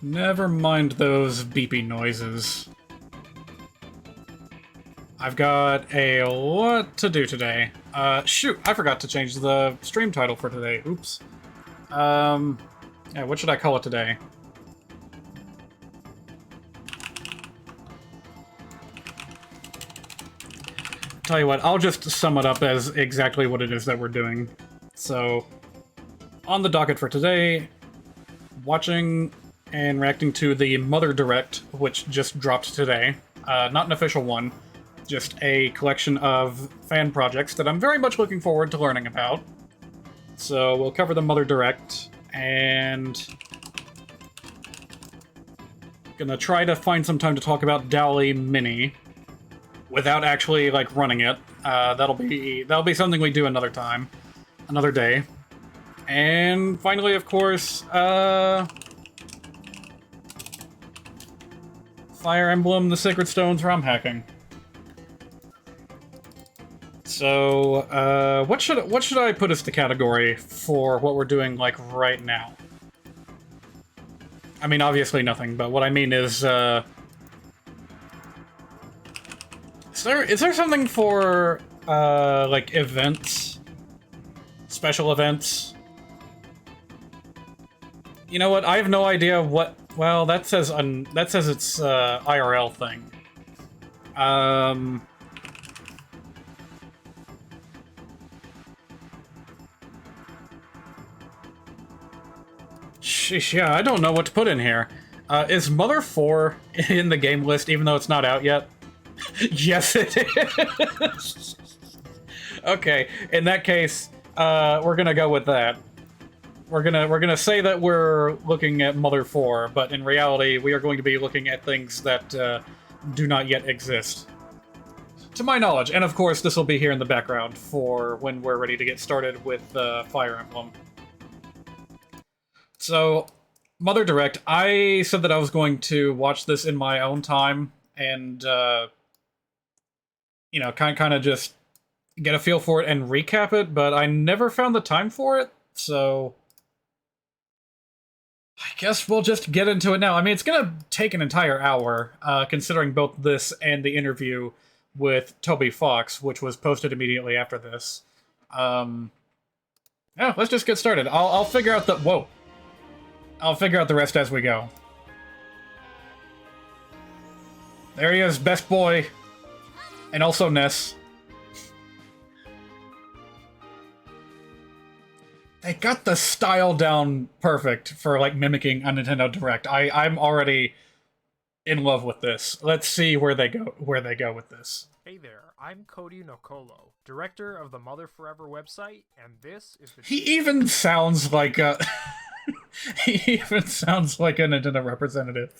Never mind those beepy noises. I've got a lot to do today. Shoot, I forgot to change the stream title for today. Oops. Yeah, what should I call it today? Tell you what, I'll just sum it up as exactly what it is that we're doing. So, on the docket for today, watching and reacting to the Mother Direct, which just dropped today. Not an official one, just a collection of fan projects that I'm very much looking forward to learning about. So we'll cover the Mother Direct, and gonna try to find some time to talk about DALL-E Mini without actually like running it. That'll be something we do another time, another day. And finally, of course, Fire Emblem: The Sacred Stones ROM hacking. So, what should I put as the category for what we're doing, like, right now? I mean, obviously nothing, but what I mean is there something for, like, events? Special events? You know what? I have no idea what... Well, that says it's, IRL thing. Sheesh, yeah, I don't know what to put in here. Is Mother 4 in the game list, even though it's not out yet? Yes, it is! Okay, in that case, we're gonna go with that. We're gonna say that we're looking at Mother 4, but in reality, we are going to be looking at things that do not yet exist. To my knowledge, and of course, this will be here in the background for when we're ready to get started with Fire Emblem. So, Mother Direct, I said that I was going to watch this in my own time and, you know, kind of just get a feel for it and recap it, but I never found the time for it, so I guess we'll just get into it now. I mean, it's gonna take an entire hour, considering both this and the interview with Toby Fox, which was posted immediately after this. Yeah, let's just get started. I'll figure out the... Whoa. I'll figure out the rest as we go. There he is, best boy. And also Ness. They got the style down perfect for, like, mimicking a Nintendo Direct. I'm already in love with this. Let's see where they go with this. Hey there, I'm Cody Nokolo, director of the Mother Forever website, and this is the... He even sounds like a... He even sounds like a Nintendo representative.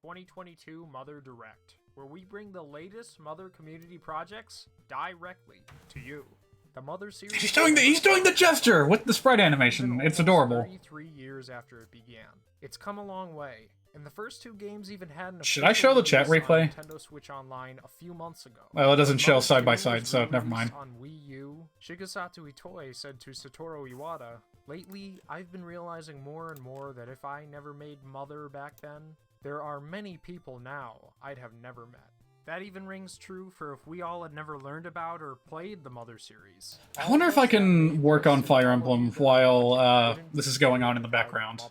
2022 Mother Direct, where we bring the latest Mother community projects directly to you. The Mother series... He's doing the gesture with the sprite animation. It's adorable. 33 years after it began. It's come a long way, and the first two games even had an... Should I show the chat replay? Nintendo Switch Online a few months ago. Well, it doesn't show side by side, so never mind. On Wii U, Shigesato Itoi said to Satoru Iwata, "Lately, I've been realizing more and more that if I never made Mother back then, there are many people now I'd have never met." That even rings true for if we all had never learned about or played the Mother series. I wonder if I can work on Fire Emblem while this is going on in the background.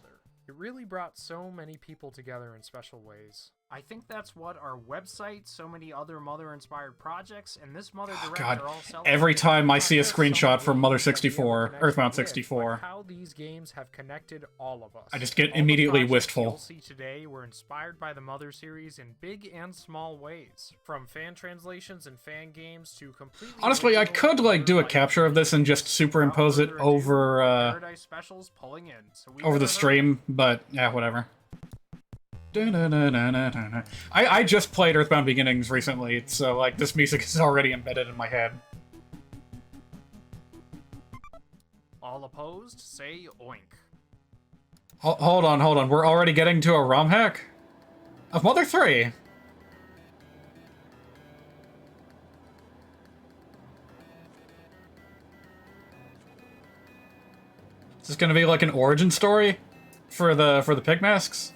It really brought so many people together in special ways. I think that's what our website, so many other Mother-inspired projects, and this Mother Direct God, are all celebrating. every time I see a screenshot from Mother 64, Earthbound 64, how these games have connected all of us. I just get All the immediately projects wistful. you'll see today were inspired by the Mother series in big and small ways, from fan translations and fan games to completely... Honestly, I could, like, do a capture of this and just superimpose it over, Paradise Specials pulling in, so we over the better stream, but, yeah, whatever. I just played Earthbound Beginnings recently, so, like, this music is already embedded in my head. All opposed, say oink. Hold on, we're already getting to a ROM hack? Of Mother 3! Is this gonna be like an origin story For the pig masks?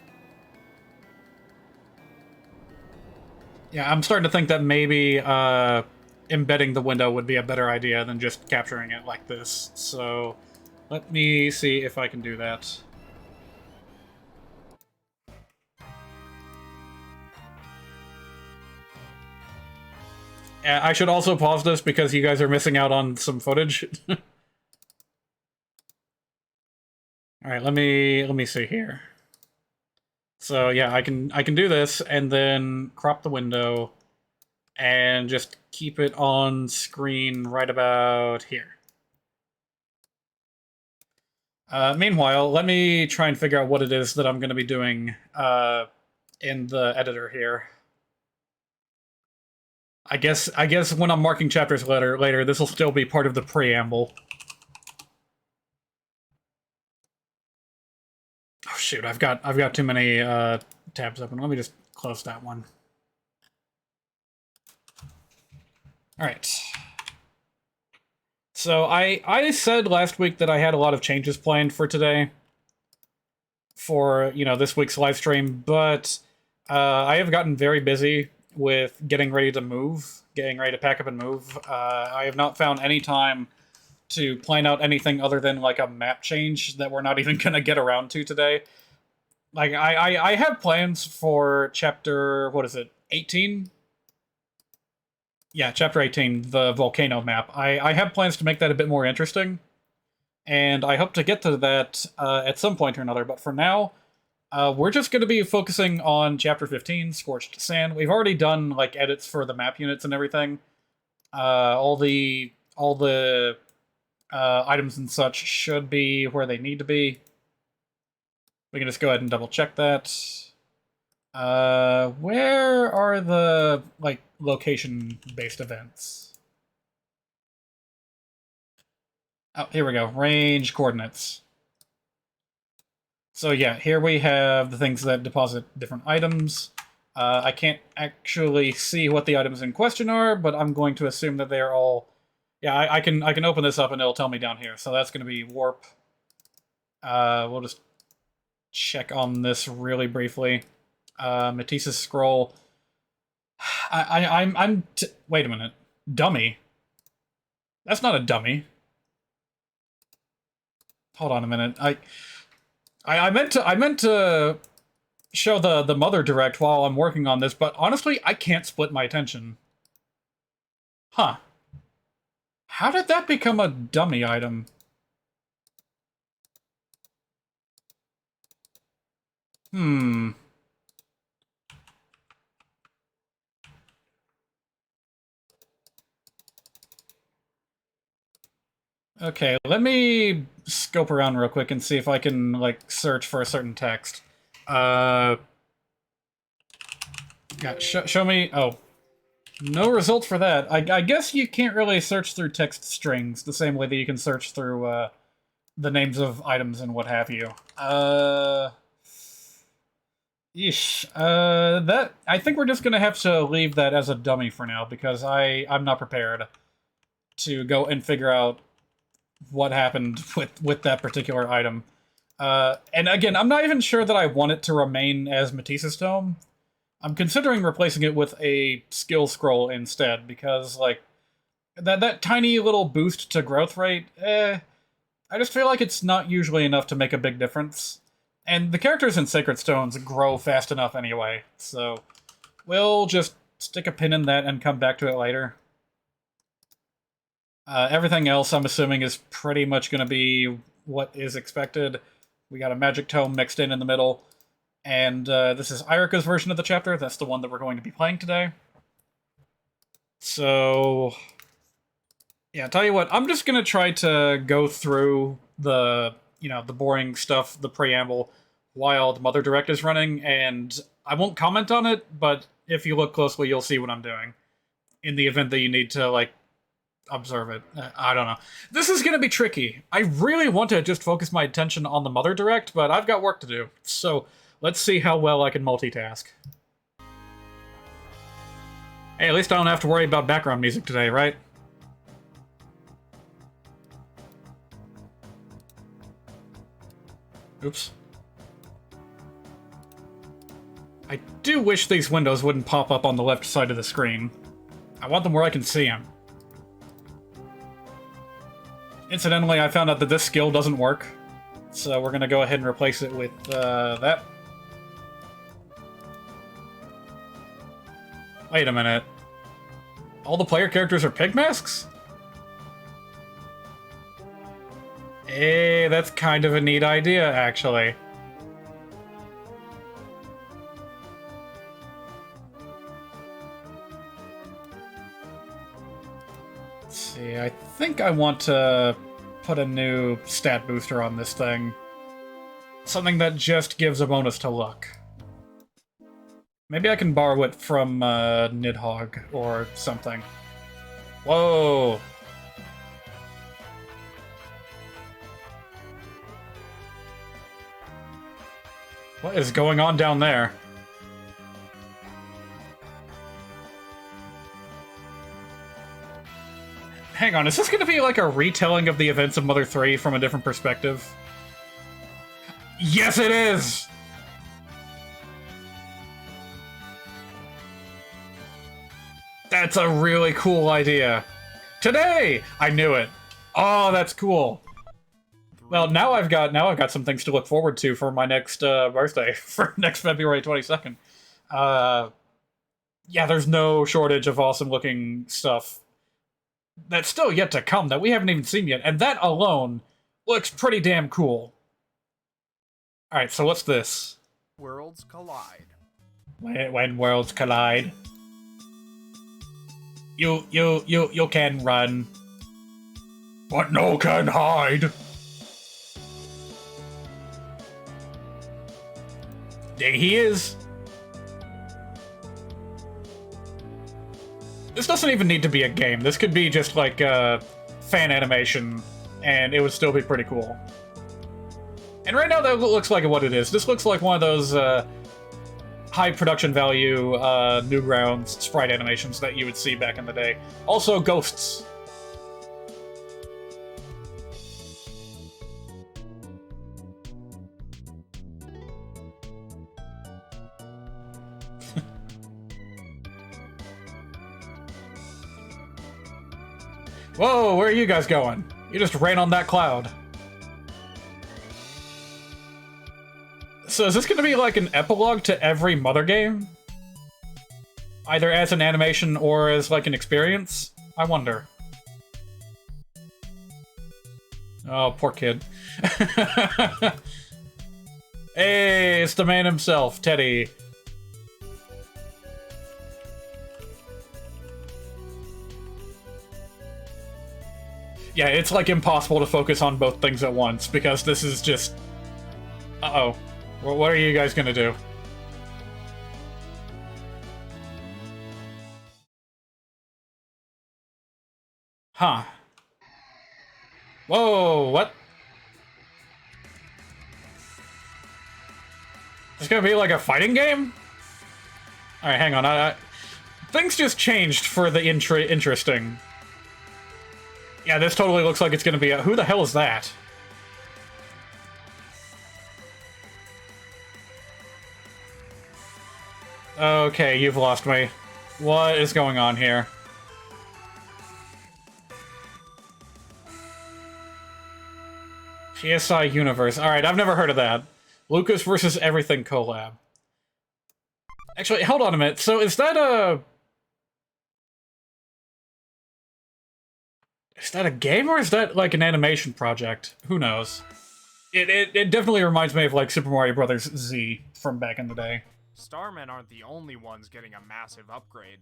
Yeah, I'm starting to think that maybe embedding the window would be a better idea than just capturing it like this. So let me see if I can do that. I should also pause this because you guys are missing out on some footage. All right, let me see here. So yeah, I can do this and then crop the window and just keep it on screen right about here. Meanwhile, let me try and figure out what it is that I'm going to be doing in the editor here. I guess when I'm marking chapters later, this will still be part of the preamble. Oh shoot, I've got too many tabs open. Let me just close that one. All right. So I said last week that I had a lot of changes planned for today, for this week's live stream, but I have gotten very busy with getting ready to pack up and move. I have not found any time to plan out anything other than like a map change that we're not even gonna get around to today. Like I have plans for chapter, what is it, 18? Yeah, chapter 18, the volcano map. I have plans to make that a bit more interesting, and I hope to get to that at some point or another, but for now, we're just going to be focusing on chapter 15, Scorched Sand. We've already done like edits for the map units and everything. All the items and such should be where they need to be. We can just go ahead and double check that. Where are the like location-based events? Oh, here we go. Range coordinates. So yeah, here we have the things that deposit different items. I can't actually see what the items in question are, but I'm going to assume that they are all... Yeah, I can open this up and it'll tell me down here. So that's going to be warp. We'll just check on this really briefly. Matisse's scroll. Wait a minute. Dummy. That's not a dummy. Hold on a minute. I meant to show the mother direct while I'm working on this, but honestly, I can't split my attention. Huh. How did that become a dummy item? Hmm. Okay, let me scope around real quick and see if I can, like, search for a certain text. Yeah, show me... Oh. No result for that. I guess you can't really search through text strings the same way that you can search through, the names of items and what have you. That... I think we're just gonna have to leave that as a dummy for now, because I'm not prepared to go and figure out what happened with that particular item. And again, I'm not even sure that I want it to remain as Matisse's Tome. I'm considering replacing it with a skill scroll instead, because, like, that tiny little boost to growth rate, I just feel like it's not usually enough to make a big difference. And the characters in Sacred Stones grow fast enough anyway, so we'll just stick a pin in that and come back to it later. Everything else, I'm assuming, is pretty much going to be what is expected. We got a magic tome mixed in the middle. And this is Irika's version of the chapter. That's the one that we're going to be playing today. So, yeah, tell you what, I'm just going to try to go through the, the boring stuff, the preamble, while the Mother Direct is running, and I won't comment on it, but if you look closely, you'll see what I'm doing. In the event that you need to, like, observe it. I don't know. This is going to be tricky. I really want to just focus my attention on the Mother Direct, but I've got work to do. So, let's see how well I can multitask. Hey, at least I don't have to worry about background music today, right? Oops. I do wish these windows wouldn't pop up on the left side of the screen. I want them where I can see them. Incidentally, I found out that this skill doesn't work, so we're gonna go ahead and replace it with that. Wait a minute. All the player characters are pig masks? Hey, that's kind of a neat idea, actually. Let's see, I think I want to put a new stat booster on this thing. Something that just gives a bonus to luck. Maybe I can borrow it from Nidhogg or something. Whoa! What is going on down there? Hang on, is this going to be like a retelling of the events of Mother 3 from a different perspective? Yes, it is! That's a really cool idea. Today! I knew it. Oh, that's cool. Well, now I've got some things to look forward to for my next birthday, for next February 22nd. Yeah, there's no shortage of awesome-looking stuff that's still yet to come that we haven't even seen yet, and that alone looks pretty damn cool. Alright, so what's this? Worlds collide. When worlds collide. You can run. But no can hide. There he is. This doesn't even need to be a game. This could be just like fan animation, and it would still be pretty cool. And right now that looks like what it is. This looks like one of those high production value Newgrounds sprite animations that you would see back in the day. Also, ghosts. Whoa, where are you guys going? You just ran on that cloud. So is this going to be like an epilogue to every Mother game? Either as an animation or as like an experience? I wonder. Oh, poor kid. Hey, it's the man himself, Teddy. Yeah, it's like impossible to focus on both things at once because this is just... Uh-oh. Well, what are you guys gonna do? Huh. Whoa, what? It's gonna be like a fighting game? Alright, hang on. Things just changed for the interesting. Yeah, this totally looks like it's gonna be a... Who the hell is that? Okay, you've lost me. What is going on here? PSI Universe. Alright, I've never heard of that. Lucas versus Everything collab. Actually, hold on a minute. So is that a... Is that a game or is that like an animation project? Who knows? It definitely reminds me of like Super Mario Bros. Z from back in the day. Starmen aren't the only ones getting a massive upgrade.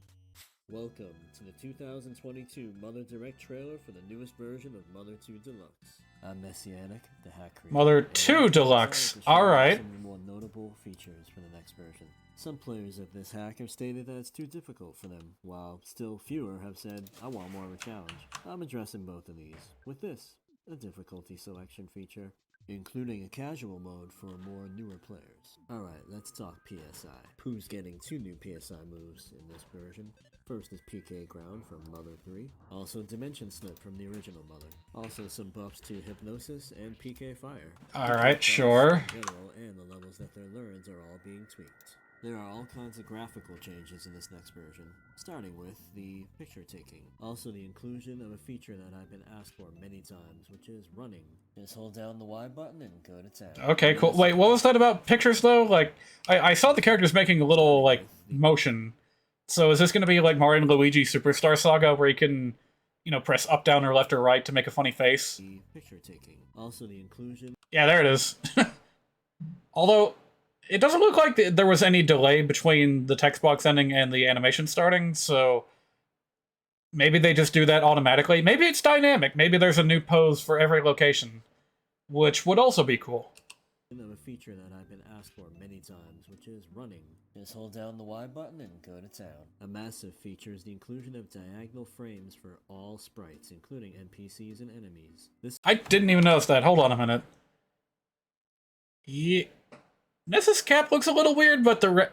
Welcome to the 2022 Mother Direct trailer for the newest version of Mother 2 Deluxe. I'm Messianic, the hack creator. Mother 2 Deluxe. Alright. Some of the more notable features for the next version. Some players of this hack have stated that it's too difficult for them, while still fewer have said, I want more of a challenge. I'm addressing both of these, with this, a difficulty selection feature, including a casual mode for more newer players. Alright, let's talk PSI. Pooh's getting 2 new PSI moves in this version. First is PK Ground from Mother 3, also Dimension Slip from the original Mother. Also some buffs to Hypnosis and PK Fire. Alright, sure. In general, and the levels that their learns are all being tweaked. There are all kinds of graphical changes in this next version, starting with the picture taking. Also the inclusion of a feature that I've been asked for many times, which is running. Just hold down the Y button and go to town. Okay, cool. Wait, what was that about pictures, though? Like, I saw the characters making a little, like, motion. So is this going to be like Mario and Luigi Superstar Saga, where you can, you know, press up, down, or left, or right to make a funny face? The picture taking. Also the inclusion... Yeah, there it is. Although, it doesn't look like there was any delay between the text box ending and the animation starting, so maybe they just do that automatically. Maybe it's dynamic. Maybe there's a new pose for every location, which would also be cool. Of a feature that I've been asked for many times, which is running. Just hold down the Y button and go to town. A massive feature is the inclusion of diagonal frames for all sprites, including NPCs and enemies. I didn't even notice that. Hold on a minute. Yeah. Ness's cap looks a little weird, but the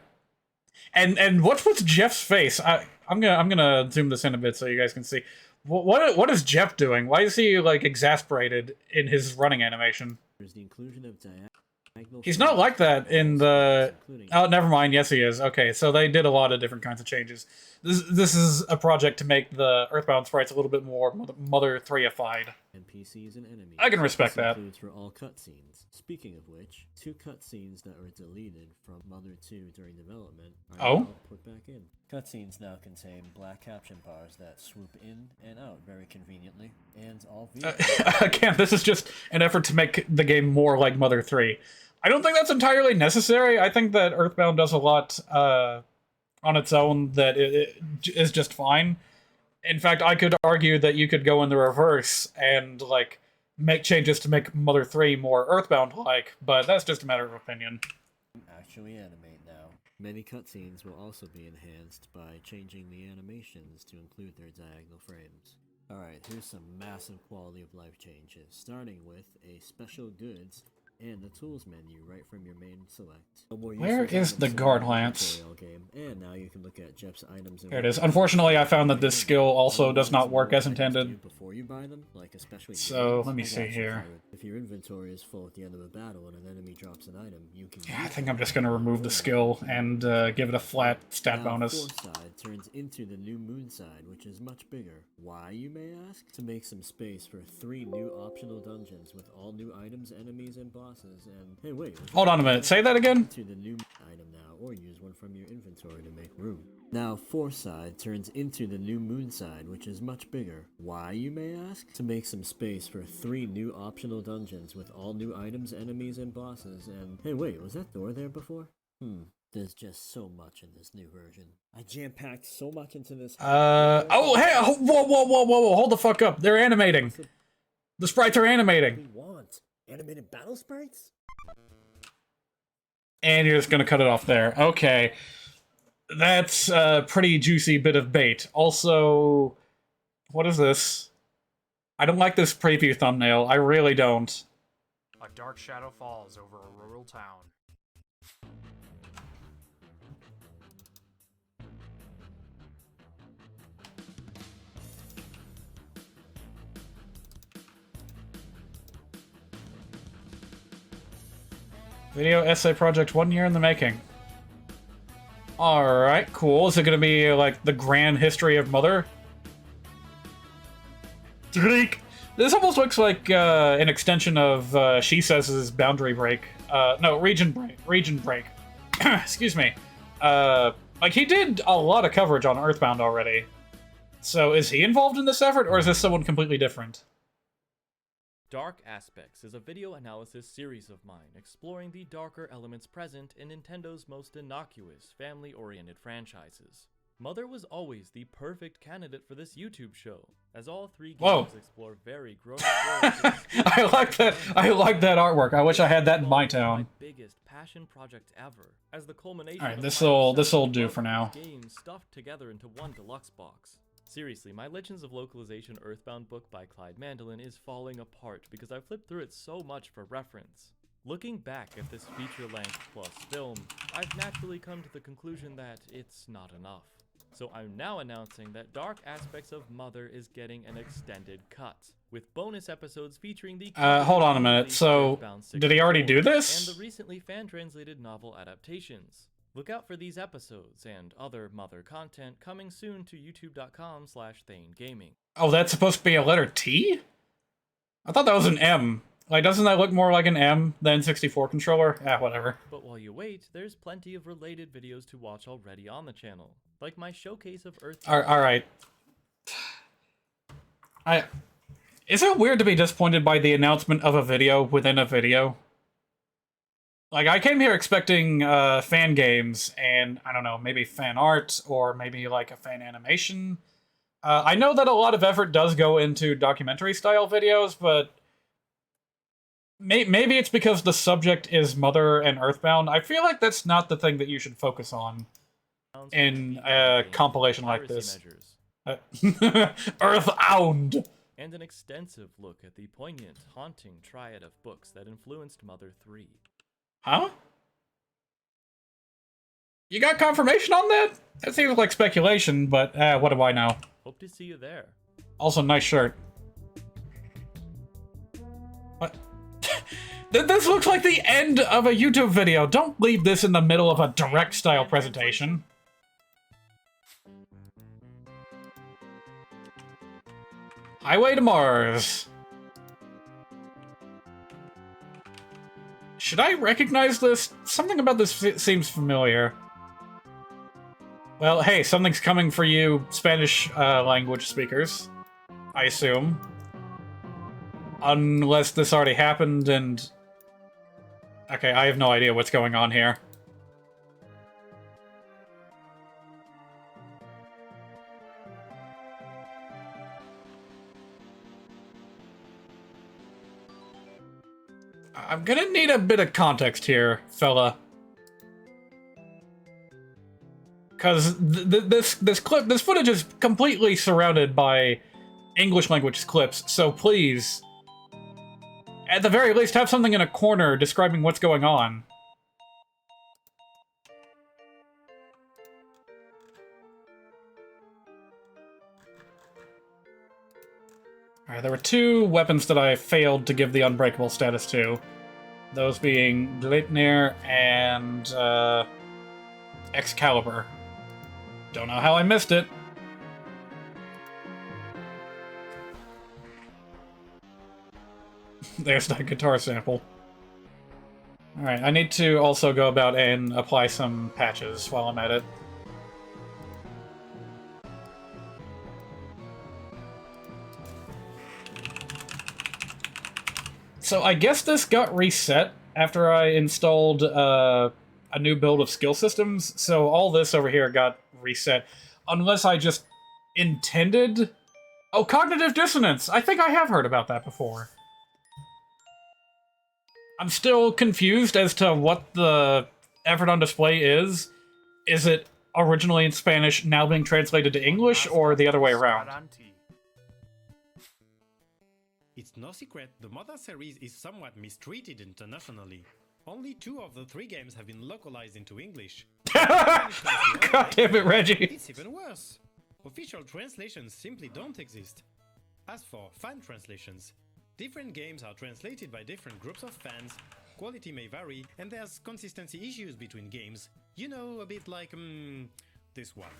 and what's with Jeff's face? I'm gonna zoom this in a bit so you guys can see. What is Jeff doing? Why is he like exasperated in his running animation? There's the inclusion of diagonal. He's not like that in the... Oh, never mind. Yes, he is. Okay, so they did a lot of different kinds of changes. This is a project to make the Earthbound sprites a little bit more Mother 3ified. NPCs and enemies. I can respect that. Includes for all cutscenes. Speaking of which, 2 cutscenes that were deleted from Mother 2 during development are now put back in. Cutscenes now contain black caption bars that swoop in and out very conveniently, and all again, this is just an effort to make the game more like Mother 3. I don't think that's entirely necessary. I think that Earthbound does a lot on its own that it is just fine. In fact, I could argue that you could go in the reverse and, like, make changes to make Mother 3 more Earthbound-like, but that's just a matter of opinion. Actually animate now. Many cutscenes will also be enhanced by changing the animations to include their diagonal frames. Alright, here's some massive quality of life changes, starting with a special goods and the tools menu right from your main select. Where is the guard lance? And now you can look at Jeff's items. There it is. Unfortunately, I found that this skill also does not work as intended. Before you buy them, like especially so let me see here. If your inventory is full at the end of a battle and an enemy drops an item, you can. Yeah, I think I'm just gonna remove the skill and give it a flat stat bonus. Side turns into the new moon side, which is much bigger. Why, you may ask? To make some space for 3 new optional dungeons with all new items, enemies, and bosses. And hey, wait. Hold on a minute. Say that again. To the new item now, or use one from your inventory to make room. Now, side turns into the new moon side, which is much bigger. Why, you may ask? To make some space for 3 new optional dungeons with all new items, enemies, and bosses. And hey, wait, was that door there before? There's just so much in this new version. I jam-packed so much into this. Oh, hey, whoa, hold the fuck up. They're animating. The sprites are animating. We want animated battle sprites? And you're just gonna cut it off there. Okay. That's a pretty juicy bit of bait. Also, what is this? I don't like this preview thumbnail. I really don't. A dark shadow falls over a rural town. Video essay project 1 year in the making. Alright, cool. Is it gonna be like the grand history of Mother? This almost looks like an extension of She Says' Boundary Break. No, Region Break. Excuse me. Like, he did a lot of coverage on Earthbound already. So is he involved in this effort, or is this someone completely different? Dark Aspects is a video analysis series of mine exploring the darker elements present in Nintendo's most innocuous, family-oriented franchises. Mother was always the perfect candidate for this YouTube show, as all 3 games explore very grown-up worlds. I like that artwork. I wish I had that in my town. My biggest passion project ever, as the culmination. All right, this'll do for now. Games stuffed together into one deluxe box. Seriously, my Legends of Localization Earthbound book by Clyde Mandolin is falling apart because I flipped through it so much for reference. Looking back at this feature-length plus film, I've naturally come to the conclusion that it's not enough. So I'm now announcing that Dark Aspects of Mother is getting an extended cut, with bonus episodes featuring the hold on a minute, so did he already do this? And the recently fan-translated novel adaptations. Look out for these episodes and other Mother content coming soon to youtube.com/ThaneGaming. Oh, that's supposed to be a letter T? I thought that was an M. Like, doesn't that look more like an M than 64 controller? Ah, whatever. But while you wait, there's plenty of related videos to watch already on the channel, like my showcase of Earth. Alright. Is it weird to be disappointed by the announcement of a video within a video? Like, I came here expecting fan games and, I don't know, maybe fan art or maybe like a fan animation. I know that a lot of effort does go into documentary-style videos, but maybe it's because the subject is Mother and Earthbound. I feel like that's not the thing that you should focus on in a compilation like this. Earthbound! And an extensive look at the poignant, haunting triad of books that influenced Mother 3. Huh? You got confirmation on that? That seems like speculation, but what do I know? Hope to see you there. Also, nice shirt. What? This looks like the end of a YouTube video. Don't leave this in the middle of a direct-style presentation. Highway to Mars. Should I recognize this? Something about this seems familiar. Well, hey, something's coming for you Spanish language speakers, I assume. Unless this already happened and... Okay, I have no idea what's going on here. I'm gonna need a bit of context here, fella. Because this footage is completely surrounded by English language clips, so please, at the very least, have something in a corner describing what's going on. Alright, there were two weapons that I failed to give the unbreakable status to. Those being Gleipnir and Excalibur. Don't know how I missed it. There's that guitar sample. Alright, I need to also go about and apply some patches while I'm at it. So I guess this got reset after I installed a new build of skill systems, so all this over here got reset. Unless I just intended... Oh, cognitive dissonance! I think I have heard about that before. I'm still confused as to what the effort on display is. Is it originally in Spanish, now being translated to English, or the other way around? It's no secret the Mother series is somewhat mistreated internationally. Only 2 of the 3 games have been localized into English. God damn it, Reggie! It's even worse. Official translations simply don't exist. As for fan translations, different games are translated by different groups of fans, quality may vary, and there's consistency issues between games. You know, a bit like, this one.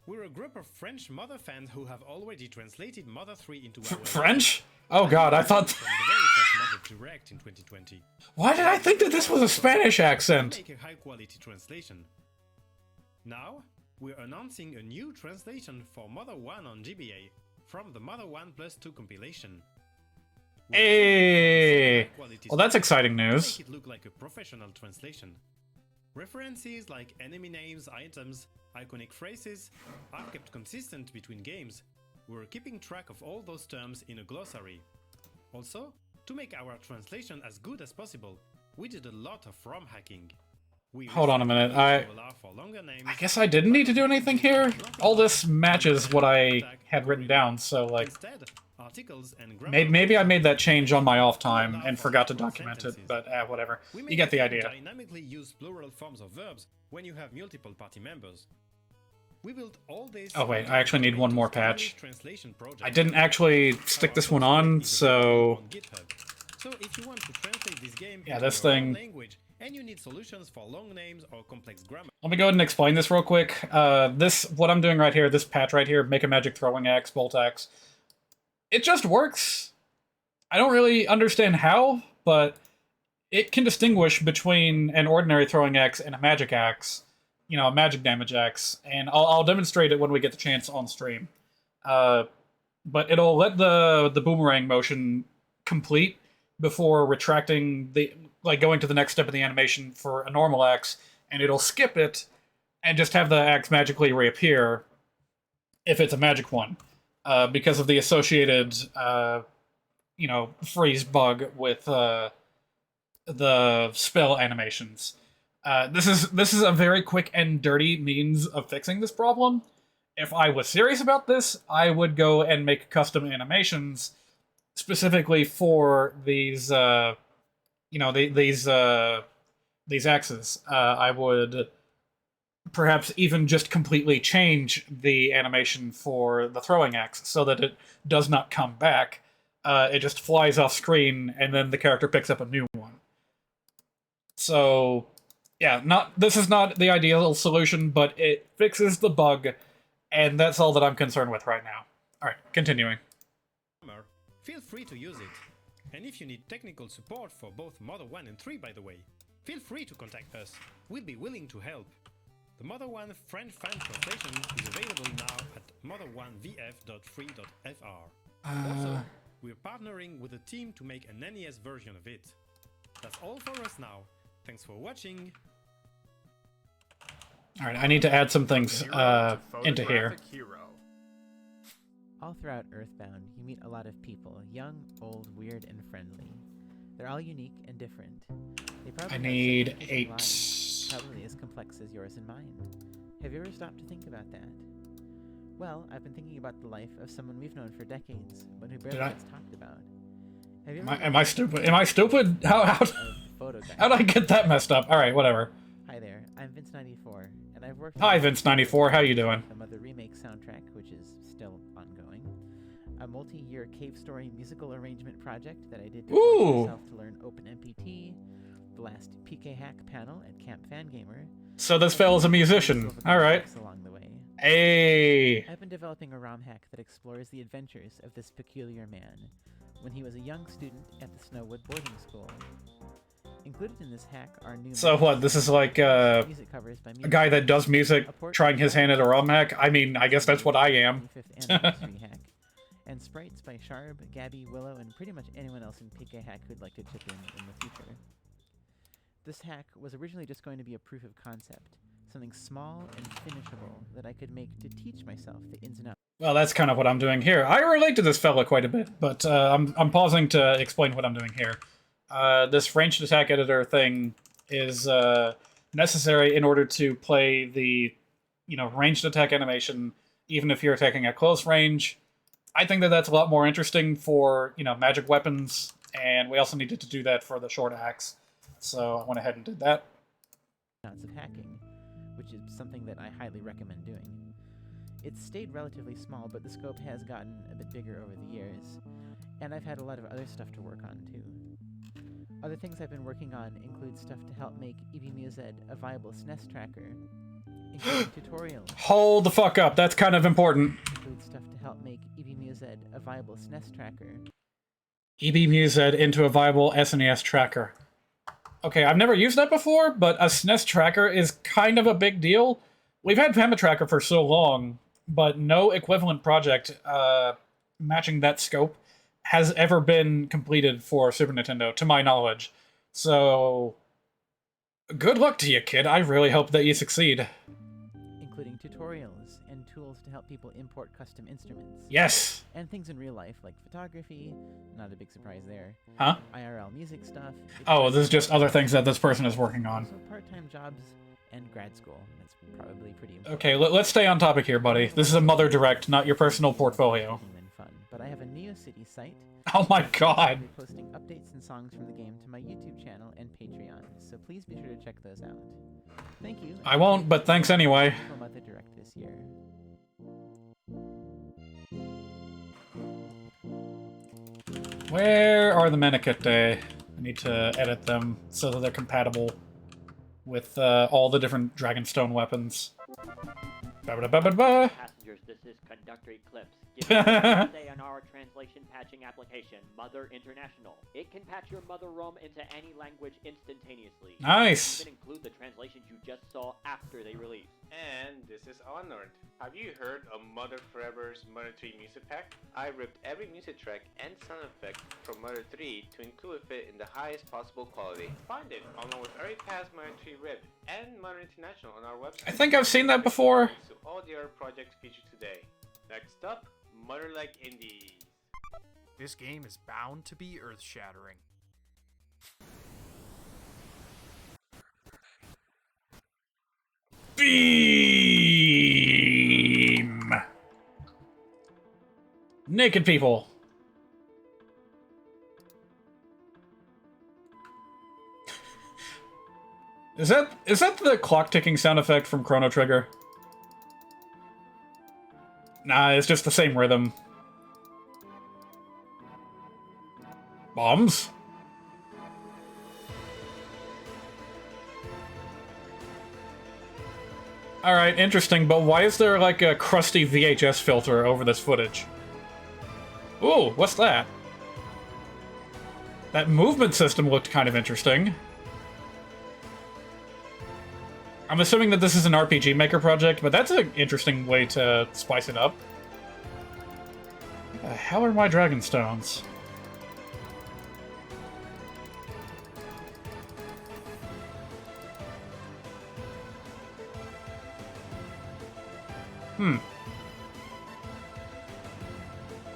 We're a group of French Mother fans who have already translated Mother 3 into our French? Oh god, I thought... From the very first Mother Direct in 2020. Why did I think that this was a Spanish accent? Make a high-quality translation. Now, we're announcing a new translation for Mother 1 on GBA from the Mother 1 Plus 2 compilation. Hey! Well, that's exciting news. Make it look like a professional translation. References like enemy names, items, iconic phrases are kept consistent between games. We're keeping track of all those terms in a glossary. Also, to make our translation as good as possible, we did a lot of ROM hacking. Hold on a minute, I guess I didn't need to do anything here? All this matches what I had written down, so like... Maybe I made that change on my off time and forgot to document it, but whatever. You get the idea. Dynamically use plural forms of verbs when you have multiple party members. We built all this. Oh wait, I actually need one more patch. I didn't actually stick this one on, so... So if you want to translate this game Yeah, into this your thing- own language, and you need solutions for long names or complex grammar, Let me go ahead and explain this real quick. What I'm doing right here, this patch right here, make a magic throwing axe, bolt axe, it just works. I don't really understand how, but it can distinguish between an ordinary throwing axe and a magic axe, you know, a magic damage axe, and I'll demonstrate it when we get the chance on stream. But it'll let the boomerang motion complete before retracting going to the next step of the animation for a normal axe, and it'll skip it and just have the axe magically reappear if it's a magic one, because of the associated freeze bug with the spell animations. This is a very quick and dirty means of fixing this problem. If I was serious about this, I would go and make custom animations specifically for these these axes. I would perhaps even just completely change the animation for the throwing axe so that it does not come back. It just flies off screen, and then the character picks up a new one. So, yeah, this is not the ideal solution, but it fixes the bug, and that's all that I'm concerned with right now. Alright, continuing. feel free to use it. And if you need technical support for both Mother 1 and 3, by the way, feel free to contact us. We'll be willing to help. The Mother 1 French fan translation is available now at mother1vf.free.fr. Also, we're partnering with a team to make an NES version of it. That's all for us now. Thanks for watching. Alright, I need to add some things into here. All throughout Earthbound, you meet a lot of people, young, old, weird, and friendly. They're all unique and different. They probably I have need such interesting 8. lives, probably as complex as yours and mine. Have you ever stopped to think about that? Well, I've been thinking about the life of someone we've known for decades, but who barely gets talked about. Have you ever Am I stupid? Am I stupid? How did I get that messed up? Alright, whatever. Hi there, I'm Vince94, and I've worked Hi, Vince94, how you doing? a Mother remake soundtrack, which is still ongoing, a multi-year cave story musical arrangement project that I did to force myself to learn OpenMPT, the last PK Hack panel at Camp Fangamer. So this fella's a musician. Alright. Along the way. Hey! I've been developing a ROMhack that explores the adventures of this peculiar man when he was a young student at the Snowwood boarding school. Included in this hack are new So what, this is like music covers by a guy that does music trying his hand at a ROMhack? I mean, I guess that's what I am. 25th anniversary hack, and sprites by Sharb, Gabby, Willow, and pretty much anyone else in PK Hack who'd like to chip in the future. This hack was originally just going to be a proof of concept, something small and finishable that I could make to teach myself the ins and outs. Well, that's kind of what I'm doing here. I relate to this fella quite a bit, but I'm pausing to explain what I'm doing here. This ranged attack editor thing is necessary in order to play the, ranged attack animation, even if you're attacking at close range. I think that that's a lot more interesting for, magic weapons, and we also needed to do that for the short axe. So I went ahead and did that. Of hacking, which is something that I highly recommend doing. It's stayed relatively small, but the scope has gotten a bit bigger over the years, and I've had a lot of other stuff to work on too. Other things I've been working on include stuff to help make EBMUZ a viable SNES tracker, including tutorials. Hold the fuck up, that's kind of important. Include stuff to help make EBMUZ a viable SNES tracker. EBMUZ into a viable SNES tracker. Okay, I've never used that before, but a SNES tracker is kind of a big deal. We've had Pema Tracker for so long, but no equivalent project matching that scope has ever been completed for Super Nintendo, to my knowledge. So, good luck to you, kid. I really hope that you succeed. Including tutorials and tools to help people import custom instruments. Yes! And things in real life, like photography, not a big surprise there. Huh? IRL music stuff. Oh, this is just other things that this person is working on. So part-time jobs and grad school. That's probably pretty important. Okay, let's stay on topic here, buddy. This is a Mother Direct, not your personal portfolio. Fun. But I have a NeoCity site. Oh my god! I'll be posting updates and songs from the game to my YouTube channel and Patreon, so please be sure to check those out. Thank you. I won't, but thanks anyway. Mother Direct this year. Where are the Menekete? I need to edit them so that they're compatible with all the different Dragonstone weapons. Ba-ba-da-ba-ba-ba. Passengers, this is Conductor Eclipse. Giving you an update on our translation patching application, Mother International. It can patch your Mother ROM into any language instantaneously. Nice. It can even include the translations you just saw after they release. And this is Honored. Have you heard of Mother Forever's Mother 3 music pack? I ripped every music track and sound effect from Mother 3 to include it in the highest possible quality. Find it along with every past Mother 3 rip and Mother International on our website. I think I've seen that before. Links to all the other projects featured today. Next up, Mother-like Indies. This game is bound to be earth-shattering. Beam! Naked people. Is that the clock ticking sound effect from Chrono Trigger? Nah, it's just the same rhythm. Bombs? Alright, interesting, but why is there like a crusty VHS filter over this footage? Ooh, what's that? That movement system looked kind of interesting. I'm assuming that this is an RPG Maker project, but that's an interesting way to spice it up. What the hell are my Dragonstones?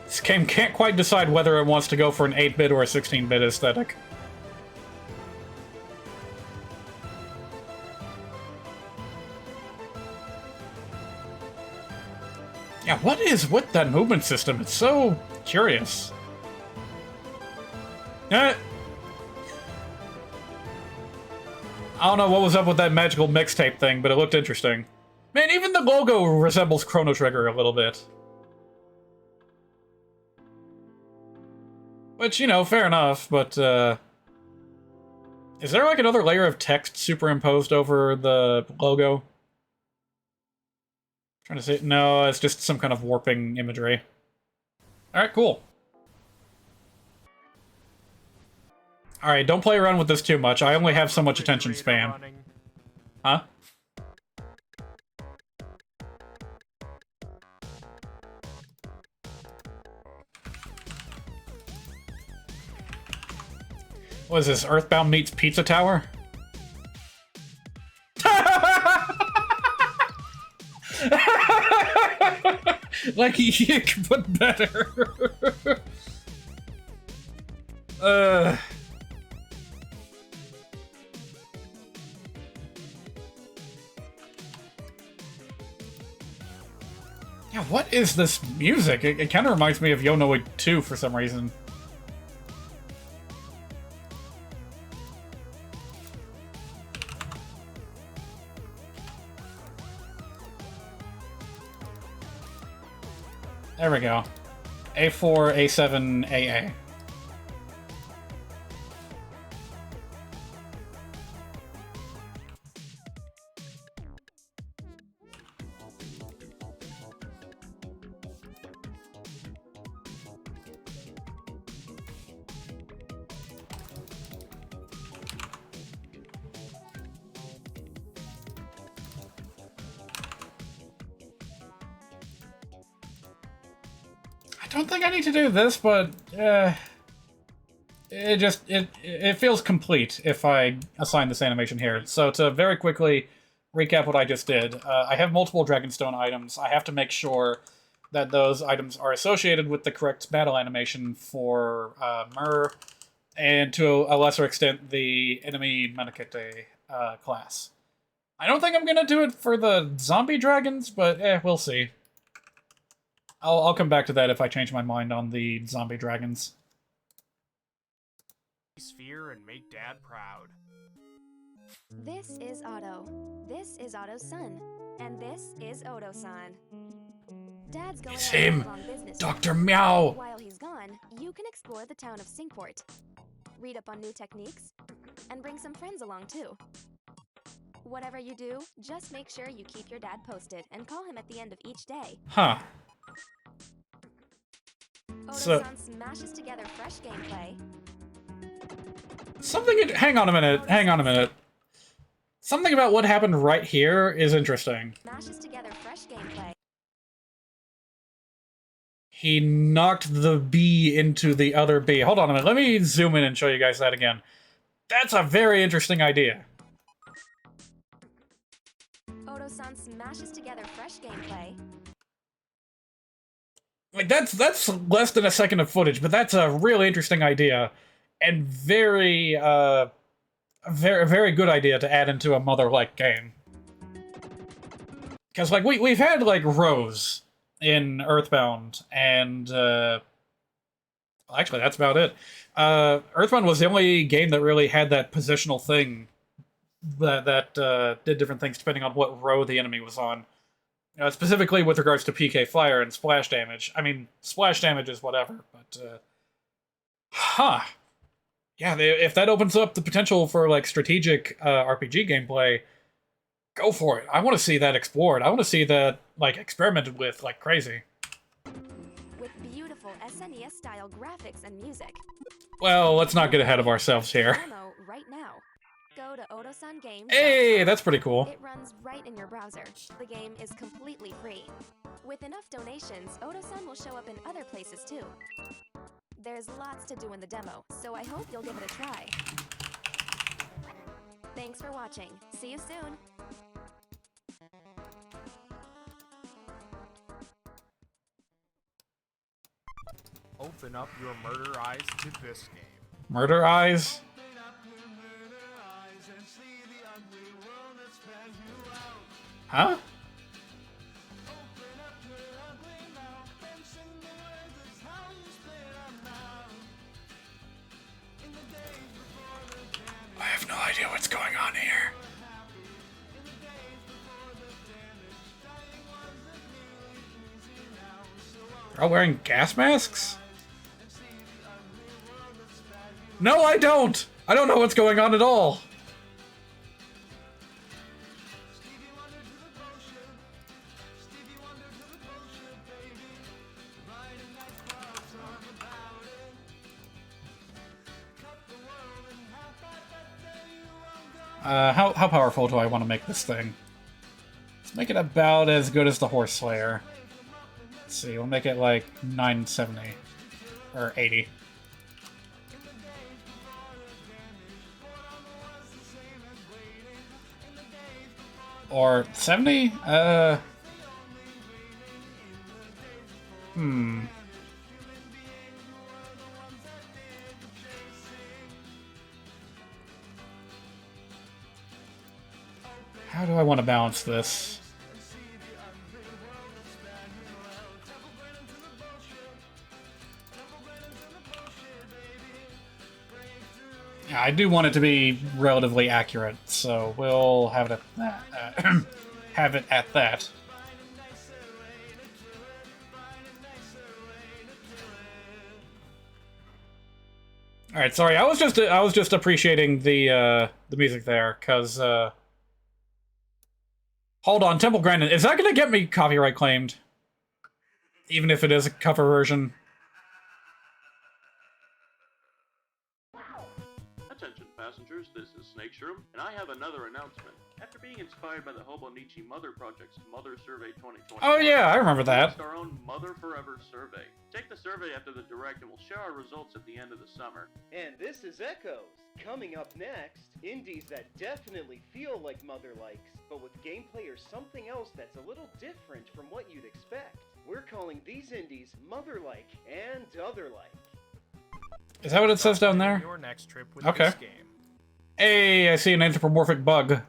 This game can't quite decide whether it wants to go for an 8-bit or a 16-bit aesthetic. Yeah, what is with that movement system? It's so curious. I don't know what was up with that magical mixtape thing, but it looked interesting. Man, even the logo resembles Chrono Trigger a little bit. Which, you know, fair enough, but, is there, like, another layer of text superimposed over the logo? Trying to say, no, it's just some kind of warping imagery. Alright, cool. Alright, don't play around with this too much. I only have so much attention span. Huh? What is this, Earthbound meets Pizza Tower? Like, yick, but better. Yeah, what is this music? It kind of reminds me of Yonoid 2 for some reason. There we go. A4, A7, AA. I don't think I need to do this, but it feels complete if I assign this animation here. So to very quickly recap what I just did, I have multiple Dragonstone items. I have to make sure that those items are associated with the correct battle animation for Myrrh, and to a lesser extent, the enemy Menekete class. I don't think I'm gonna do it for the zombie dragons, but we'll see. I'll come back to that if I change my mind on the zombie dragons. Sphere and make Dad proud. This is Otto. This is Otto's son. And this is Oto-san. Dad's going It's on a him, long business Dr. trip. Meow. While he's gone, you can explore the town of Singport, read up on new techniques, and bring some friends along too. Whatever you do, just make sure you keep your dad posted and call him at the end of each day. Huh. So- Odo-san smashes together fresh gameplay. Hang on a minute. Something about what happened right here is interesting. Smashes together fresh gameplay. He knocked the bee into the other bee. Hold on a minute. Let me zoom in and show you guys that again. That's a very interesting idea. Odo-san smashes together fresh gameplay. Like, that's less than a second of footage, but that's a really interesting idea. And very very good idea to add into a Mother-like game. Because, like, we've had, like, Rose in Earthbound, and, actually, that's about it. Earthbound was the only game that really had that positional thing that did different things depending on what row the enemy was on. Specifically with regards to PK Fire and splash damage. I mean, splash damage is whatever, but, yeah, if that opens up the potential for, like, strategic RPG gameplay, go for it. I want to see that explored. I want to see that, like, experimented with like crazy. With beautiful SNES-style graphics and music. Well, let's not get ahead of ourselves here. Demo right now. Go to Odo-san Games. Hey, that's pretty cool. It runs right in your browser. The game is completely free. With enough donations, Odo-san will show up in other places too. There's lots to do in the demo, so I hope you'll give it a try. Thanks for watching. See you soon. Open up your murder eyes to this game. Murder Eyes? Huh? I have no idea what's going on here. They're all wearing gas masks? No, I don't! I don't know what's going on at all! How powerful do I want to make this thing? Let's make it about as good as the Horse Slayer. Let's see, we'll make it like 970. Or 80. Or 70? How do I want to balance this? Yeah, I do want it to be relatively accurate, so we'll have it at that. Have it at that. All right, sorry. I was just appreciating the music there, cause hold on, Temple Grandin, is that gonna get me copyright claimed? Even if it is a cover version. Attention passengers, this is Snake Shroom, and I have another announcement. After being inspired by the Hobonichi Mother Project's Mother Survey 2020, Oh yeah, I remember that. we launched our own Mother Forever survey. Take the survey after the direct and we'll share our results at the end of the summer. And this is Echoes. Coming up next, indies that definitely feel like Mother likes, but with gameplay or something else that's a little different from what you'd expect. We're calling these indies Mother-like and Other-like. Is that what it says down there? Your next trip with Okay. this game. Hey, I see an anthropomorphic bug.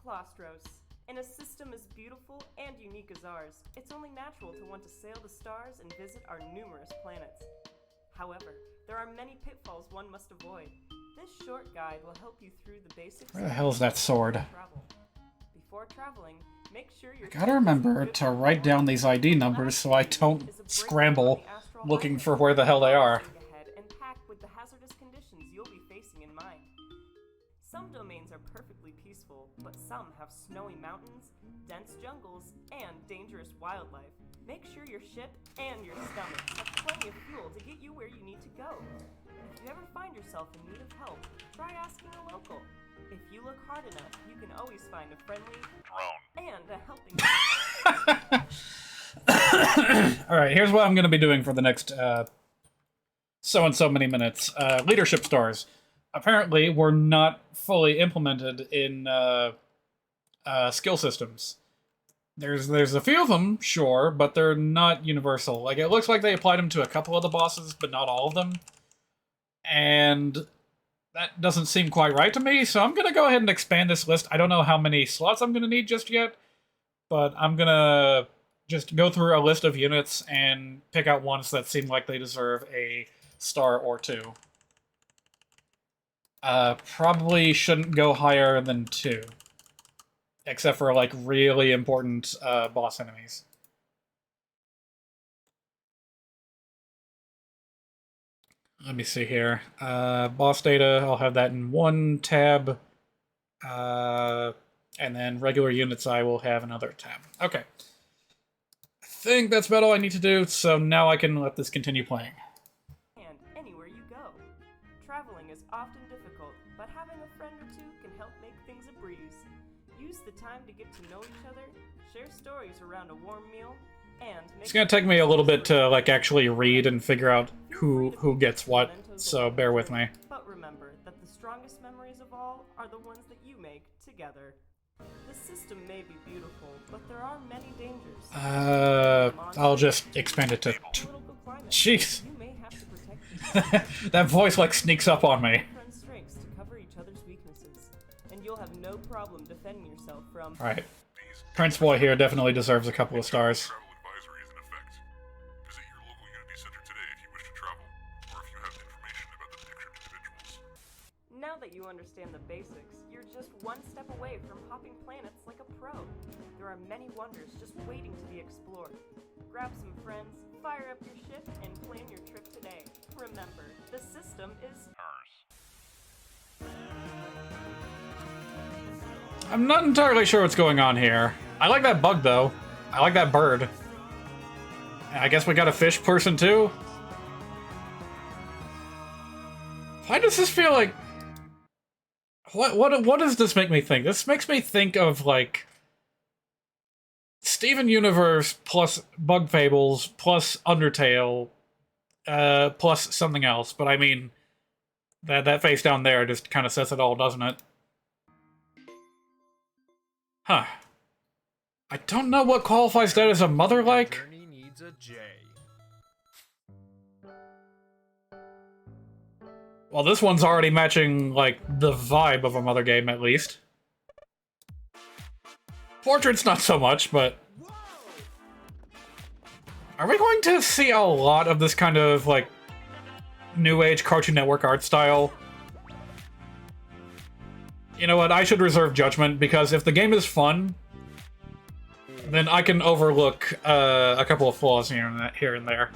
Claustros. And a system as beautiful and unique as ours, it's only natural to want to sail the stars and visit our numerous planets. However, there are many pitfalls one must avoid. This short guide will help you through the basics. Where the hell is that sword? Travel. Before traveling, make sure your Gotta remember to write down these ID numbers so I don't scramble looking for where the hell they are. and pack with the hazardous conditions you'll be facing in mind. Some domains are perfectly peaceful, but some have snowy mountains, dense jungles, and dangerous wildlife. Make sure your ship and your stomach have plenty of fuel to get you where you need to go. If you ever find yourself in need of help, try asking a local. If you look hard enough, you can always find a friendly drone and a helping. Alright, here's what I'm going to be doing for the next so and so many minutes. Leadership stars. Apparently, were not fully implemented in skill systems. There's a few of them, sure, but they're not universal. Like, it looks like they applied them to a couple of the bosses, but not all of them. And that doesn't seem quite right to me, so I'm going to go ahead and expand this list. I don't know how many slots I'm going to need just yet, but I'm going to just go through a list of units and pick out ones that seem like they deserve a star or two. Probably shouldn't go higher than 2. Except for, like, really important boss enemies. Let me see here. Boss data, I'll have that in 1 tab. And then regular units I will have another tab. Okay. I think that's about all I need to do, so now I can let this continue playing. And anywhere you go. Traveling is often difficult, but having a friend or two can help make things a breeze. Use the time to get to know each other, share stories around a warm meal, and It's gonna take me a little bit to, like, actually read and figure out who gets what, so bear with me. But remember that the strongest memories of all are the ones that you make together. The system may be beautiful, but there are many dangers. I'll just expand it to... Jeez. That voice, like, sneaks up on me. Strengths to cover each other's weaknesses, and you'll have no problem defending yourself from... Alright. Prince Boy here definitely deserves a couple of stars. Now that you understand the basics, you're just one step away from hopping planets like a pro. There are many wonders just waiting to be explored. Grab some friends, fire up your ship, and plan your trip today. Remember, the system is hers. I'm not entirely sure what's going on here. I like that bug, though. I like that bird. I guess we got a fish person, too? Why does this feel like... What does this make me think? This makes me think of, like... Steven Universe plus Bug Fables plus Undertale plus something else. But I mean, that face down there just kind of says it all, doesn't it? Huh. I don't know what qualifies that as a mother-like. Journey needs a J. Well, this one's already matching, like, the vibe of a mother game, at least. Portraits, not so much, but... Are we going to see a lot of this kind of, like, New Age Cartoon Network art style? You know what, I should reserve judgment, because if the game is fun, then I can overlook a couple of flaws here and there.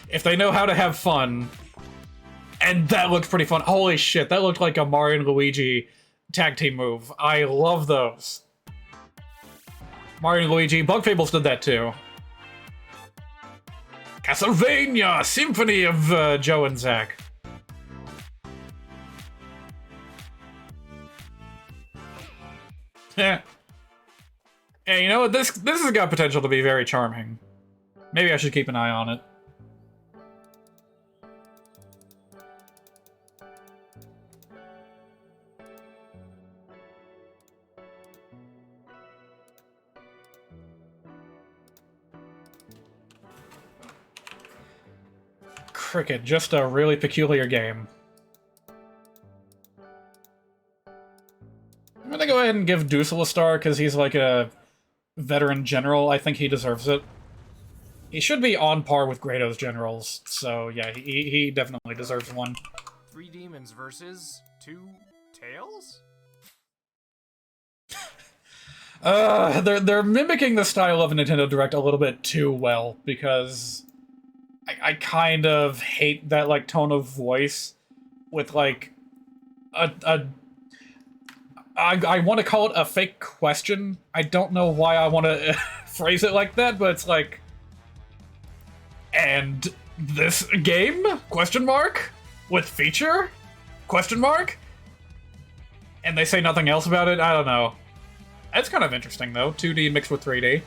If they know how to have fun, and that looked pretty fun. Holy shit, that looked like a Mario and Luigi tag team move. I love those. Mario and Luigi, Bug Fables did that too. Castlevania, Symphony of Joe and Zack. Hey, you know what? This has got potential to be very charming. Maybe I should keep an eye on it. Cricket, just a really peculiar game. I'm gonna go ahead and give Dussel a star because he's like a veteran general. I think he deserves it. He should be on par with Grado's generals, so yeah, he definitely deserves one. 3 demons versus 2 tails? They're mimicking the style of a Nintendo Direct a little bit too well, because I kind of hate that, like, tone of voice with, like, I want to call it a fake question. I don't know why I want to phrase it like that, but it's like, and this game? Question mark? With feature? Question mark? And they say nothing else about it? I don't know. It's kind of interesting, though. 2D mixed with 3D.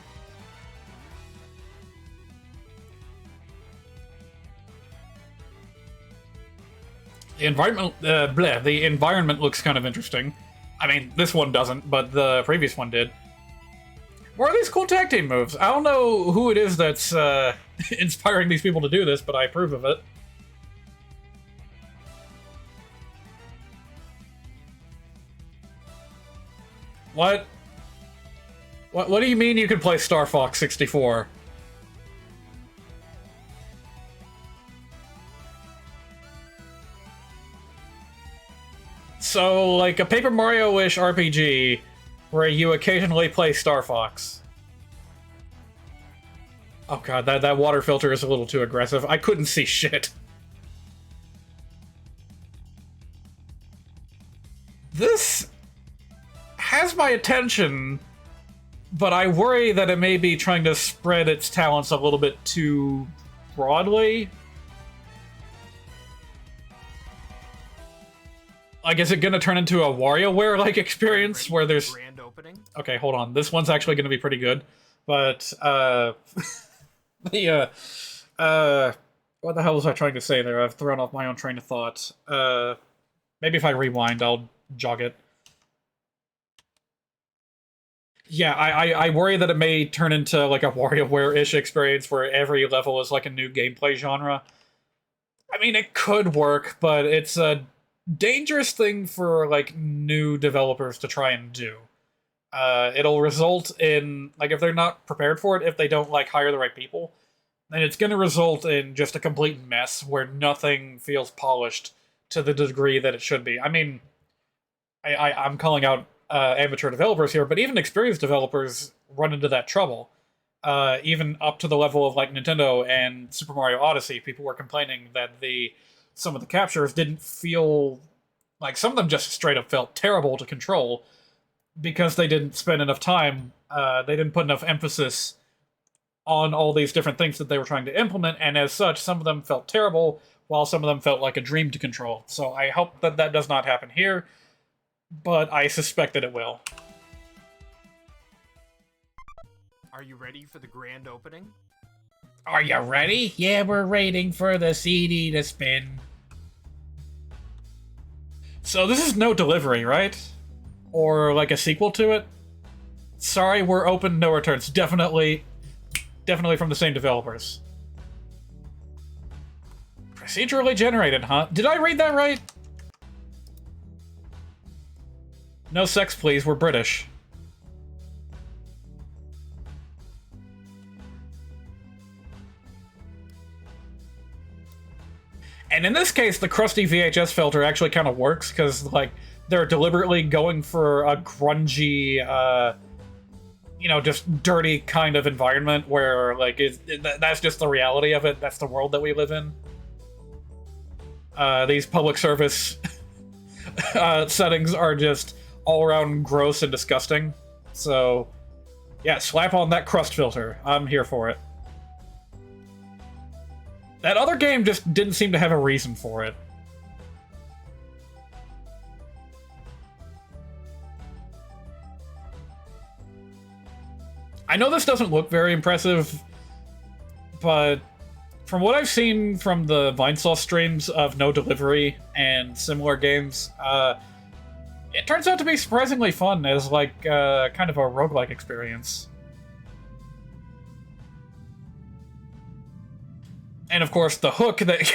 The environment looks kind of interesting. I mean, this one doesn't, but the previous one did. What are these cool tag team moves? I don't know who it is that's inspiring these people to do this, but I approve of it. What? What do you mean you can play Star Fox 64? So, like a Paper Mario-ish RPG where you occasionally play Star Fox. Oh god, that water filter is a little too aggressive. I couldn't see shit. This has my attention, but I worry that it may be trying to spread its talents a little bit too broadly. Like, is it gonna turn into a WarioWare-like experience where there's... Grand opening? Okay, hold on. This one's actually gonna be pretty good. But, what the hell was I trying to say there? I've thrown off my own train of thought. Maybe if I rewind, I'll jog it. Yeah, I worry that it may turn into, like, a WarioWare-ish experience where every level is, like, a new gameplay genre. I mean, it could work, but it's a dangerous thing for, like, new developers to try and do. It'll result in, like, if they're not prepared for it, if they don't, like, hire the right people, then it's gonna result in just a complete mess where nothing feels polished to the degree that it should be. I mean, I'm calling out amateur developers here, but even experienced developers run into that trouble. Even up to the level of, like, Nintendo and Super Mario Odyssey, people were complaining that some of the captures didn't feel... Like, some of them just straight up felt terrible to control because they didn't spend enough time, they didn't put enough emphasis on all these different things that they were trying to implement, and as such, some of them felt terrible, while some of them felt like a dream to control. So I hope that that does not happen here, but I suspect that it will. Are you ready for the grand opening? Are you ready? Yeah, we're waiting for the CD to spin. So this is no delivery, right? Or like a sequel to it? Sorry, we're open, no returns. Definitely from the same developers. Procedurally generated, huh? Did I read that right? No sex, please. We're British. And in this case, the crusty VHS filter actually kind of works, because, like, they're deliberately going for a grungy, you know, just dirty kind of environment where, like, that's just the reality of it. That's the world that we live in. These public service settings are just all around gross and disgusting. So, yeah, slap on that crust filter. I'm here for it. That other game just didn't seem to have a reason for it. I know this doesn't look very impressive, but from what I've seen from the Vinesauce streams of No Delivery and similar games, it turns out to be surprisingly fun as, like, kind of a roguelike experience. And of course, the hook that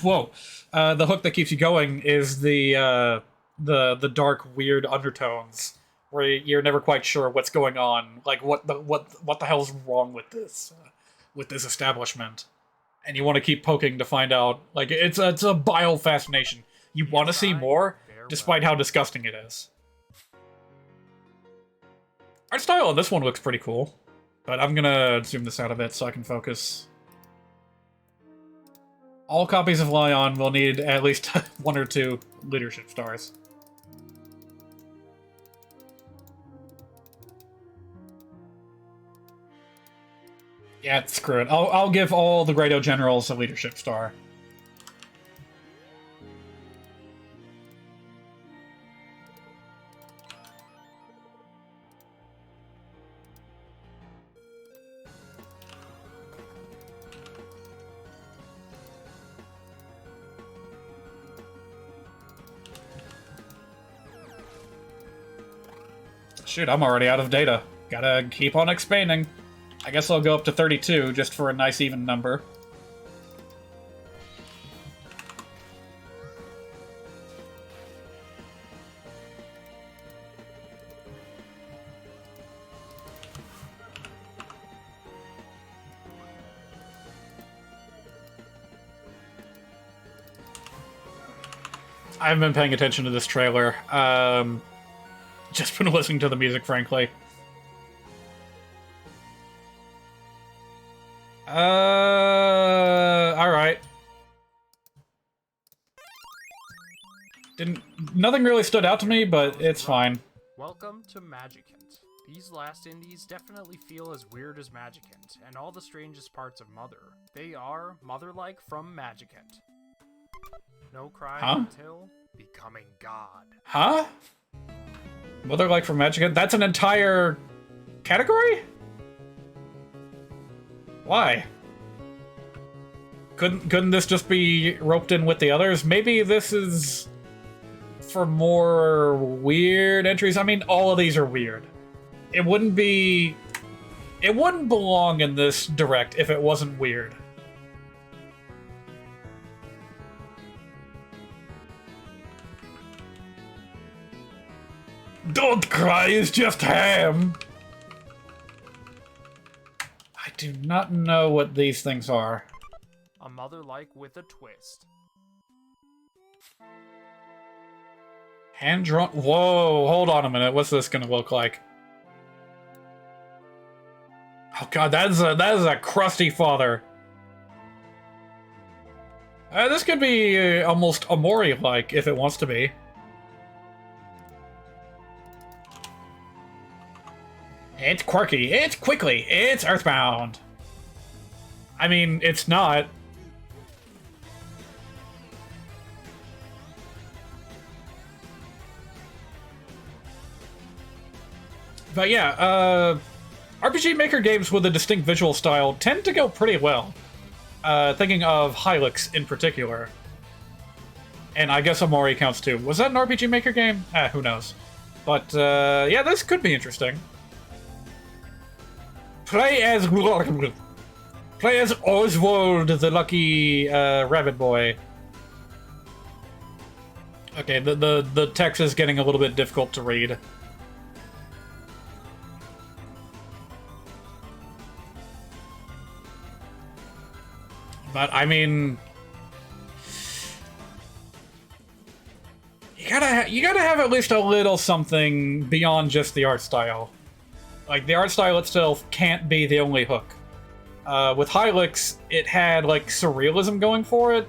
whoa, the hook that keeps you going is the dark, weird undertones where you're never quite sure what's going on. Like, what the hell's wrong with this? with this establishment. And you want to keep poking to find out. Like, it's a bile fascination. You want to see more, despite how disgusting it is. Art style on this one looks pretty cool. But I'm gonna zoom this out a bit so I can focus. All copies of Lion will need at least 1 or 2 leadership stars. Yeah, screw it. I'll give all the Grado Generals a leadership star. Shoot, I'm already out of data. Gotta keep on expanding. I guess I'll go up to 32, just for a nice even number. I haven't been paying attention to this trailer. Just been listening to the music, frankly. Alright. Nothing really stood out to me, but it's fine. Welcome to Magicant. These last indies definitely feel as weird as Magicant, and all the strangest parts of Mother. They are Mother-like from Magicant. No crying until becoming God. Huh? Mother-like from Magicant? That's an entire category? Why? Couldn't this just be roped in with the others? Maybe this is for more weird entries. I mean, all of these are weird. It wouldn't belong in this direct if it wasn't weird. Don't cry, it's just ham! I do not know what these things are. A Mother-like with a twist. Hand-drawn... Whoa, hold on a minute. What's this gonna look like? Oh god, that is a crusty father. This could be almost Amori-like, if it wants to be. It's quirky, it's quickly, it's Earthbound. I mean, it's not. But yeah, RPG Maker games with a distinct visual style tend to go pretty well. Thinking of Hylix in particular. And I guess Amori counts too. Was that an RPG Maker game? Who knows. But yeah, this could be interesting. Play as Oswald, the lucky rabbit boy. Okay, the text is getting a little bit difficult to read. But I mean, you gotta have at least a little something beyond just the art style. Like, the art style itself can't be the only hook. With Hylix, it had, like, surrealism going for it.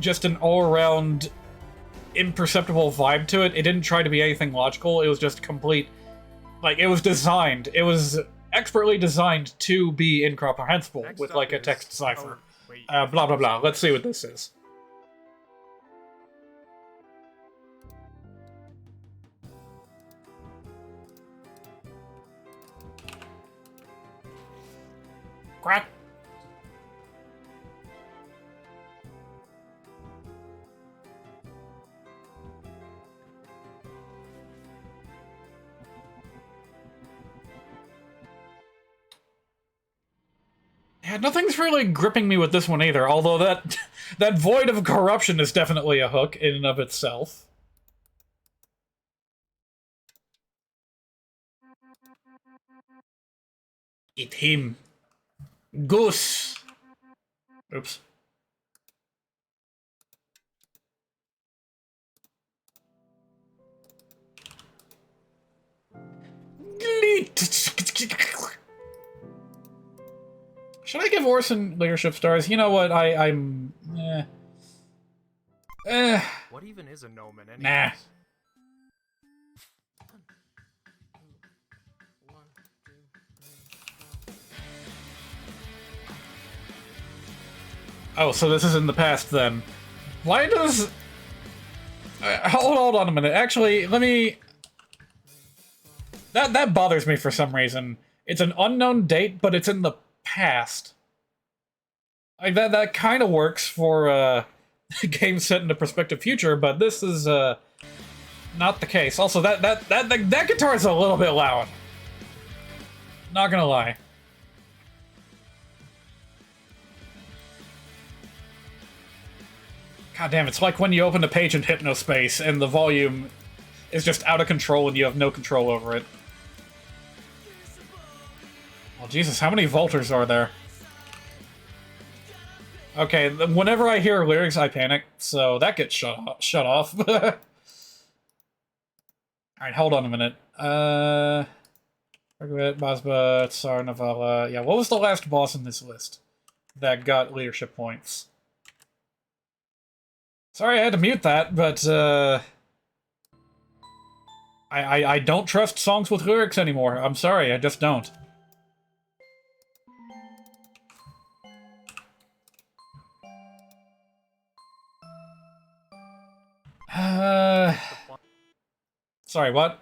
Just an all-around imperceptible vibe to it. It didn't try to be anything logical. It was just complete... Like, it was designed. It was expertly designed to be incomprehensible with, like, a text cipher. Blah, blah, blah. Let's see what this is. Crack. Yeah, nothing's really gripping me with this one either, although that void of corruption is definitely a hook in and of itself. It's him. Goose. Oops. Should I give Orson leadership stars? You know what? I'm. What even is a gnomon anyways? Nah. Oh, so this is in the past then. Why does... hold on a minute. Actually, let me... That bothers me for some reason. It's an unknown date, but it's in the past. Like, that kind of works for a game set in the prospective future, but this is not the case. Also, that guitar is a little bit loud. Not gonna lie. God damn, it's like when you open a page in Hypnospace and the volume is just out of control and you have no control over it. Oh, Jesus, how many Volters are there? Okay, whenever I hear lyrics, I panic, so that gets shut off. Alright, hold on a minute. Basba, Tsar, Navala. Yeah, what was the last boss in this list that got leadership points? Sorry I had to mute that, but, I don't trust songs with lyrics anymore. I'm sorry, I just don't. Sorry, what?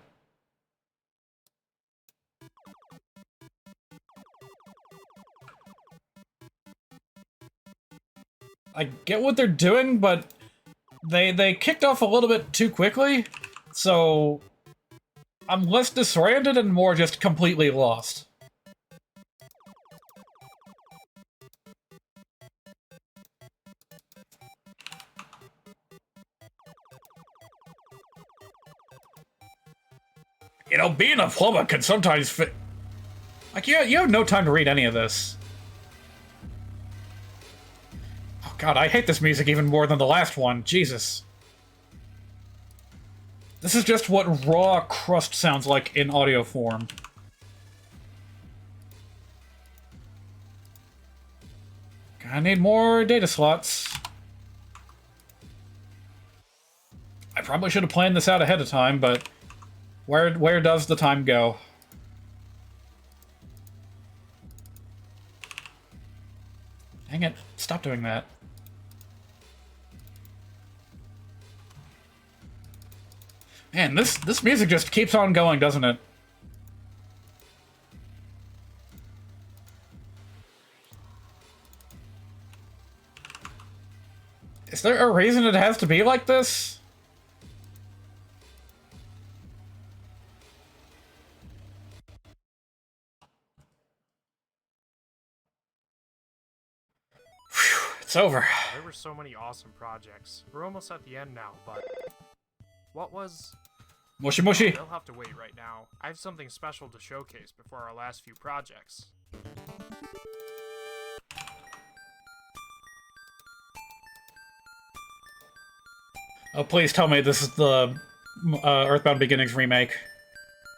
I get what they're doing, but they kicked off a little bit too quickly, so I'm less disoriented and more just completely lost. You know, being a plumber can sometimes fit... Like, yeah, you have no time to read any of this. Oh god, I hate this music even more than the last one. Jesus. This is just what raw crust sounds like in audio form. I need more data slots. I probably should have planned this out ahead of time, but... Where does the time go? Dang it, stop doing that. Man, this music just keeps on going, doesn't it? Is there a reason it has to be like this? It's over. There were so many awesome projects. We're almost at the end now, but... What was... Mushy mushy. They'll have to wait right now. I have something special to showcase before our last few projects. Oh, please tell me this is the Earthbound Beginnings remake.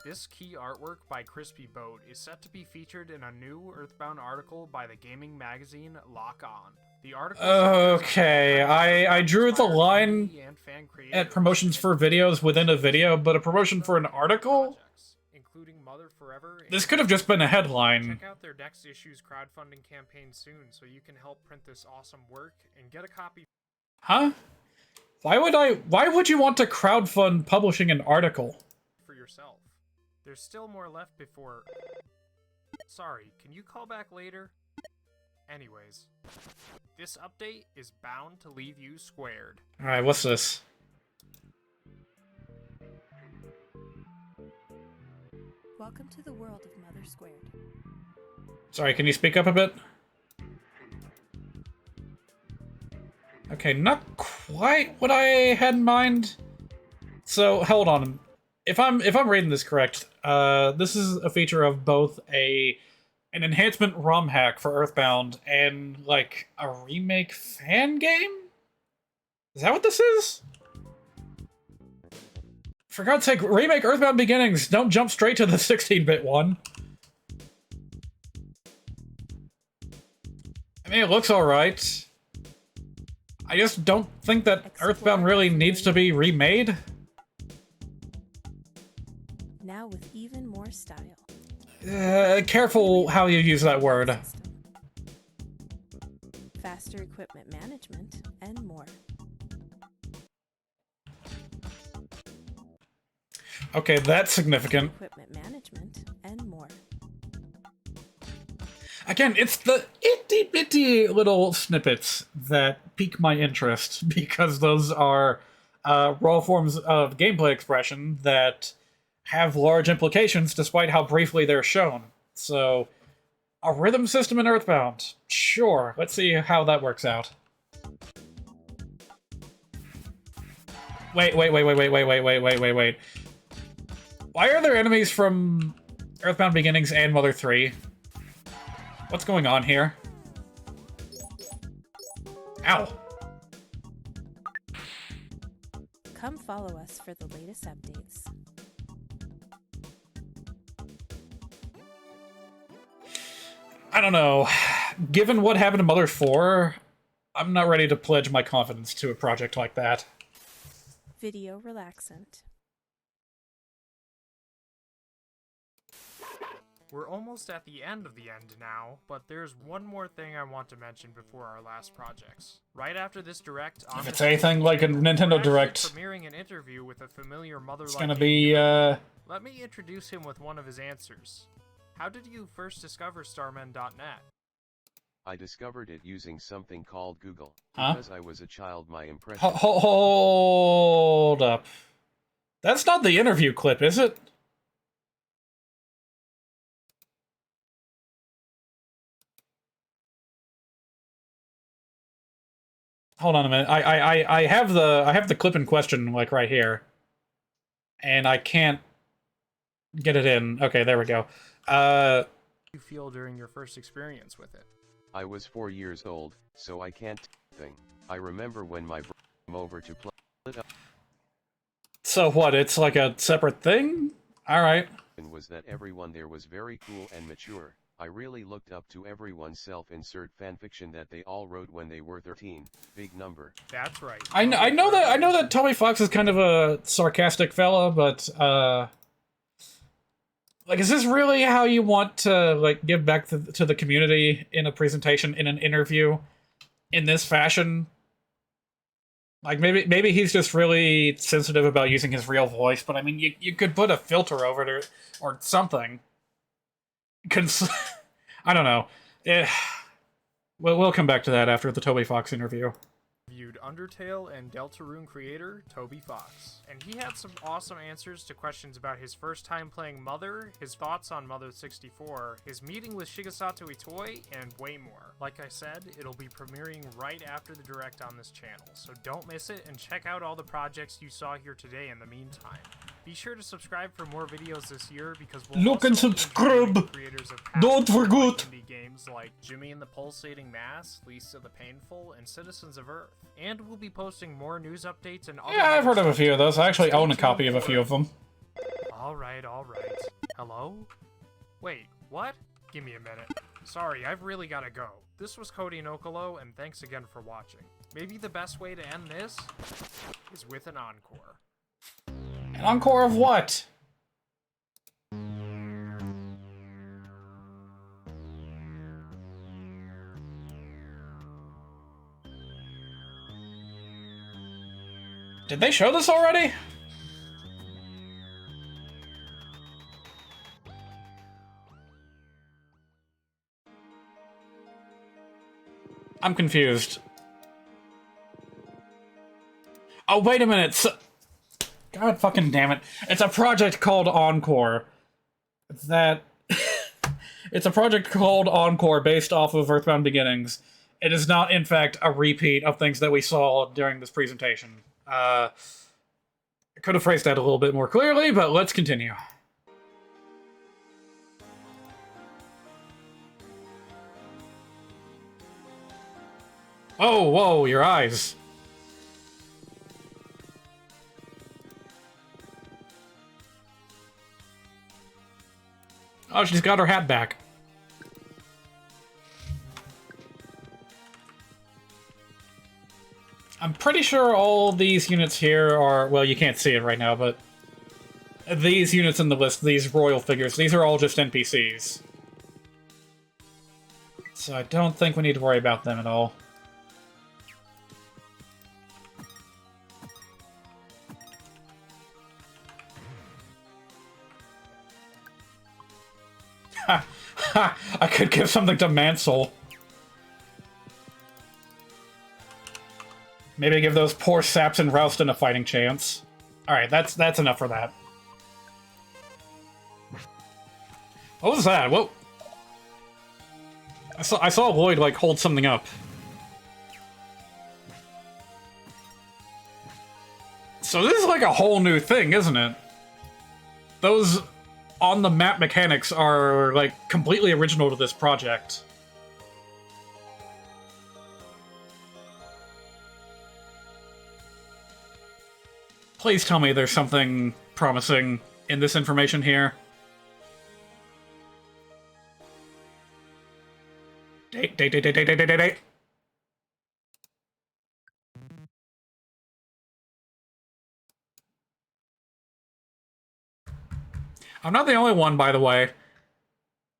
This key artwork by Crispy Boat is set to be featured in a new Earthbound article by the gaming magazine Lock On. The article okay, I drew the line at promotions for videos within a video, but a promotion for an article? Including Mother Forever. This could have just been a headline. Check out their next issue's crowdfunding campaign soon so you can help print this awesome work and get a copy. Huh? Why would you want to crowdfund publishing an article? For yourself. There's still more left before... Sorry, can you call back later? Anyways, this update is bound to leave you squared. Alright, what's this? Welcome to the world of Mother Squared. Sorry, can you speak up a bit? Okay, not quite what I had in mind. So, hold on. If I'm reading this correct, this is a feature of both a an enhancement ROMhack for Earthbound, and, like, a remake fan game? Is that what this is? For God's sake, remake Earthbound Beginnings! Don't jump straight to the 16-bit one. I mean, it looks alright. I just don't think that Earthbound really needs to be remade. Now with even more style. Careful how you use that word. Faster equipment management, and more. Okay, that's significant. Equipment management, and more. Again, it's the itty-bitty little snippets that pique my interest, because those are raw forms of gameplay expression that have large implications despite how briefly they're shown. So, a rhythm system in Earthbound. Sure, let's see how that works out. Wait. Why are there enemies from Earthbound Beginnings and Mother 3? What's going on here? Ow. Come follow us for the latest updates. I don't know. Given what happened to Mother 4, I'm not ready to pledge my confidence to a project like that. Video relaxant. We're almost at the end of the end now, but there's one more thing I want to mention before our last projects. Right after this direct, If it's anything like a Nintendo Direct, premiering an interview with a familiar mother-like. it's gonna be, Let me introduce him with one of his answers. How did you first discover Starmen.net? I discovered it using something called Google. Huh? Because I was a child, my impression... Hold up. That's not the interview clip, is it? Hold on a minute. I have the clip in question, like, right here. And I can't get it in. Okay, there we go. You feel during your first experience with it? I was 4 years old, so I can't thing. I remember when my brother came over to play it up. So what, it's like a separate thing? Alright. Was that everyone there was very cool and mature. I really looked up to everyone's self-insert fanfiction that they all wrote when they were 13. Big number. That's right. I know that Toby Fox is kind of a sarcastic fella, but like, is this really how you want to, like, give back to the community in a presentation, in an interview, in this fashion? Like, maybe he's just really sensitive about using his real voice, but I mean, you could put a filter over it or something. I don't know. We'll come back to that after the Toby Fox interview. Viewed Undertale and Deltarune creator Toby Fox, and he had some awesome answers to questions about his first time playing Mother, his thoughts on Mother 64, his meeting with Shigesato Itoi, and way more. Like I said, it'll be premiering right after the direct on this channel, so don't miss it and check out all the projects you saw here today in the meantime. Be sure to subscribe for more videos this year because we'll look and subscribe. Creators of Don't forget indie games like Jimmy and the Pulsating Mass, Lisa the Painful, and Citizens of Earth. And we'll be posting more news updates and other. Yeah, I've heard of a few of those. I actually own a copy of a few of them. All right. Hello? Wait, what? Give me a minute. Sorry, I've really gotta go. This was Cody Nokolo, and thanks again for watching. Maybe the best way to end this is with an encore. An encore of what? Did they show this already? I'm confused. Oh, wait a minute. God fucking damn it. It's a project called Encore. It's a project called Encore based off of Earthbound Beginnings. It is not, in fact, a repeat of things that we saw during this presentation. I could have phrased that a little bit more clearly, but let's continue. Oh, whoa, your eyes. Oh, she's got her hat back. I'm pretty sure all these units here are... Well, you can't see it right now, but... These units in the list, these royal figures, these are all just NPCs. So I don't think we need to worry about them at all. Ha! Ha! I could give something to Mansell. Maybe give those poor saps in Rouston a fighting chance. Alright, that's enough for that. What was that? Whoa! I saw Lloyd, like, hold something up. So this is like a whole new thing, isn't it? Those on-the-map mechanics are, like, completely original to this project. Please tell me there's something promising in this information here. Date. I'm not the only one, by the way.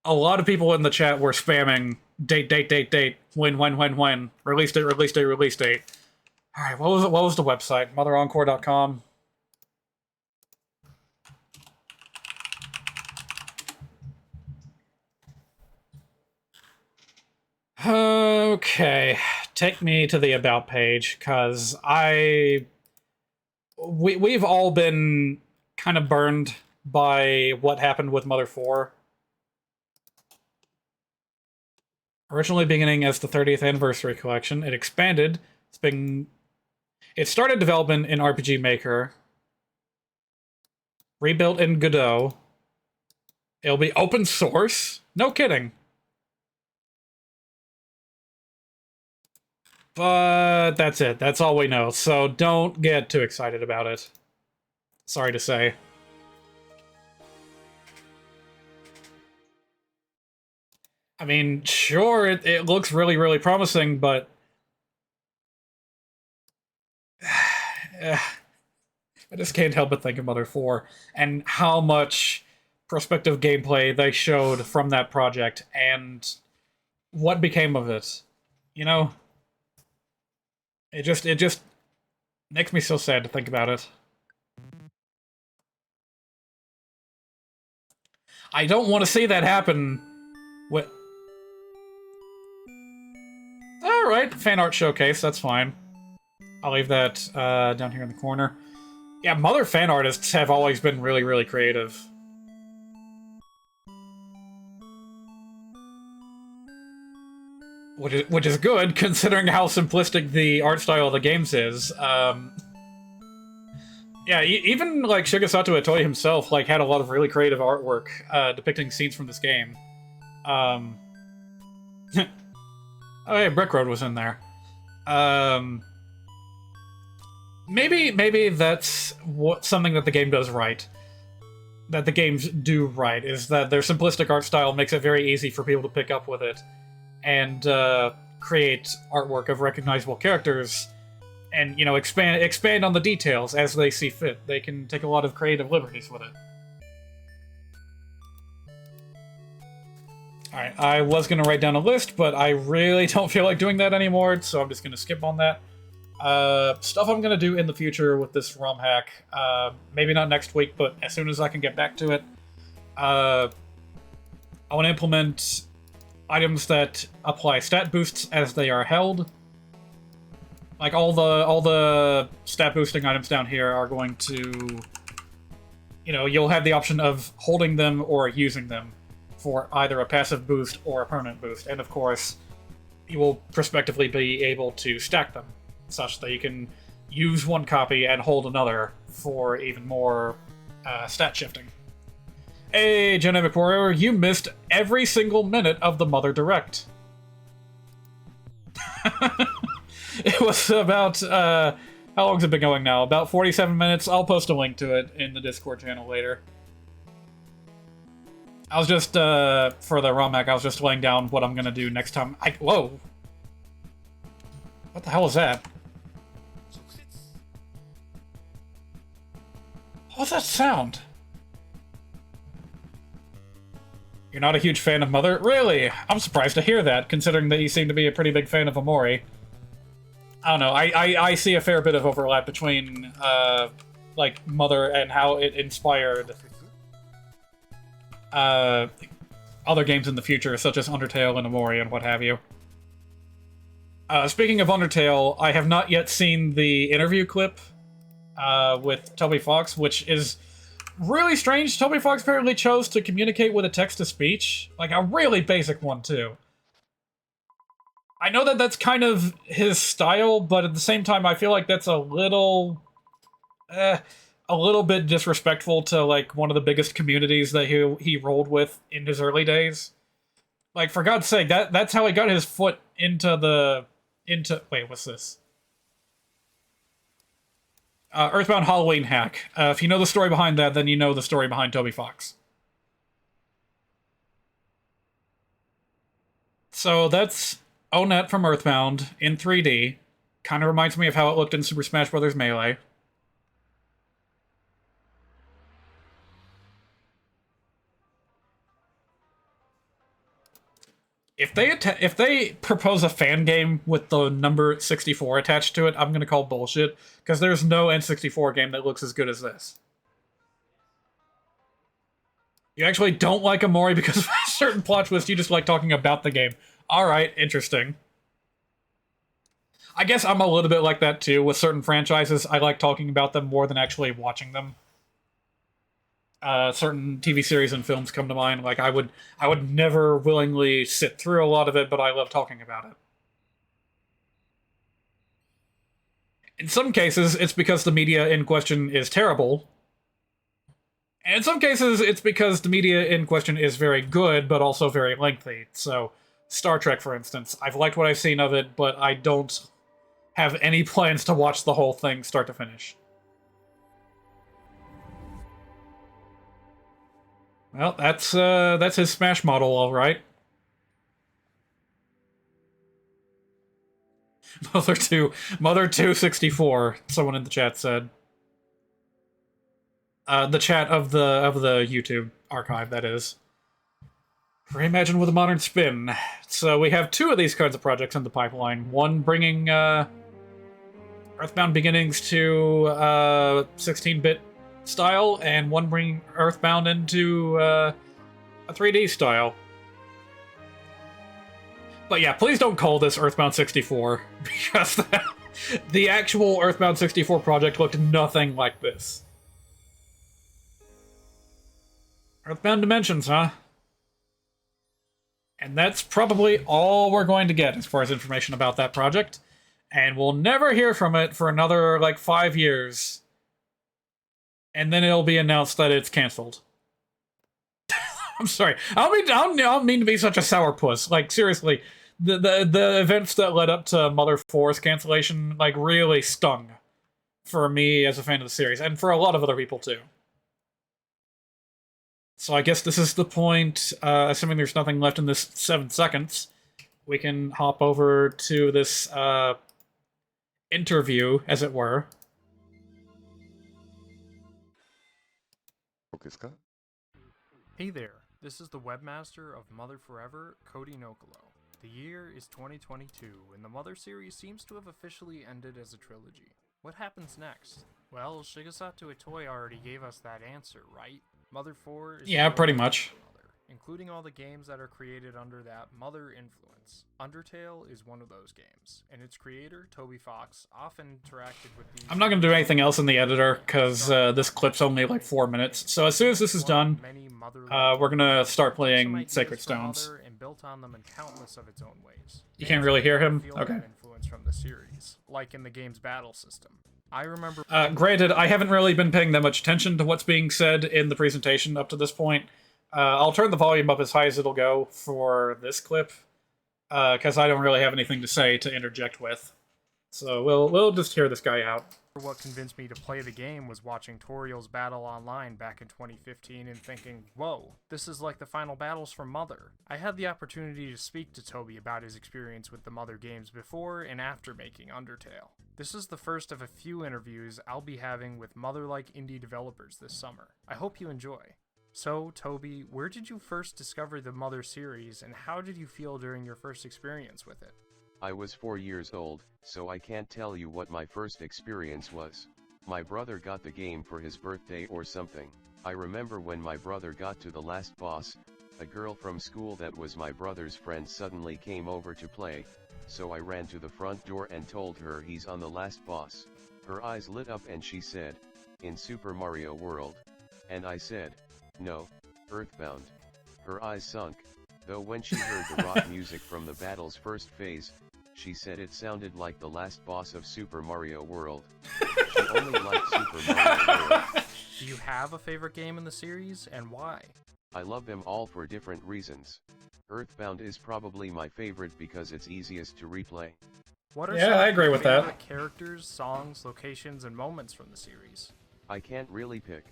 A lot of people in the chat were spamming date. When. Release date. Alright, what was the website? motherencore.com. Okay, take me to the About page, because we've all been kind of burned by what happened with Mother 4. Originally beginning as the 30th Anniversary Collection, it expanded. It started development in RPG Maker, rebuilt in Godot. It'll be open source? No kidding. But that's it. That's all we know. So don't get too excited about it. Sorry to say. I mean, sure, it looks really, really promising, but... I just can't help but think of Mother 4 and how much prospective gameplay they showed from that project and what became of it. You know? It just makes me so sad to think about it. I don't want to see that happen. What? Alright, fan art showcase, that's fine. I'll leave that down here in the corner. Yeah, Mother fan artists have always been really, really creative. Which is good, considering how simplistic the art style of the games is. Yeah, even, like, Shigesato Itoi himself, like, had a lot of really creative artwork depicting scenes from this game. Oh, yeah, Brick Road was in there. Maybe that's something that the game does right. That the games do right, is that their simplistic art style makes it very easy for people to pick up with it and create artwork of recognizable characters and, you know, expand on the details as they see fit. They can take a lot of creative liberties with it. Alright, I was going to write down a list, but I really don't feel like doing that anymore, so I'm just going to skip on that. Stuff I'm going to do in the future with this ROMhack. Maybe not next week, but as soon as I can get back to it. I want to implement items that apply stat boosts as they are held. Like, all the stat boosting items down here are going to... You know, you'll have the option of holding them or using them for either a passive boost or a permanent boost. And of course, you will prospectively be able to stack them, such that you can use one copy and hold another for even more stat shifting. Hey, Genetic Warrior, you missed every single minute of the Mother Direct. It was about, how long's it been going now? About 47 minutes. I'll post a link to it in the Discord channel later. I was just, for the ROMhack, I was just laying down what I'm gonna do next time. Whoa! What the hell is that? What's that sound? You're not a huge fan of Mother? Really? I'm surprised to hear that, considering that you seem to be a pretty big fan of Omori. I don't know, I see a fair bit of overlap between, like, Mother and how it inspired other games in the future, such as Undertale and Omori and what have you. Speaking of Undertale, I have not yet seen the interview clip with Toby Fox, which is really strange. Toby Fox apparently chose to communicate with a text-to-speech, like a really basic one, too. I know that that's kind of his style, but at the same time, I feel like that's a little bit disrespectful to, like, one of the biggest communities that he rolled with in his early days. Like, for God's sake, that's how he got his foot into wait, what's this? Earthbound Halloween hack. If you know the story behind that, then you know the story behind Toby Fox. So that's Onett from Earthbound in 3D. Kind of reminds me of how it looked in Super Smash Bros. Melee. If they propose a fan game with the number 64 attached to it, I'm gonna call bullshit, because there's no N64 game that looks as good as this. You actually don't like Omori because of a certain plot twist, you just like talking about the game. Alright, interesting. I guess I'm a little bit like that too, with certain franchises. I like talking about them more than actually watching them. Certain TV series and films come to mind. Like, I would never willingly sit through a lot of it, but I love talking about it. In some cases, it's because the media in question is terrible. And in some cases, it's because the media in question is very good, but also very lengthy. So, Star Trek, for instance. I've liked what I've seen of it, but I don't have any plans to watch the whole thing start to finish. Well, that's his Smash model, all right. Mother 264, someone in the chat said. The chat of the YouTube archive, that is. Reimagine with a modern spin. So we have two of these kinds of projects in the pipeline. One bringing Earthbound Beginnings to 16-bit style, and one bringing Earthbound into a 3D style. But yeah, please don't call this Earthbound 64, because the actual Earthbound 64 project looked nothing like this. Earthbound Dimensions, huh? And that's probably all we're going to get as far as information about that project. And we'll never hear from it for another, like, 5 years. And then it'll be announced that it's cancelled. I'm sorry. I don't mean to be such a sourpuss. Like, seriously, the events that led up to Mother 4's cancellation, like, really stung for me as a fan of the series, and for a lot of other people, too. So I guess this is the point, assuming there's nothing left in this 7 seconds, we can hop over to this, interview, as it were. Hey there, this is the webmaster of Mother Forever, Cody Nokolo. The year is 2022, and the Mother series seems to have officially ended as a trilogy. What happens next? Well, Shigesato Itoi already gave us that answer, right? Mother 4 is... Yeah, pretty much. Mother, including all the games that are created under that Mother influence. Undertale is one of those games, and its creator, Toby Fox, often interacted with the... I'm not going to do anything else in the editor, because this clip's only like 4 minutes. So as soon as this is done, we're going to start playing Sacred Stones. And built on them in countless of its own ways. You can't really hear him? Okay. Influence from the series, like in the game's battle system. I remember... granted, I haven't really been paying that much attention to what's being said in the presentation up to this point. I'll turn the volume up as high as it'll go for this clip, because I don't really have anything to say to interject with. So we'll just hear this guy out. What convinced me to play the game was watching Toriel's battle online back in 2015 and thinking, whoa, this is like the final battles from Mother. I had the opportunity to speak to Toby about his experience with the Mother games before and after making Undertale. This is the first of a few interviews I'll be having with Mother-like indie developers this summer. I hope you enjoy. So, Toby, where did you first discover the Mother series, and how did you feel during your first experience with it? I was 4 years old, so I can't tell you what my first experience was. My brother got the game for his birthday or something. I remember when my brother got to the last boss, a girl from school that was my brother's friend suddenly came over to play, so I ran to the front door and told her he's on the last boss. Her eyes lit up and she said, "In Super Mario World?" And I said, "No, Earthbound." Her eyes sunk, though when she heard the rock music from the battle's first phase, she said it sounded like the last boss of Super Mario World. She only liked Super Mario World. Do you have a favorite game in the series, and why? I love them all for different reasons. Earthbound is probably my favorite because it's easiest to replay. What are Yeah, some I of agree your with that. favorite characters, songs, locations, and moments from the series? I can't really pick.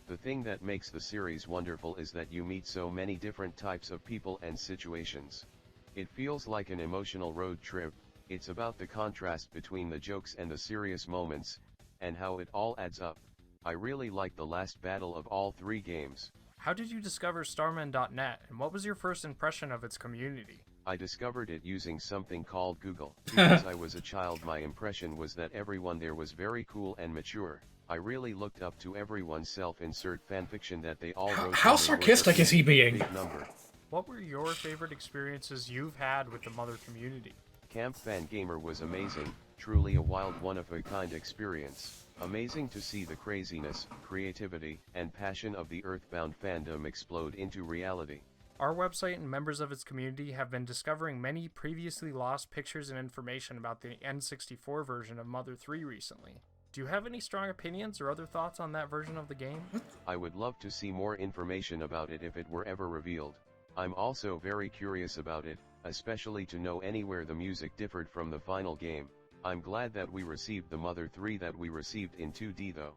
The thing that makes the series wonderful is that you meet so many different types of people and situations. It feels like an emotional road trip. It's about the contrast between the jokes and the serious moments, and how it all adds up. I really like the last battle of all 3 games. How did you discover Starman.net, and what was your first impression of its community? I discovered it using something called Google. Because I was a child, my impression was that everyone there was very cool and mature. I really looked up to everyone's self-insert fanfiction that they all wrote. How sarcastic is he being? Big number. What were your favorite experiences you've had with the Mother community? Camp Fan Gamer was amazing, truly a wild one-of-a-kind experience. Amazing to see the craziness, creativity, and passion of the Earthbound fandom explode into reality. Our website and members of its community have been discovering many previously lost pictures and information about the N64 version of Mother 3 recently. Do you have any strong opinions or other thoughts on that version of the game? I would love to see more information about it if it were ever revealed. I'm also very curious about it, especially to know anywhere the music differed from the final game. I'm glad that we received the Mother 3 that we received in 2D though.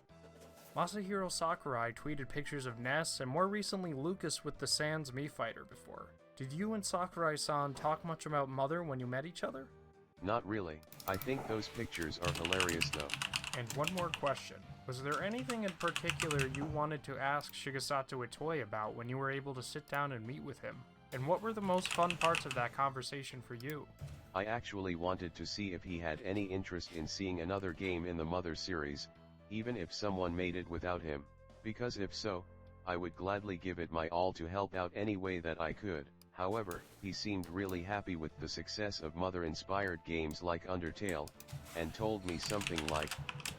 Masahiro Sakurai tweeted pictures of Ness and more recently Lucas with the Sans Mii Fighter before. Did you and Sakurai-san talk much about Mother when you met each other? Not really. I think those pictures are hilarious though. And one more question. Was there anything in particular you wanted to ask Shigesato Itoi about when you were able to sit down and meet with him? And what were the most fun parts of that conversation for you? I actually wanted to see if he had any interest in seeing another game in the Mother series, even if someone made it without him, because if so, I would gladly give it my all to help out any way that I could. However, he seemed really happy with the success of Mother-inspired games like Undertale, and told me something like,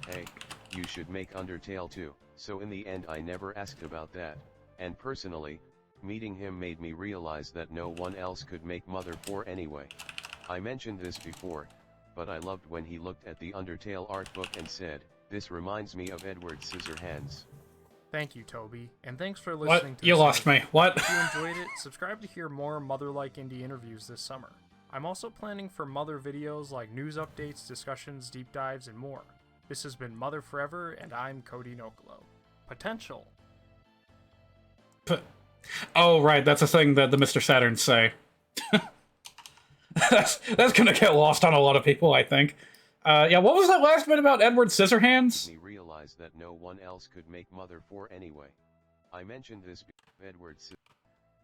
"Hey, you should make Undertale too." So in the end I never asked about that, and personally, meeting him made me realize that no one else could make Mother 4 anyway. I mentioned this before, but I loved when he looked at the Undertale art book and said, "This reminds me of Edward Scissorhands." Thank you, Toby, and thanks for listening What? to You this lost me. What? If you enjoyed it, subscribe to hear more Mother-like indie interviews this summer. I'm also planning for Mother videos like news updates, discussions, deep dives, and more. This has been Mother Forever, and I'm Cody Nokolo. Potential. Oh, right, that's a thing that the Mr. Saturns say. that's gonna get lost on a lot of people, I think. Yeah, what was that last bit about Edward Scissorhands? Me realized that no one else could make Mother 4 anyway. I mentioned this Edward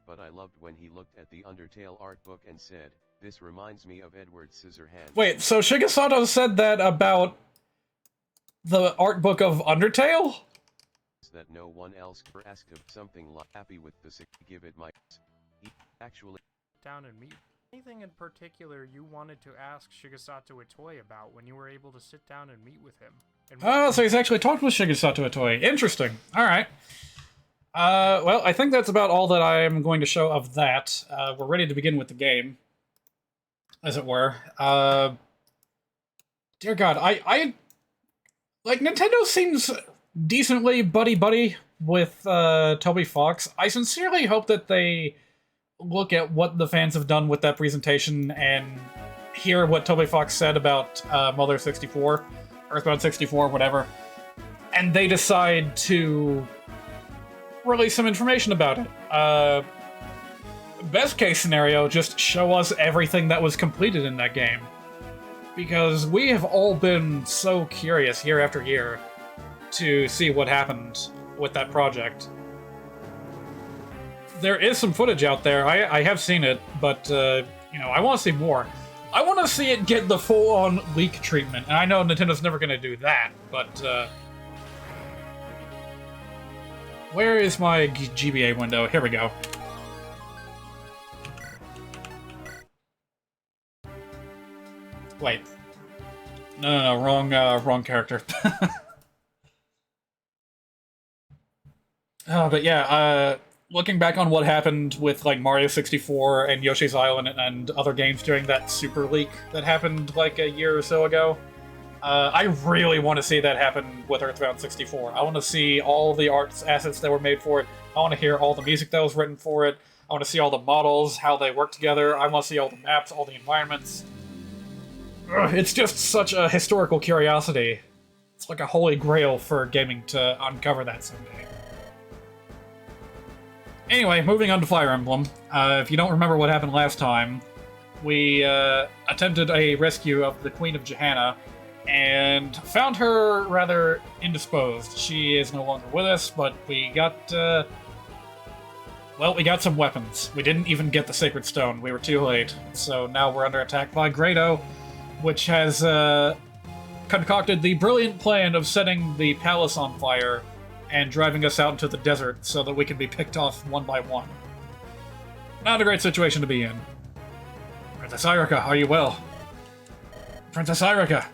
but I loved when he looked at the Undertale art book and said, "This reminds me of Edward Scissorhands." Wait, so Shigesato said that about the art book of Undertale? That no one else ever asked of something like happy with the give it my actually Down and meet. Anything in particular you wanted to ask Shigesato Itoi about when you were able to sit down and meet with him? And Oh, so he's actually talked with Shigesato Itoi. Interesting. Alright. Well, I think that's about all that I am going to show of that. We're ready to begin with the game, as it were. Dear God, I like, Nintendo seems decently buddy-buddy with Toby Fox. I sincerely hope that they look at what the fans have done with that presentation and hear what Toby Fox said about Mother 64, Earthbound 64, whatever, and they decide to release some information about it. Best case scenario, just show us everything that was completed in that game. Because we have all been so curious year after year to see what happened with that project. There is some footage out there. I have seen it, but, you know, I want to see more. I want to see it get the full-on leak treatment, and I know Nintendo's never going to do that, but, where is my GBA window? Here we go. Wait. No, wrong character. Oh, but yeah, looking back on what happened with, like, Mario 64 and Yoshi's Island and other games during that super leak that happened, like, a year or so ago, I really want to see that happen with Earthbound 64. I want to see all the art assets that were made for it. I want to hear all the music that was written for it. I want to see all the models, how they work together. I want to see all the maps, all the environments. Ugh, it's just such a historical curiosity. It's like a holy grail for gaming to uncover that someday. Anyway, moving on to Fire Emblem. If you don't remember what happened last time, we attempted a rescue of the Queen of Johanna, and found her rather indisposed. She is no longer with us, but we got, well, we got some weapons. We didn't even get the Sacred Stone. We were too late. So now we're under attack by Grado, which has concocted the brilliant plan of setting the palace on fire and driving us out into the desert so that we can be picked off one by one. Not a great situation to be in. Princess Irika, are you well? Princess Irika!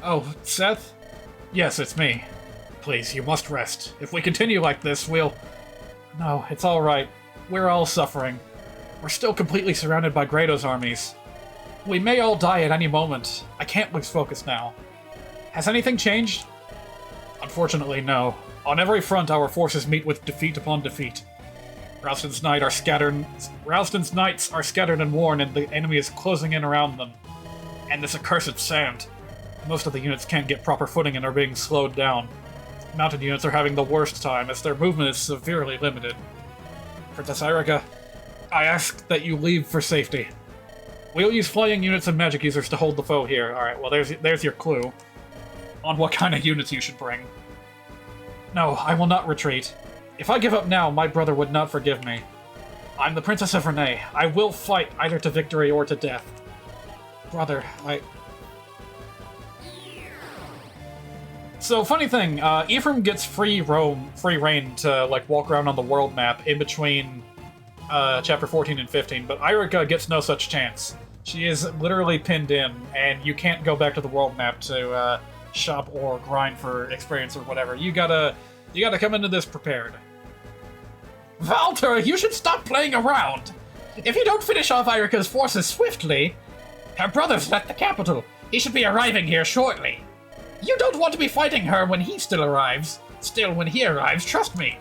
Oh, Seth? Yes, it's me. Please, you must rest. If we continue like this, we'll... No, it's alright. We're all suffering. We're still completely surrounded by Grado's armies. We may all die at any moment. I can't lose focus now. Has anything changed? Unfortunately, no. On every front, our forces meet with defeat upon defeat. Ralston's knights are scattered and worn, and the enemy is closing in around them. And this accursed sand. Most of the units can't get proper footing and are being slowed down. Mounted units are having the worst time, as their movement is severely limited. Princess Irika, I ask that you leave for safety. We'll use flying units and magic users to hold the foe here. Alright, well there's your clue on what kind of units you should bring. No, I will not retreat. If I give up now, my brother would not forgive me. I'm the Princess of Renee. I will fight either to victory or to death. Brother, So, funny thing, Ephraim gets free reign to, like, walk around on the world map in between Chapter 14 and 15, but Irika gets no such chance. She is literally pinned in, and you can't go back to the world map to shop or grind for experience or whatever. You gotta come into this prepared. Walter, you should stop playing around! If you don't finish off Irika's forces swiftly, her brother's at the capital. He should be arriving here shortly. You don't want to be fighting her when he still arrives. Still, when he arrives, trust me.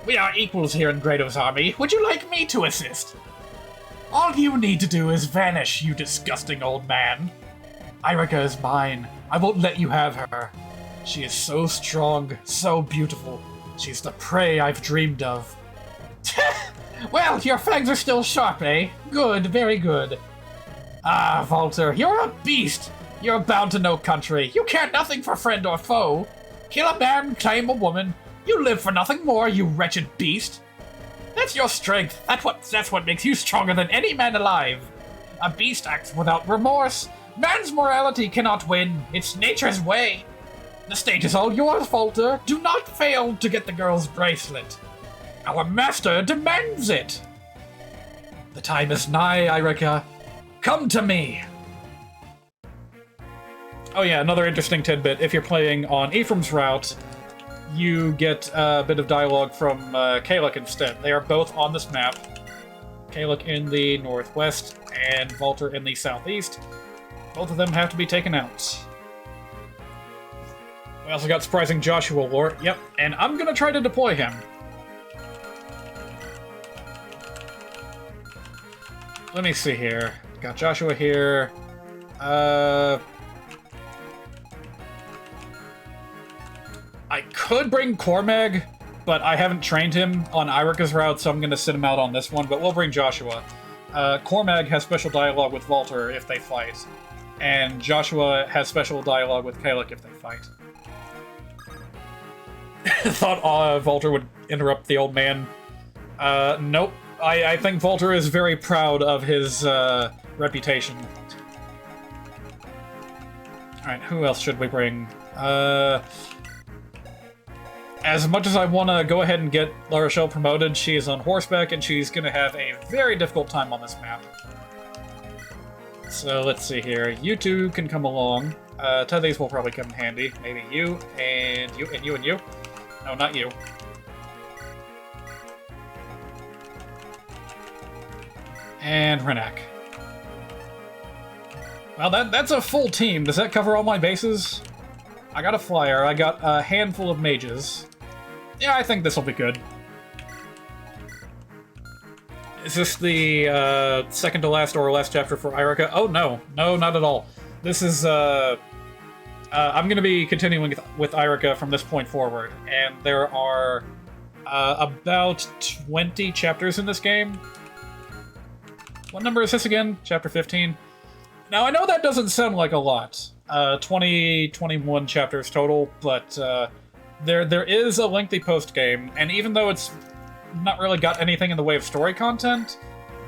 We are equals here in Grado's army. Would you like me to assist? All you need to do is vanish, you disgusting old man. Irika is mine. I won't let you have her. She is so strong, so beautiful. She's the prey I've dreamed of. Well, your fangs are still sharp, eh? Good, very good. Ah, Walter, you're a beast. You're bound to no country. You care nothing for friend or foe. Kill a man, claim a woman. You live for nothing more, you wretched beast. That's your strength. That's what makes you stronger than any man alive. A beast acts without remorse. Man's morality cannot win. It's nature's way. The stage is all yours, Walter. Do not fail to get the girl's bracelet. Our master demands it. The time is nigh, Irika. Come to me. Oh yeah, another interesting tidbit. If you're playing on Ephraim's route, you get a bit of dialogue from Kalek instead. They are both on this map. Kalek in the northwest and Walter in the southeast. Both of them have to be taken out. We also got surprising Joshua lore. Yep, and I'm gonna try to deploy him. Let me see here. Got Joshua here. I could bring Cormag, but I haven't trained him on Irika's route, so I'm going to sit him out on this one, but we'll bring Joshua. Cormag has special dialogue with Walter if they fight, and Joshua has special dialogue with Kalik if they fight. Thought Walter would interrupt the old man. Nope. I think Walter is very proud of his reputation. Alright, who else should we bring? As much as I want to go ahead and get La Rochelle promoted, she is on horseback and she's going to have a very difficult time on this map. So let's see here. You two can come along. Two of these will probably come in handy. Maybe you, and you, and you, and you. No, not you. And Renak. Well, that's a full team. Does that cover all my bases? I got a flyer. I got a handful of mages. Yeah, I think this will be good. Is this the second to last or last chapter for Irika? Oh, no. No, not at all. This is... I'm going to be continuing with Irika from this point forward, and there are about 20 chapters in this game. What number is this again? Chapter 15? Now, I know that doesn't sound like a lot. 21 chapters total, but there is a lengthy post-game, and even though it's not really got anything in the way of story content,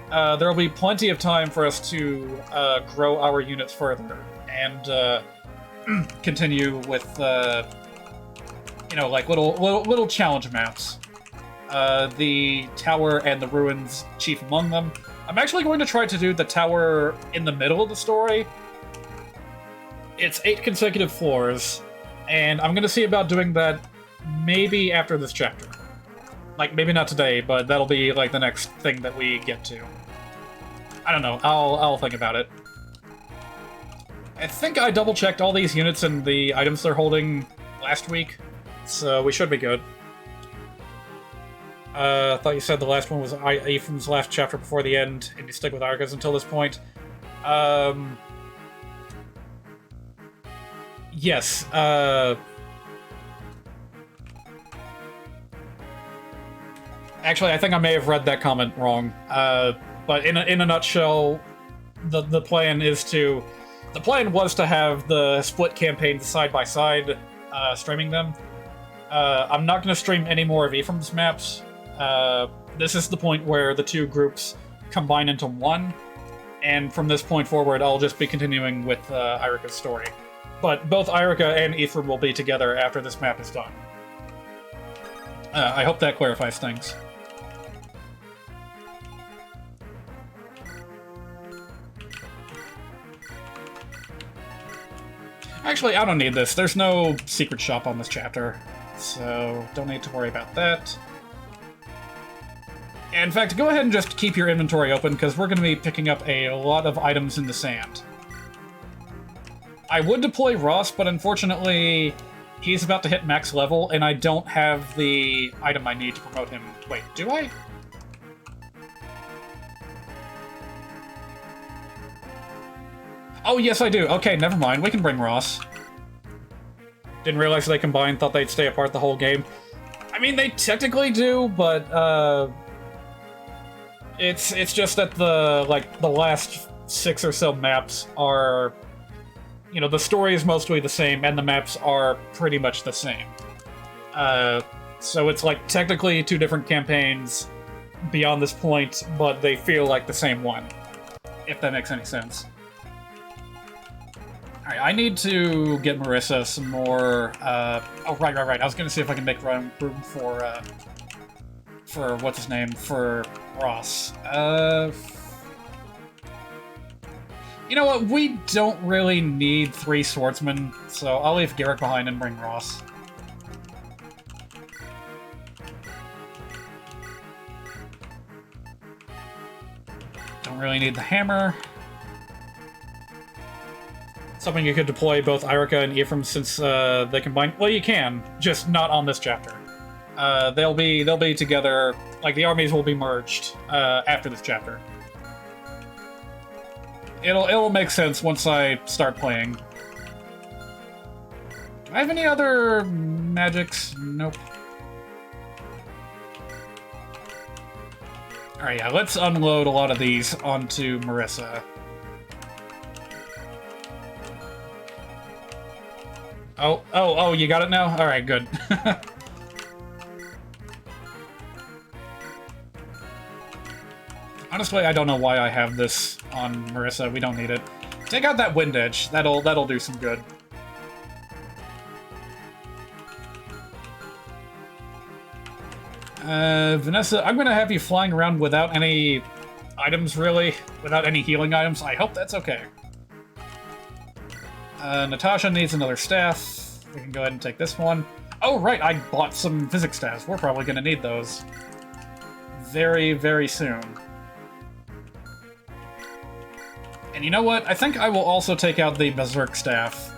there will be plenty of time for us to grow our units further, and continue with, you know, like little challenge maps. The tower and the ruins chief among them. I'm actually going to try to do the tower in the middle of the story. It's 8 consecutive floors, and I'm going to see about doing that maybe after this chapter. Like, maybe not today, but that'll be, like, the next thing that we get to. I don't know. I'll think about it. I think I double-checked all these units and the items they're holding last week, so we should be good. I thought you said the last one was Ephraim's last chapter before the end, and you stick with Argus until this point. Yes, actually, I think I may have read that comment wrong. But in a nutshell, the plan is to... The plan was to have the split campaigns side by side, streaming them. I'm not going to stream any more of Ephraim's maps. This is the point where the two groups combine into one, and from this point forward, I'll just be continuing with Irika's story. But both Irika and Ephraim will be together after this map is done. I hope that clarifies things. Actually, I don't need this. There's no secret shop on this chapter, so don't need to worry about that. In fact, go ahead and just keep your inventory open, because we're going to be picking up a lot of items in the sand. I would deploy Ross, but unfortunately, he's about to hit max level, and I don't have the item I need to promote him. Wait, do I? Oh, yes, I do. Okay, never mind. We can bring Ross. Didn't realize they combined, thought they'd stay apart the whole game. I mean, they technically do, but, it's just that the last 6 or so maps are... You know, the story is mostly the same, and the maps are pretty much the same. So it's like technically 2 different campaigns beyond this point, but they feel like the same one, if that makes any sense. Alright, I need to get Marissa some more, oh, right. I was gonna see if I can make room for what's his name, for Ross. You know what, we don't really need 3 swordsmen, so I'll leave Garrick behind and bring Ross. Don't really need the hammer. Something you could deploy both Irika and Ephraim since they combine. Well, you can, just not on this chapter. They'll be together. Like the armies will be merged after this chapter. It'll make sense once I start playing. Do I have any other magics? Nope. Alright, yeah, let's unload a lot of these onto Marissa. Oh, you got it now? Alright, good. Honestly, I don't know why I have this on Marissa. We don't need it. Take out that wind edge. That'll do some good. Vanessa, I'm gonna have you flying around without any items, really. Without any healing items. I hope that's okay. Natasha needs another staff. We can go ahead and take this one. Oh, right, I bought some physics staffs. We're probably gonna need those very, very soon. And you know what? I think I will also take out the Berserk staff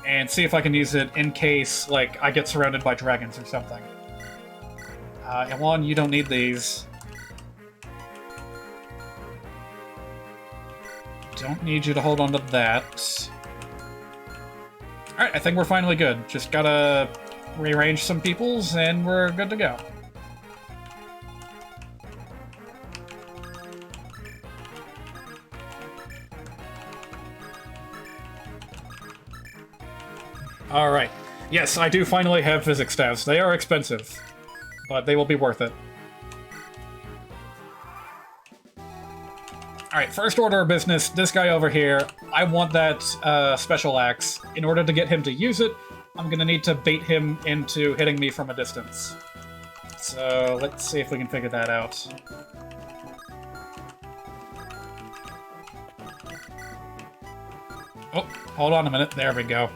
and see if I can use it in case, like, I get surrounded by dragons or something. Elon, you don't need these. Don't need you to hold on to that. Alright, I think we're finally good. Just gotta rearrange some peoples, and we're good to go. Alright. Yes, I do finally have physics staffs. They are expensive, but they will be worth it. Alright, first order of business, this guy over here, I want that special axe. In order to get him to use it, I'm gonna need to bait him into hitting me from a distance. So, let's see if we can figure that out. Oh, hold on a minute, there we go.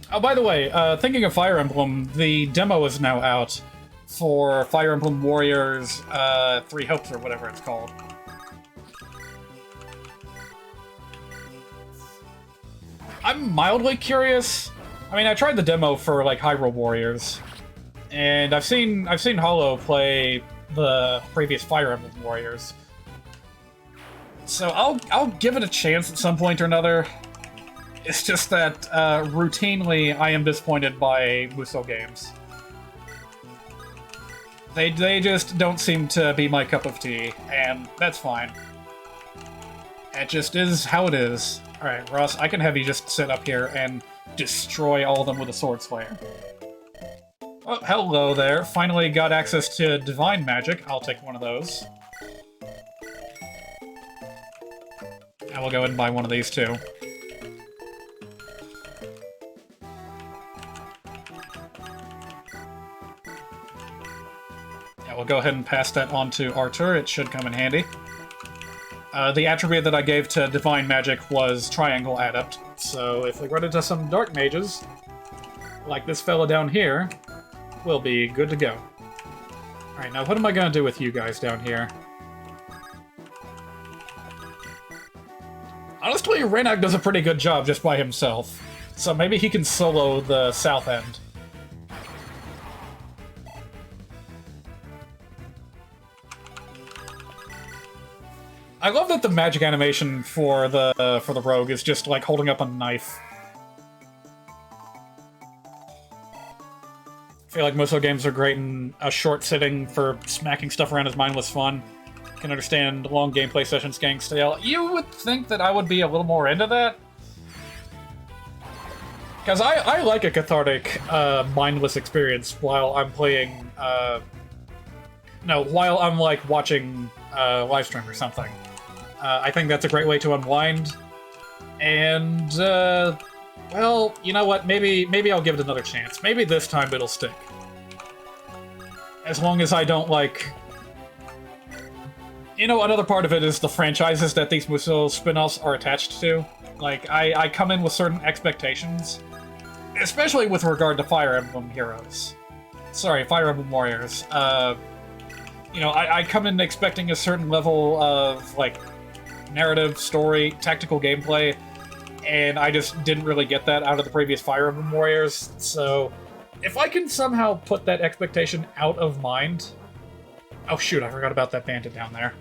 Oh, by the way, thinking of Fire Emblem, the demo is now out for Fire Emblem Warriors 3 Hopes, or whatever it's called. I'm mildly curious. I mean, I tried the demo for, like, Hyrule Warriors, and I've seen Hollow play the previous Fire Emblem Warriors. So I'll give it a chance at some point or another. It's just that, routinely, I am disappointed by Musou games. They just don't seem to be my cup of tea, and that's fine. It just is how it is. Alright, Ross, I can have you just sit up here and destroy all of them with a Sword Slayer. Oh, hello there. Finally got access to Divine Magic. I'll take one of those. I will go ahead and buy one of these, too. We'll go ahead and pass that on to Artur. It should come in handy. The attribute that I gave to Divine Magic was Triangle Adept, so if we run into some Dark Mages, like this fella down here, we'll be good to go. Alright, now what am I gonna do with you guys down here? Honestly, Reynak does a pretty good job just by himself, so maybe he can solo the south end. I love that the magic animation for the rogue is just like holding up a knife. I feel like Musou games are great in a short sitting for smacking stuff around is mindless fun. Can understand long gameplay sessions getting stale. You would think that I would be a little more into that? Because I like a cathartic, mindless experience while I'm playing, while I'm, like, watching live stream or something. I think that's a great way to unwind. And, well, you know what? Maybe I'll give it another chance. Maybe this time it'll stick. As long as I don't, like... You know, another part of it is the franchises that these Musou spin-offs are attached to. Like, I come in with certain expectations. Especially with regard to Fire Emblem Heroes. Sorry, Fire Emblem Warriors. You know, I come in expecting a certain level of, like, narrative, story, tactical gameplay, and I just didn't really get that out of the previous Fire Emblem Warriors, so if I can somehow put that expectation out of mind... Oh shoot, I forgot about that bandit down there.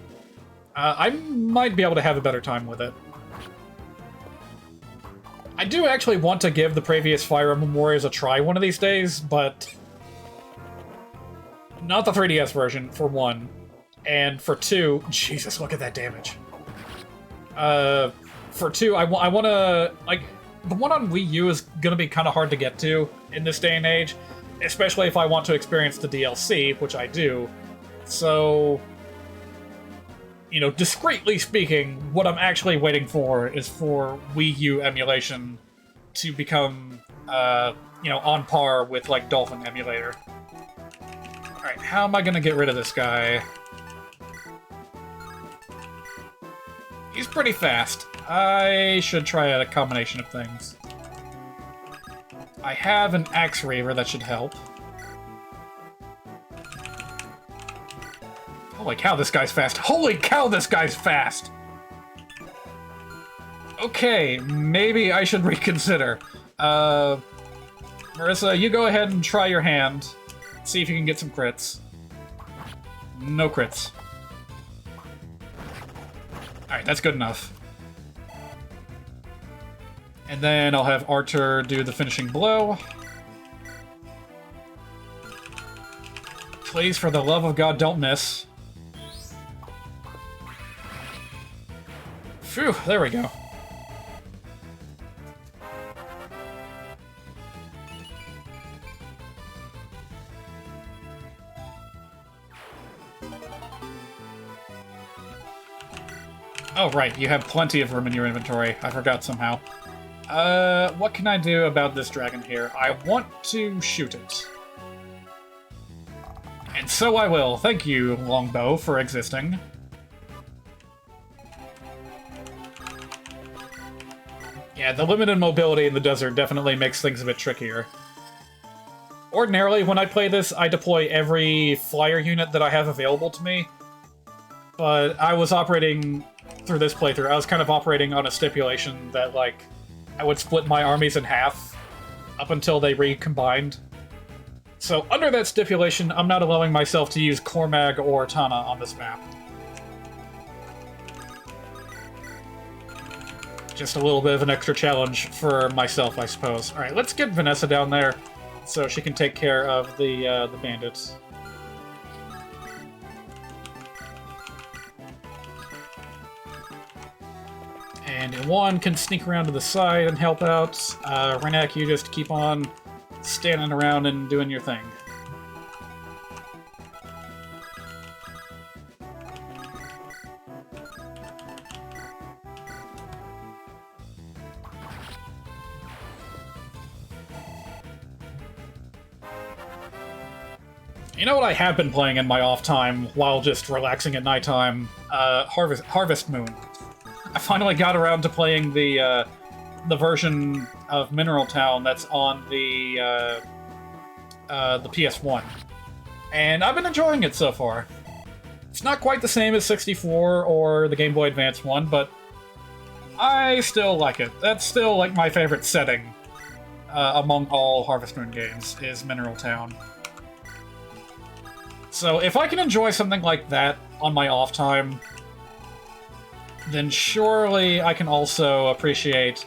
I might be able to have a better time with it. I do actually want to give the previous Fire Emblem Warriors a try one of these days, but... Not the 3DS version, for one. And for two... Jesus, look at that damage. For two, I want to... Like, the one on Wii U is going to be kind of hard to get to in this day and age. Especially if I want to experience the DLC, which I do. So... You know, discreetly speaking, what I'm actually waiting for is for Wii U emulation to become, you know, on par with, like, Dolphin Emulator. Alright, how am I gonna get rid of this guy? He's pretty fast. I should try a combination of things. I have an Axe Reaver that should help. Holy cow, this guy's fast. Holy cow, this guy's fast! Okay, maybe I should reconsider. Marissa, you go ahead and try your hand. See if you can get some crits. No crits. Alright, that's good enough. And then I'll have Artur do the finishing blow. Please, for the love of God, don't miss. Phew, there we go. Oh, right, you have plenty of room in your inventory. I forgot somehow. What can I do about this dragon here? I want to shoot it. And so I will. Thank you, Longbow, for existing. Yeah, the limited mobility in the desert definitely makes things a bit trickier. Ordinarily, when I play this, I deploy every flyer unit that I have available to me. But I was operating... Through this playthrough, I was kind of operating on a stipulation that, like, I would split my armies in half up until they recombined. So, under that stipulation, I'm not allowing myself to use Cormag or Tana on this map. Just a little bit of an extra challenge for myself, I suppose. Alright, let's get Vanessa down there so she can take care of the bandits. And one can sneak around to the side and help out. ROMhack, you just keep on standing around and doing your thing. You know what I have been playing in my off time while just relaxing at nighttime? Harvest Moon. I finally got around to playing the version of Mineral Town that's on the PS1. And I've been enjoying it so far. It's not quite the same as 64 or the Game Boy Advance one, but I still like it. That's still like my favorite setting among all Harvest Moon games, is Mineral Town. So if I can enjoy something like that on my off time, then surely I can also appreciate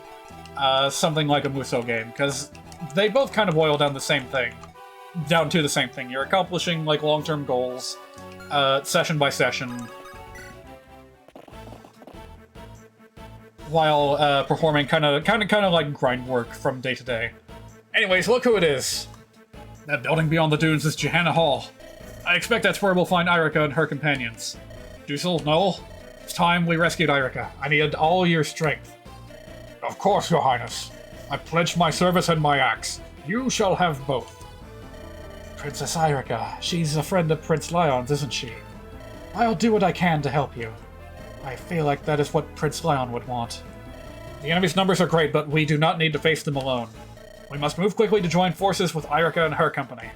something like a Musou game, because they both kind of boil down to the same thing. You're accomplishing like long-term goals, session by session, while performing kind of like grind work from day to day. Anyways, look who it is. That building beyond the dunes is Johanna Hall. I expect that's where we'll find Irika and her companions. Dussel, Noel? It's time we rescued Irika. I need all your strength. Of course, Your Highness. I pledge my service and my axe. You shall have both. Princess Irika. She's a friend of Prince Leon's, isn't she? I'll do what I can to help you. I feel like that is what Prince Leon would want. The enemy's numbers are great, but we do not need to face them alone. We must move quickly to join forces with Irika and her company.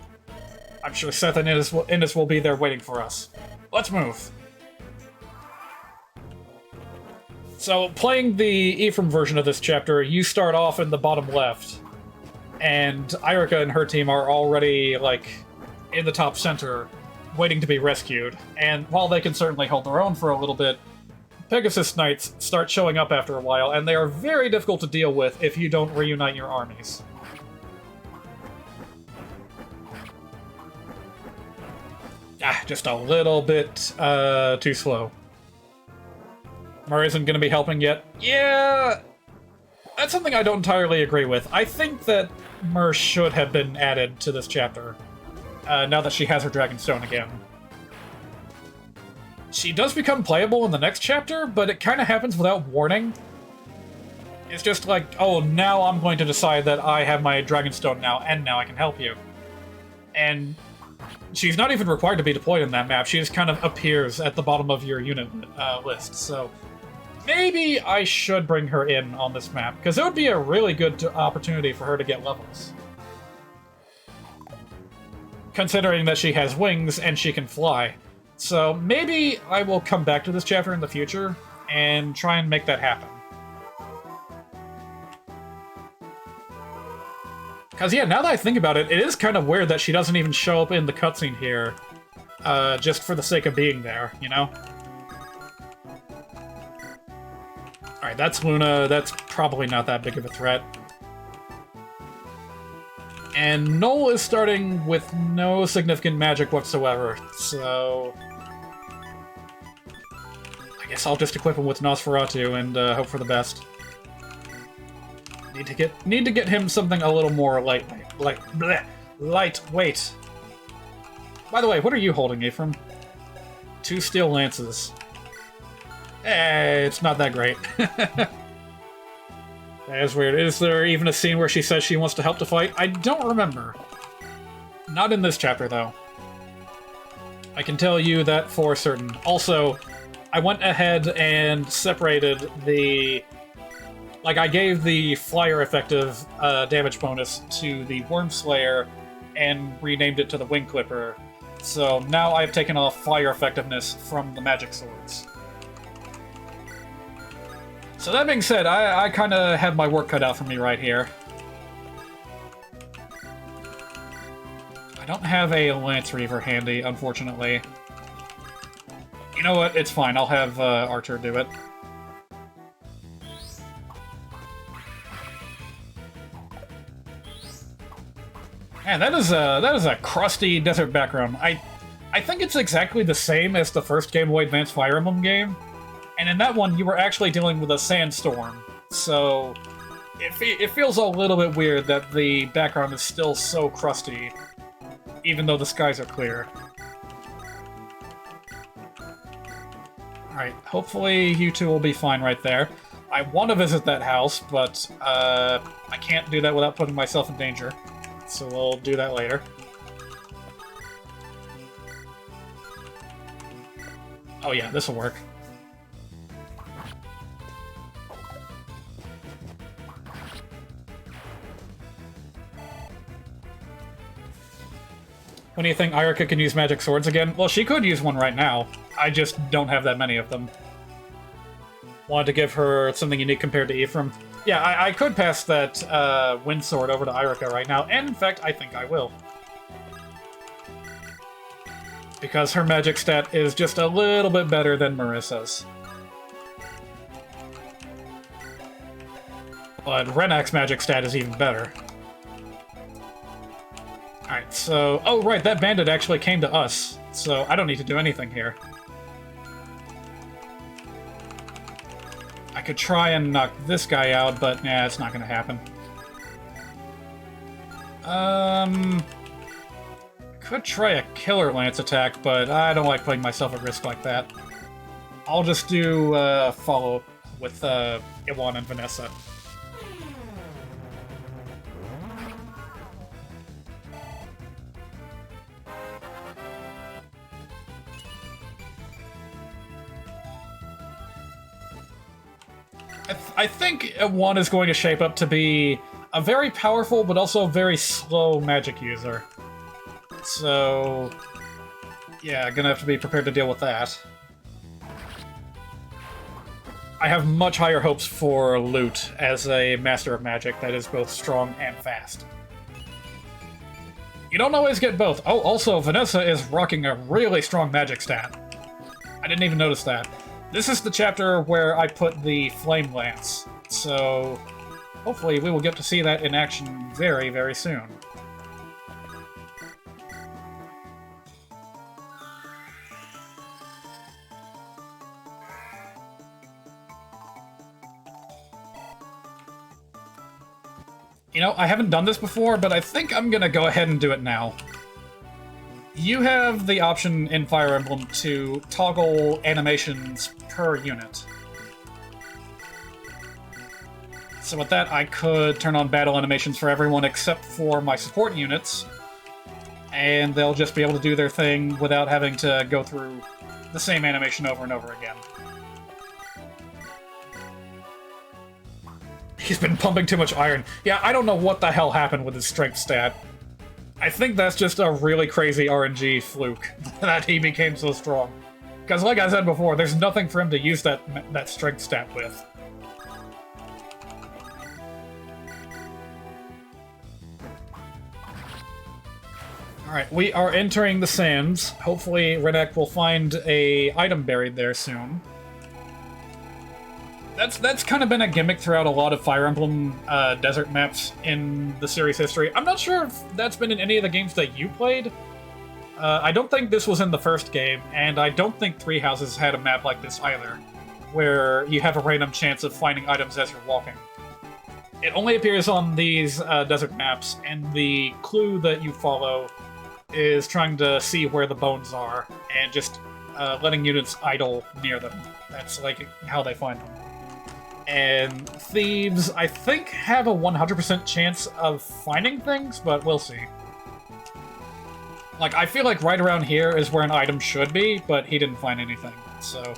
I'm sure Seth and Innes will be there waiting for us. Let's move. So, playing the Ephraim version of this chapter, you start off in the bottom left. and Irika and her team are already, like, in the top center, waiting to be rescued. And while they can certainly hold their own for a little bit, Pegasus Knights start showing up after a while, and they are very difficult to deal with if you don't reunite your armies. Just a little bit too slow. Murray isn't going to be helping yet. Yeah, that's something I don't entirely agree with. I think that Mur should have been added to this chapter, now that she has her Dragonstone again. She does become playable in the next chapter, but it kind of happens without warning. It's just like, oh, now I'm going to decide that I have my Dragonstone now, and now I can help you. And she's not even required to be deployed in that map. She just kind of appears at the bottom of your unit list. So maybe I should bring her in on this map, because it would be a really good opportunity for her to get levels. Considering that she has wings and she can fly. So maybe I will come back to this chapter in the future and try and make that happen. Because, yeah, now that I think about it, it is kind of weird that she doesn't even show up in the cutscene here, just for the sake of being there, you know? Alright, that's Luna. That's probably not that big of a threat. And Noel is starting with no significant magic whatsoever, so I guess I'll just equip him with Nosferatu and hope for the best. Need to get him something a little more lightweight. By the way, what are you holding, Ephraim? 2 steel lances. It's not that great. That is weird. Is there even a scene where she says she wants to help to fight? I don't remember. Not in this chapter, though. I can tell you that for certain. Also, I went ahead and separated the... Like, I gave the flyer effective damage bonus to the Worm Slayer and renamed it to the Wing Clipper. So now I've taken off fire effectiveness from the magic swords. So that being said, I kind of have my work cut out for me right here. I don't have a Lance Reaver handy, unfortunately. You know what? It's fine. I'll have Archer do it. Man, that is a crusty desert background. I think it's exactly the same as the first Game Boy Advance Fire Emblem game. And in that one, you were actually dealing with a sandstorm, so it feels a little bit weird that the background is still so crusty, even though the skies are clear. Alright, hopefully you two will be fine right there. I want to visit that house, but I can't do that without putting myself in danger, so we'll do that later. Oh yeah, this'll work. When do you think Irika can use magic swords again? Well, she could use one right now. I just don't have that many of them. Wanted to give her something unique compared to Ephraim. Yeah, I could pass that wind sword over to Irika right now, and in fact, I think I will. Because her magic stat is just a little bit better than Marissa's. But Renak's magic stat is even better. Alright, so... Oh, right, that bandit actually came to us, so I don't need to do anything here. I could try and knock this guy out, but nah, it's not gonna happen. Could try a killer lance attack, but I don't like putting myself at risk like that. I'll just do follow-up with Iwan and Vanessa. I think one is going to shape up to be a very powerful but also very slow magic user. So, yeah, gonna have to be prepared to deal with that. I have much higher hopes for Lute as a master of magic that is both strong and fast. You don't always get both. Oh, also, Vanessa is rocking a really strong magic stat. I didn't even notice that. This is the chapter where I put the Flame Lance, so hopefully we will get to see that in action very, very soon. You know, I haven't done this before, but I think I'm gonna go ahead and do it now. You have the option in Fire Emblem to toggle animations per unit. So with that, I could turn on battle animations for everyone except for my support units, and they'll just be able to do their thing without having to go through the same animation over and over again. He's been pumping too much iron. Yeah, I don't know what the hell happened with his strength stat. I think that's just a really crazy RNG fluke that he became so strong. Because like I said before, there's nothing for him to use that strength stat with. Alright, we are entering the sands. Hopefully ROMhack will find a item buried there soon. That's kind of been a gimmick throughout a lot of Fire Emblem desert maps in the series history. I'm not sure if that's been in any of the games that you played. I don't think this was in the first game, and I don't think Three Houses had a map like this either, where you have a random chance of finding items as you're walking. It only appears on these desert maps, and the clue that you follow is trying to see where the bones are, and just letting units idle near them. That's like how they find them. And thieves, I think, have a 100% chance of finding things, but we'll see. Like, I feel like right around here is where an item should be, but he didn't find anything, so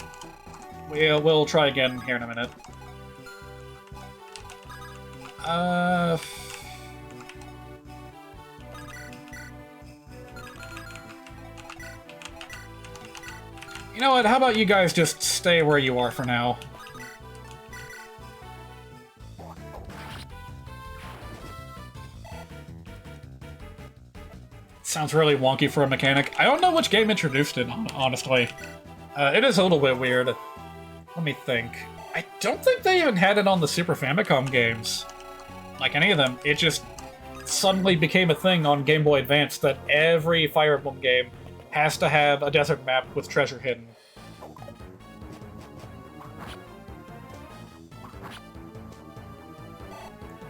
we'll try again here in a minute. You know what, how about you guys just stay where you are for now? Sounds really wonky for a mechanic. I don't know which game introduced it, honestly. It is a little bit weird. Let me think. I don't think they even had it on the Super Famicom games. Like any of them. It just suddenly became a thing on Game Boy Advance that every Fire Emblem game has to have a desert map with treasure hidden.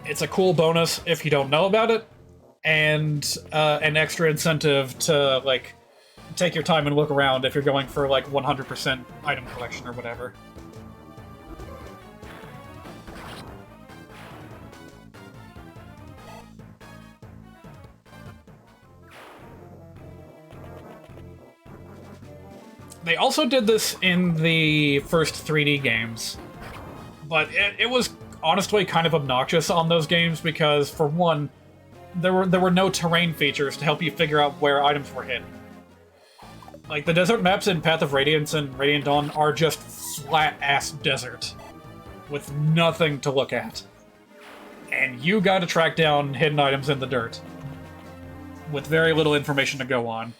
It's a cool bonus if you don't know about it, and an extra incentive to, like, take your time and look around if you're going for, like, 100% item collection or whatever. They also did this in the first 3D games, but it was honestly kind of obnoxious on those games because, for one, there were no terrain features to help you figure out where items were hidden. Like, the desert maps in Path of Radiance and Radiant Dawn are just flat-ass desert, with nothing to look at. And you gotta track down hidden items in the dirt, with very little information to go on.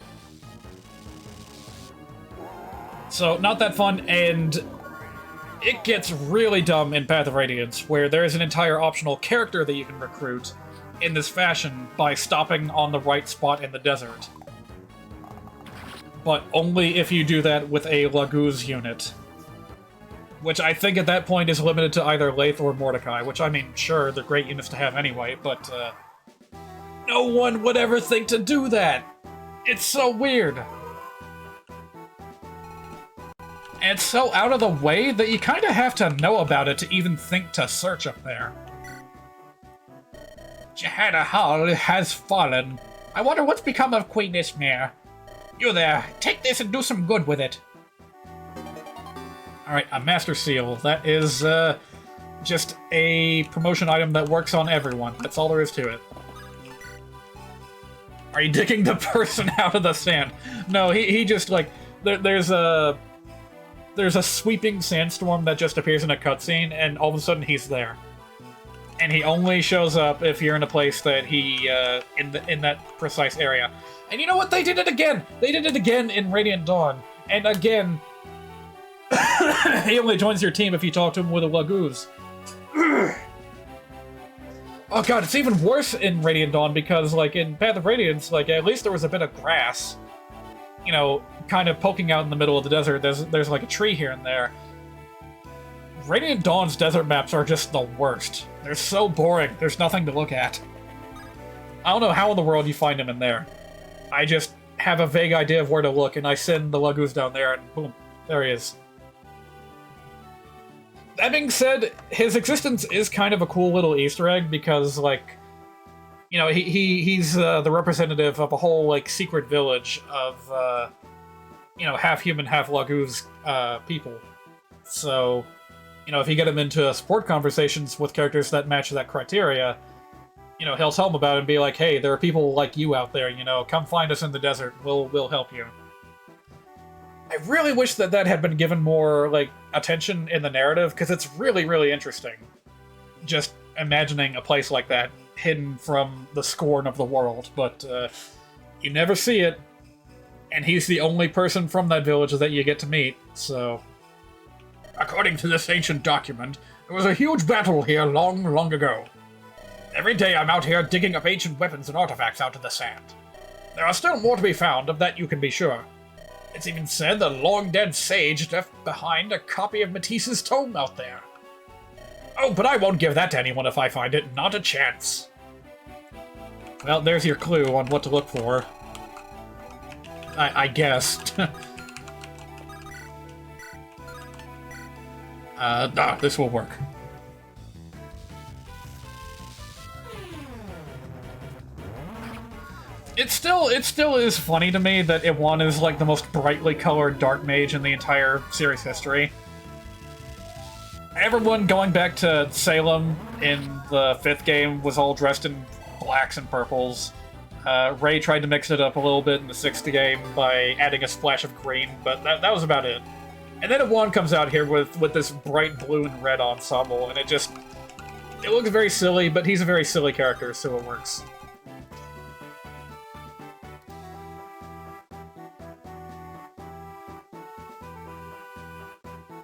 So, not that fun, and it gets really dumb in Path of Radiance, where there is an entire optional character that you can recruit in this fashion by stopping on the right spot in the desert. But only if you do that with a Laguz unit. Which I think at that point is limited to either Lathe or Mordecai, which, I mean, sure, they're great units to have anyway, but no one would ever think to do that! It's so weird! And it's so out of the way that you kinda have to know about it to even think to search up there. Johanna Hall has fallen. I wonder what's become of Queen Ismere. You there, take this and do some good with it. Alright, a Master Seal. That is, just a promotion item that works on everyone. That's all there is to it. Are you digging the person out of the sand? No, he just, like, there's a sweeping sandstorm that just appears in a cutscene, and all of a sudden he's there. and he only shows up if you're in a place that he in that precise area. And you know what? They did it again. They did it again in Radiant Dawn, and again, he only joins your team if you talk to him with a Laguz. Oh god, it's even worse in Radiant Dawn because, like, in Path of Radiance, like, at least there was a bit of grass, you know, kind of poking out in the middle of the desert. There's like a tree here and there. Radiant Dawn's desert maps are just the worst. They're so boring. There's nothing to look at. I don't know how in the world you find him in there. I just have a vague idea of where to look, and I send the Laguz down there, and boom, there he is. That being said, his existence is kind of a cool little Easter egg because, like, you know, he's the representative of a whole, like, secret village of, you know, half human, half Laguz people. So, you know, if you get him into support conversations with characters that match that criteria, you know, he'll tell them about it and be like, hey, there are people like you out there, you know, come find us in the desert, we'll help you. I really wish that had been given more, like, attention in the narrative, because it's really, really interesting. Just imagining a place like that, hidden from the scorn of the world, but you never see it, and he's the only person from that village that you get to meet, so... According to this ancient document, there was a huge battle here long, long ago. Every day I'm out here digging up ancient weapons and artifacts out of the sand. There are still more to be found, of that you can be sure. It's even said the long-dead sage left behind a copy of Matisse's tome out there. Oh, but I won't give that to anyone if I find it. Not a chance. Well, there's your clue on what to look for. I guess. This will work. It still is funny to me that Iwan is like the most brightly colored dark mage in the entire series history. Everyone going back to Salem in the 5th game was all dressed in blacks and purples. Ray tried to mix it up a little bit in the 6th game by adding a splash of green, but that was about it. And then Iwan comes out here with this bright blue and red ensemble, and it looks very silly, but he's a very silly character, so it works.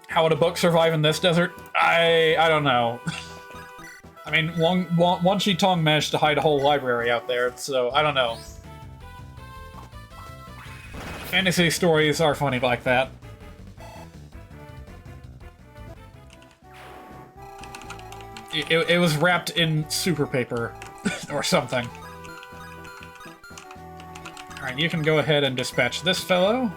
How would a book survive in this desert? I don't know. I mean, Wan Shi Tong managed to hide a whole library out there, so I don't know. Fantasy stories are funny like that. It was wrapped in super paper, or something. Alright, you can go ahead and dispatch this fellow.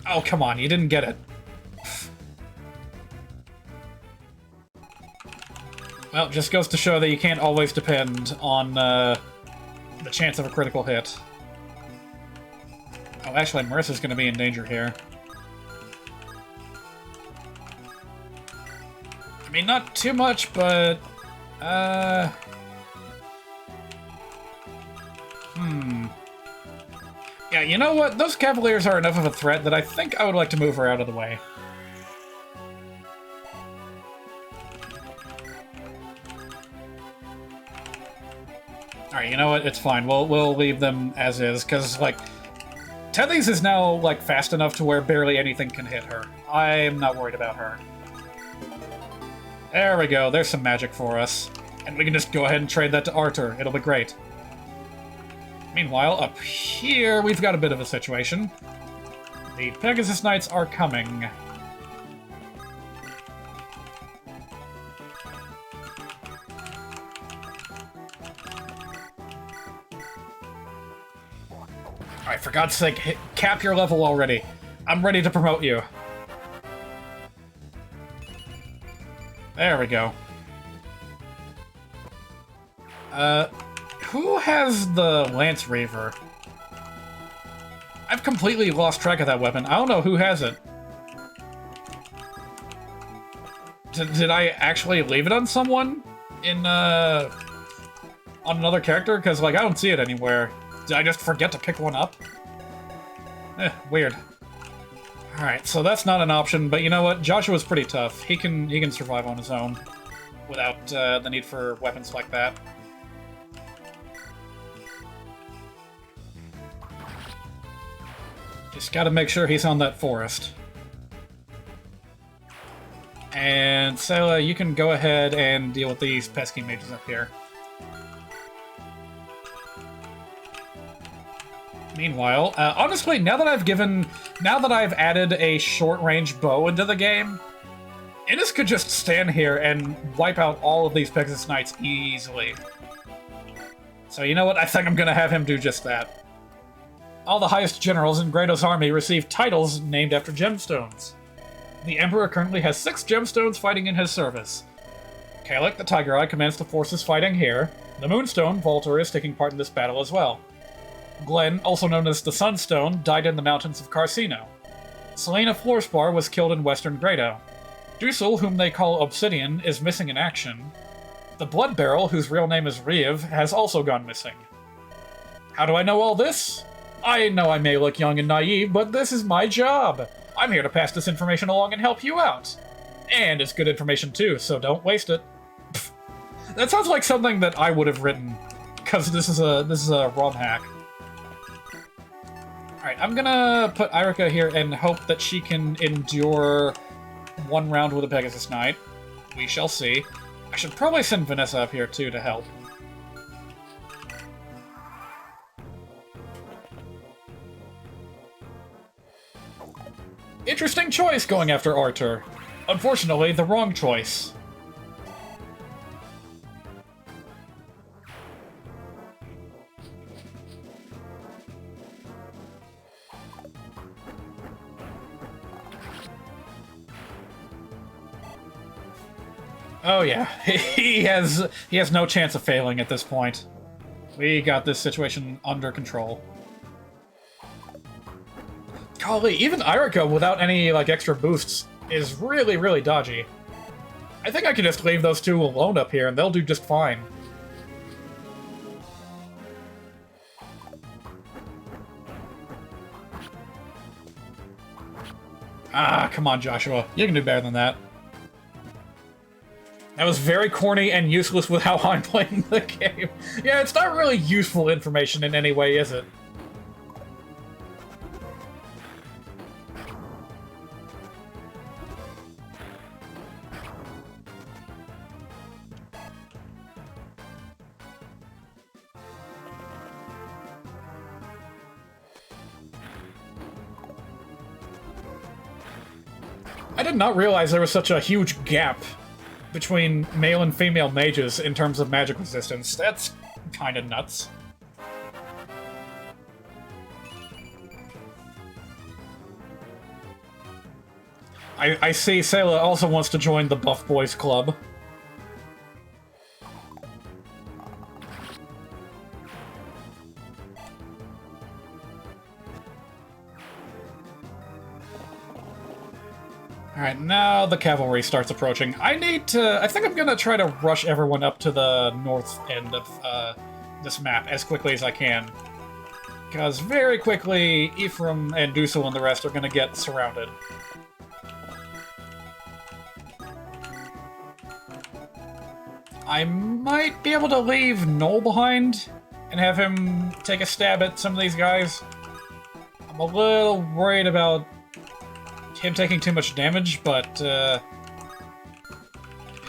Oh, come on, you didn't get it. Well, just goes to show that you can't always depend on the chance of a critical hit. Oh, actually, Marissa's gonna be in danger here. I mean, not too much, but... Yeah, you know what? Those Cavaliers are enough of a threat that I think I would like to move her out of the way. Alright, you know what? It's fine. We'll leave them as is, because, like, Tethys is now, like, fast enough to where barely anything can hit her. I'm not worried about her. There we go. There's some magic for us. And we can just go ahead and trade that to Arthur. It'll be great. Meanwhile, up here, we've got a bit of a situation. The Pegasus Knights are coming. Alright, for God's sake, cap your level already. I'm ready to promote you. There we go. Who has the Lance Reaver? I've completely lost track of that weapon. I don't know who has it. Did I actually leave it on someone? On another character? Because, like, I don't see it anywhere. Did I just forget to pick one up? Weird. Alright, so that's not an option, but you know what? Joshua's pretty tough. He can survive on his own without the need for weapons like that. Just gotta make sure he's on that forest. And Sayla, you can go ahead and deal with these pesky mages up here. Meanwhile, honestly, now that I've added a short-range bow into the game, Innes could just stand here and wipe out all of these Pegasus Knights easily. So you know what? I think I'm gonna have him do just that. All the highest generals in Grado's army receive titles named after gemstones. The Emperor currently has 6 gemstones fighting in his service. Kalek the Tiger Eye commands the forces fighting here. The Moonstone, Voltor, is taking part in this battle as well. Glenn, also known as the Sunstone, died in the mountains of Carcino. Selena Floorspar was killed in western Grado. Dussel, whom they call Obsidian, is missing in action. The Blood Barrel, whose real name is Riev, has also gone missing. How do I know all this? I know I may look young and naive, but this is my job. I'm here to pass this information along and help you out. And it's good information too, so don't waste it. Pfft. That sounds like something that I would have written, because this is a ROMhack. Alright, I'm gonna put Irika here and hope that she can endure one round with a Pegasus Knight. We shall see. I should probably send Vanessa up here too to help. Interesting choice going after Artur. Unfortunately, the wrong choice. Oh yeah, he has no chance of failing at this point. We got this situation under control. Golly, even Irika without any like extra boosts is really, really dodgy. I think I can just leave those two alone up here and they'll do just fine. Ah, come on, Joshua. You can do better than that. That was very corny and useless with how I'm playing the game. Yeah, it's not really useful information in any way, is it? I did not realize there was such a huge gap between male and female mages in terms of magic resistance. That's kind of nuts. I see Sayla also wants to join the Buff Boys Club. Alright, now the cavalry starts approaching. I think I'm gonna try to rush everyone up to the north end of this map as quickly as I can. Because very quickly, Ephraim and Dussel and the rest are gonna get surrounded. I might be able to leave Noel behind and have him take a stab at some of these guys. I'm a little worried about him taking too much damage, but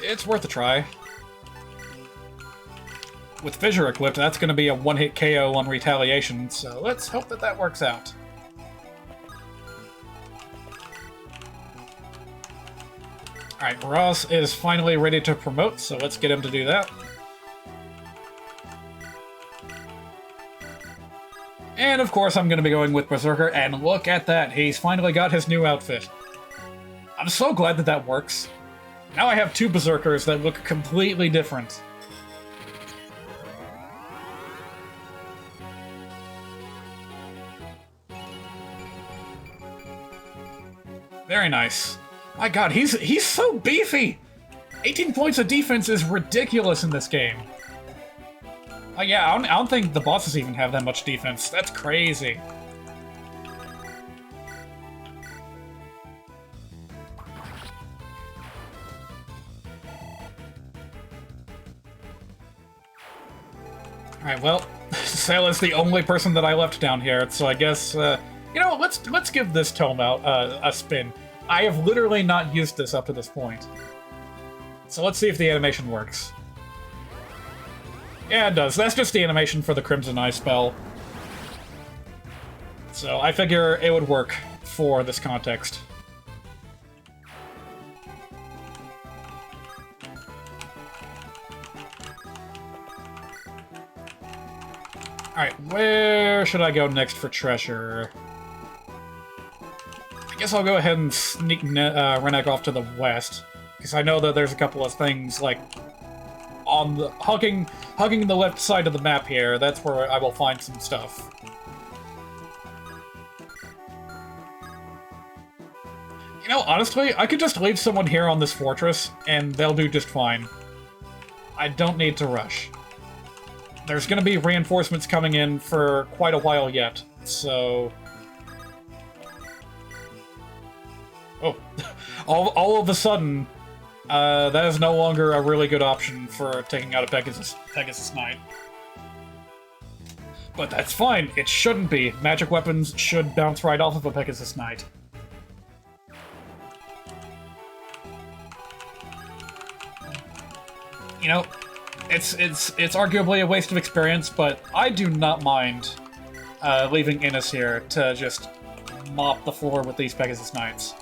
it's worth a try. With Fissure equipped, that's going to be a one-hit KO on retaliation, so let's hope that that works out. Alright, Ross is finally ready to promote, so let's get him to do that. And of course I'm going to be going with Berserker, and look at that, he's finally got his new outfit. I'm so glad that that works. Now I have two Berserkers that look completely different. Very nice. My god, he's so beefy! 18 points of defense is ridiculous in this game. Yeah, I don't think the bosses even have that much defense. That's crazy. Alright, well, Sayla's the only person that I left down here, so I guess, you know, let's give this tome out a spin. I have literally not used this up to this point. So let's see if the animation works. Yeah, it does. That's just the animation for the Crimson Eye spell. So I figure it would work for this context. Alright, where should I go next for treasure? I guess I'll go ahead and sneak Rennek off to the west, because I know that there's a couple of things, like, on the hugging the left side of the map here. That's where I will find some stuff. You know, honestly, I could just leave someone here on this fortress, and they'll do just fine. I don't need to rush. There's gonna be reinforcements coming in for quite a while yet, so... Oh, all of a sudden, that is no longer a really good option for taking out a Pegasus Knight. But that's fine, it shouldn't be. Magic weapons should bounce right off of a Pegasus Knight. You know, it's arguably a waste of experience, but I do not mind leaving Innes here to just mop the floor with these Pegasus Knights.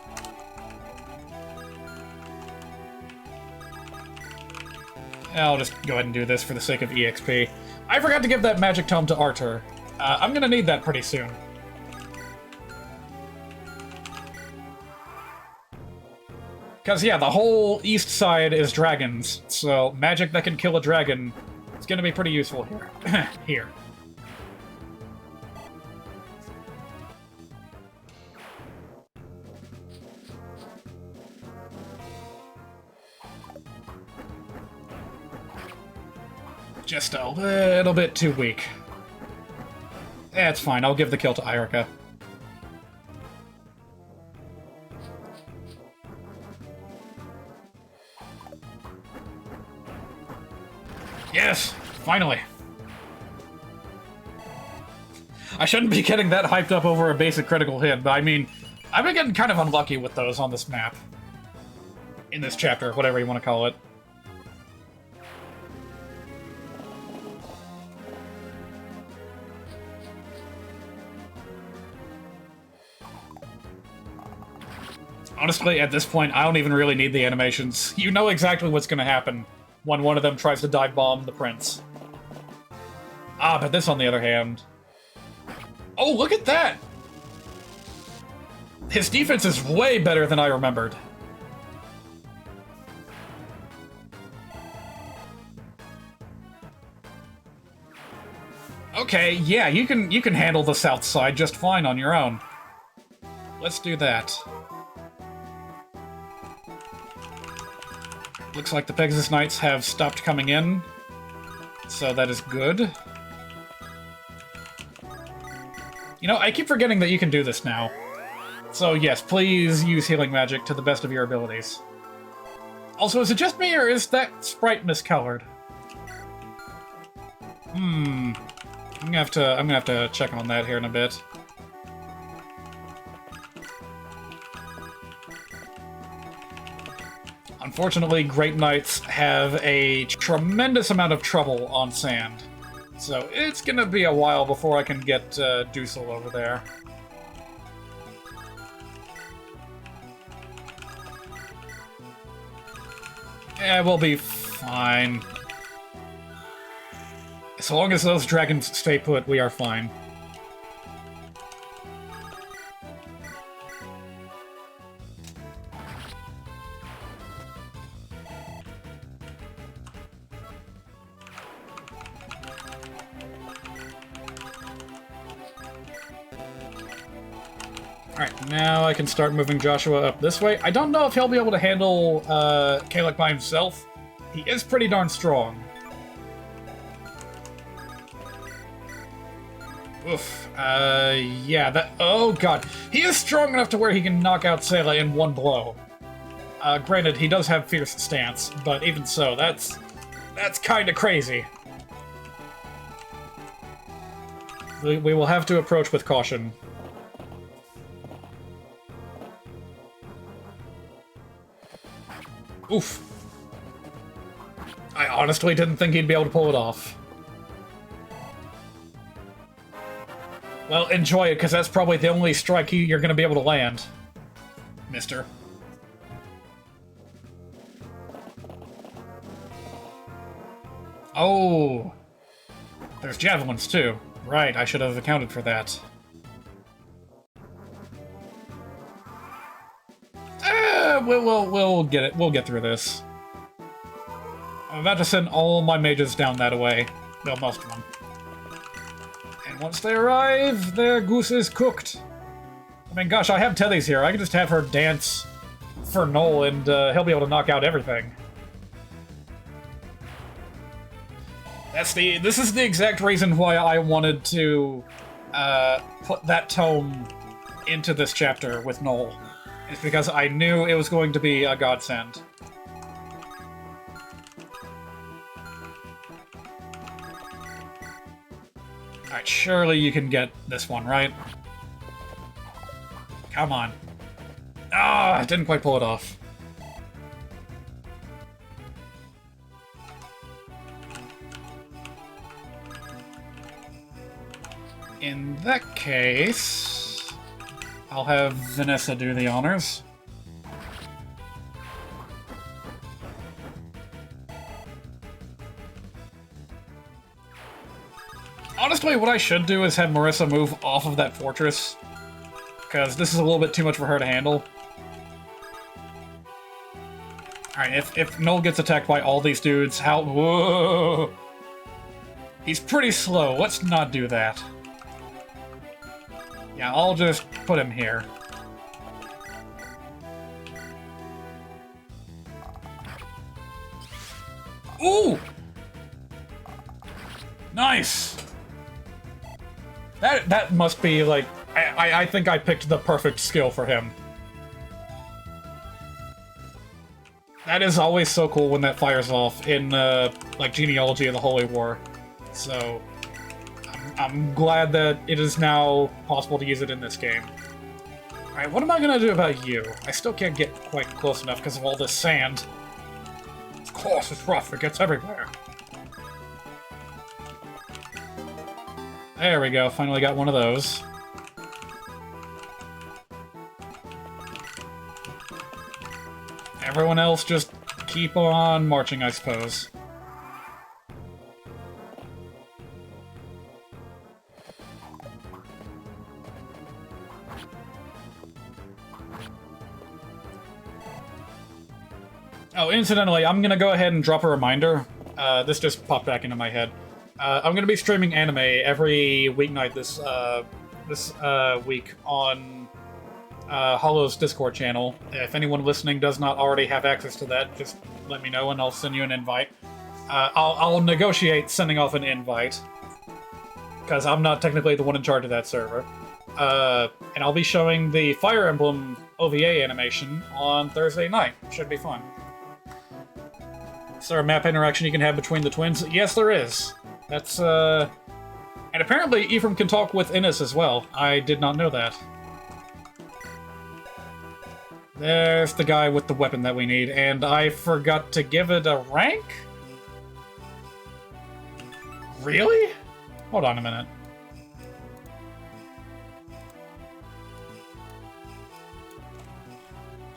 I'll just go ahead and do this for the sake of EXP. I forgot to give that magic tome to Artur. I'm gonna need that pretty soon. Because, yeah, the whole east side is dragons, so magic that can kill a dragon is gonna be pretty useful here. Here. Just a little bit too weak. That's fine, I'll give the kill to Irica. Yes! Finally! I shouldn't be getting that hyped up over a basic critical hit, but I mean, I've been getting kind of unlucky with those on this map. In this chapter, whatever you want to call it. Honestly, at this point, I don't even really need the animations. You know exactly what's going to happen when one of them tries to dive bomb the prince. Ah, but this on the other hand... Oh, look at that! His defense is way better than I remembered. Okay, yeah, you can handle the south side just fine on your own. Let's do that. Looks like the Pegasus Knights have stopped coming in, so that is good. You know, I keep forgetting that you can do this now. So yes, please use healing magic to the best of your abilities. Also, is it just me, or is that sprite miscolored? I'm gonna have to check on that here in a bit. Unfortunately, Great Knights have a tremendous amount of trouble on sand. So it's gonna be a while before I can get Dusel over there. Yeah, we'll be fine. As long as those dragons stay put, we are fine. Alright, now I can start moving Joshua up this way. I don't know if he'll be able to handle Kalec by himself. He is pretty darn strong. Oof. Yeah, that... Oh, God. He is strong enough to where he can knock out Sayla in one blow. Granted, he does have fierce stance, but even so, that's kinda crazy. We will have to approach with caution. Oof. I honestly didn't think he'd be able to pull it off. Well, enjoy it, because that's probably the only strike you're going to be able to land, mister. Oh! There's javelins, too. Right, I should have accounted for that. We'll get it. We'll get through this. I'm about to send all my mages down that way. Well, most of them. And once they arrive, their goose is cooked. I mean, gosh, I have Teddy's here. I can just have her dance for Noel, and he'll be able to knock out everything. This is the exact reason why I wanted to put that tome into this chapter with Noel. It's because I knew it was going to be a godsend. Alright, surely you can get this one, right? Come on. Ah, I didn't quite pull it off. In that case, I'll have Vanessa do the honors. Honestly, what I should do is have Marissa move off of that fortress, because this is a little bit too much for her to handle. Alright, if Noel gets attacked by all these dudes, how... Whoa! He's pretty slow, let's not do that. Yeah, I'll just put him here. Ooh! Nice! That must be, like... I think I picked the perfect skill for him. That is always so cool when that fires off in, like, Genealogy of the Holy War. So... I'm glad that it is now possible to use it in this game. Alright, what am I gonna do about you? I still can't get quite close enough because of all this sand. Of course, it's rough. It gets everywhere. There we go. Finally got one of those. Everyone else just keep on marching, I suppose. Oh, incidentally, I'm gonna go ahead and drop a reminder. This just popped back into my head. I'm gonna be streaming anime every weeknight this week on Hollow's Discord channel. If anyone listening does not already have access to that, just let me know and I'll send you an invite. I'll negotiate sending off an invite, because I'm not technically the one in charge of that server. And I'll be showing the Fire Emblem OVA animation on Thursday night. Should be fun. Is there a map interaction you can have between the twins? Yes, there is. That's, And apparently Ephraim can talk with Innes as well. I did not know that. There's the guy with the weapon that we need, and I forgot to give it a rank? Really? Hold on a minute.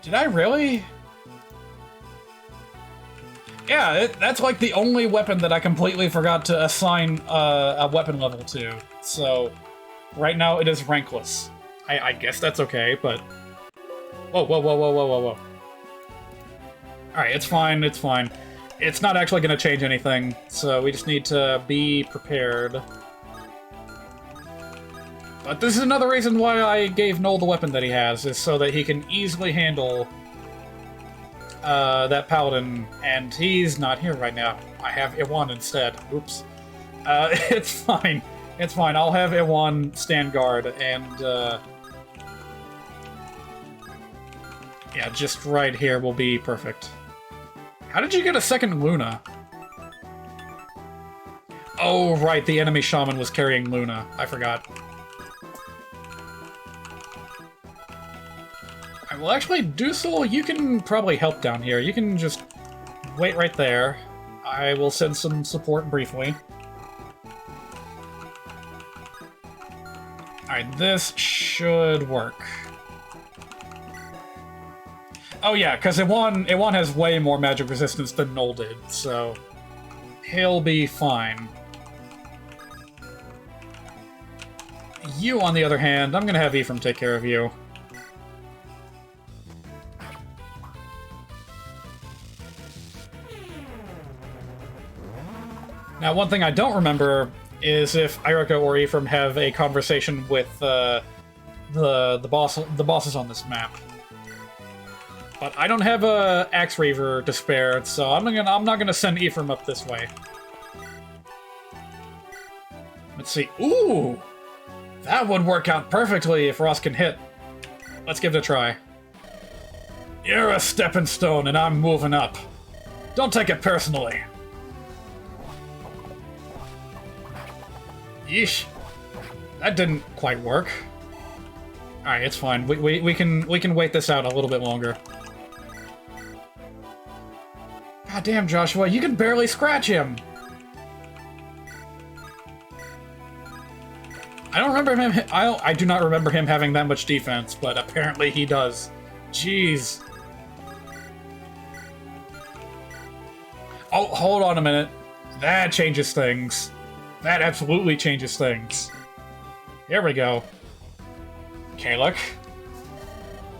Did I really? Yeah, that's like the only weapon that I completely forgot to assign a weapon level to. So, right now it is rankless. I guess that's okay, but... Whoa. Alright, it's fine, it's fine. It's not actually going to change anything, so we just need to be prepared. But this is another reason why I gave Noel the weapon that he has, is so that he can easily handle that paladin, and he's not here right now. I have Iwan instead. Oops. It's fine. It's fine. I'll have Iwan stand guard, and, yeah, just right here will be perfect. How did you get a second Luna? Oh, right, the enemy shaman was carrying Luna. I forgot. Alright, well, actually, Dusel, you can probably help down here. You can just wait right there. I will send some support briefly. Alright, this should work. Oh yeah, because Iwan has way more magic resistance than Null did, so he'll be fine. You, on the other hand, I'm gonna have Ephraim take care of you. Now, one thing I don't remember is if Irika or Ephraim have a conversation with the bosses on this map. But I don't have a Axe Reaver to spare, so I'm not gonna send Ephraim up this way. Let's see. Ooh! That would work out perfectly if Ross can hit. Let's give it a try. You're a stepping stone and I'm moving up. Don't take it personally. Yeesh. That didn't quite work. Alright, it's fine. We can wait this out a little bit longer. God damn, Joshua, you can barely scratch him! I don't remember him. I do not remember him having that much defense, but apparently he does. Jeez. Oh, hold on a minute. That changes things. That absolutely changes things. Here we go. Kalek.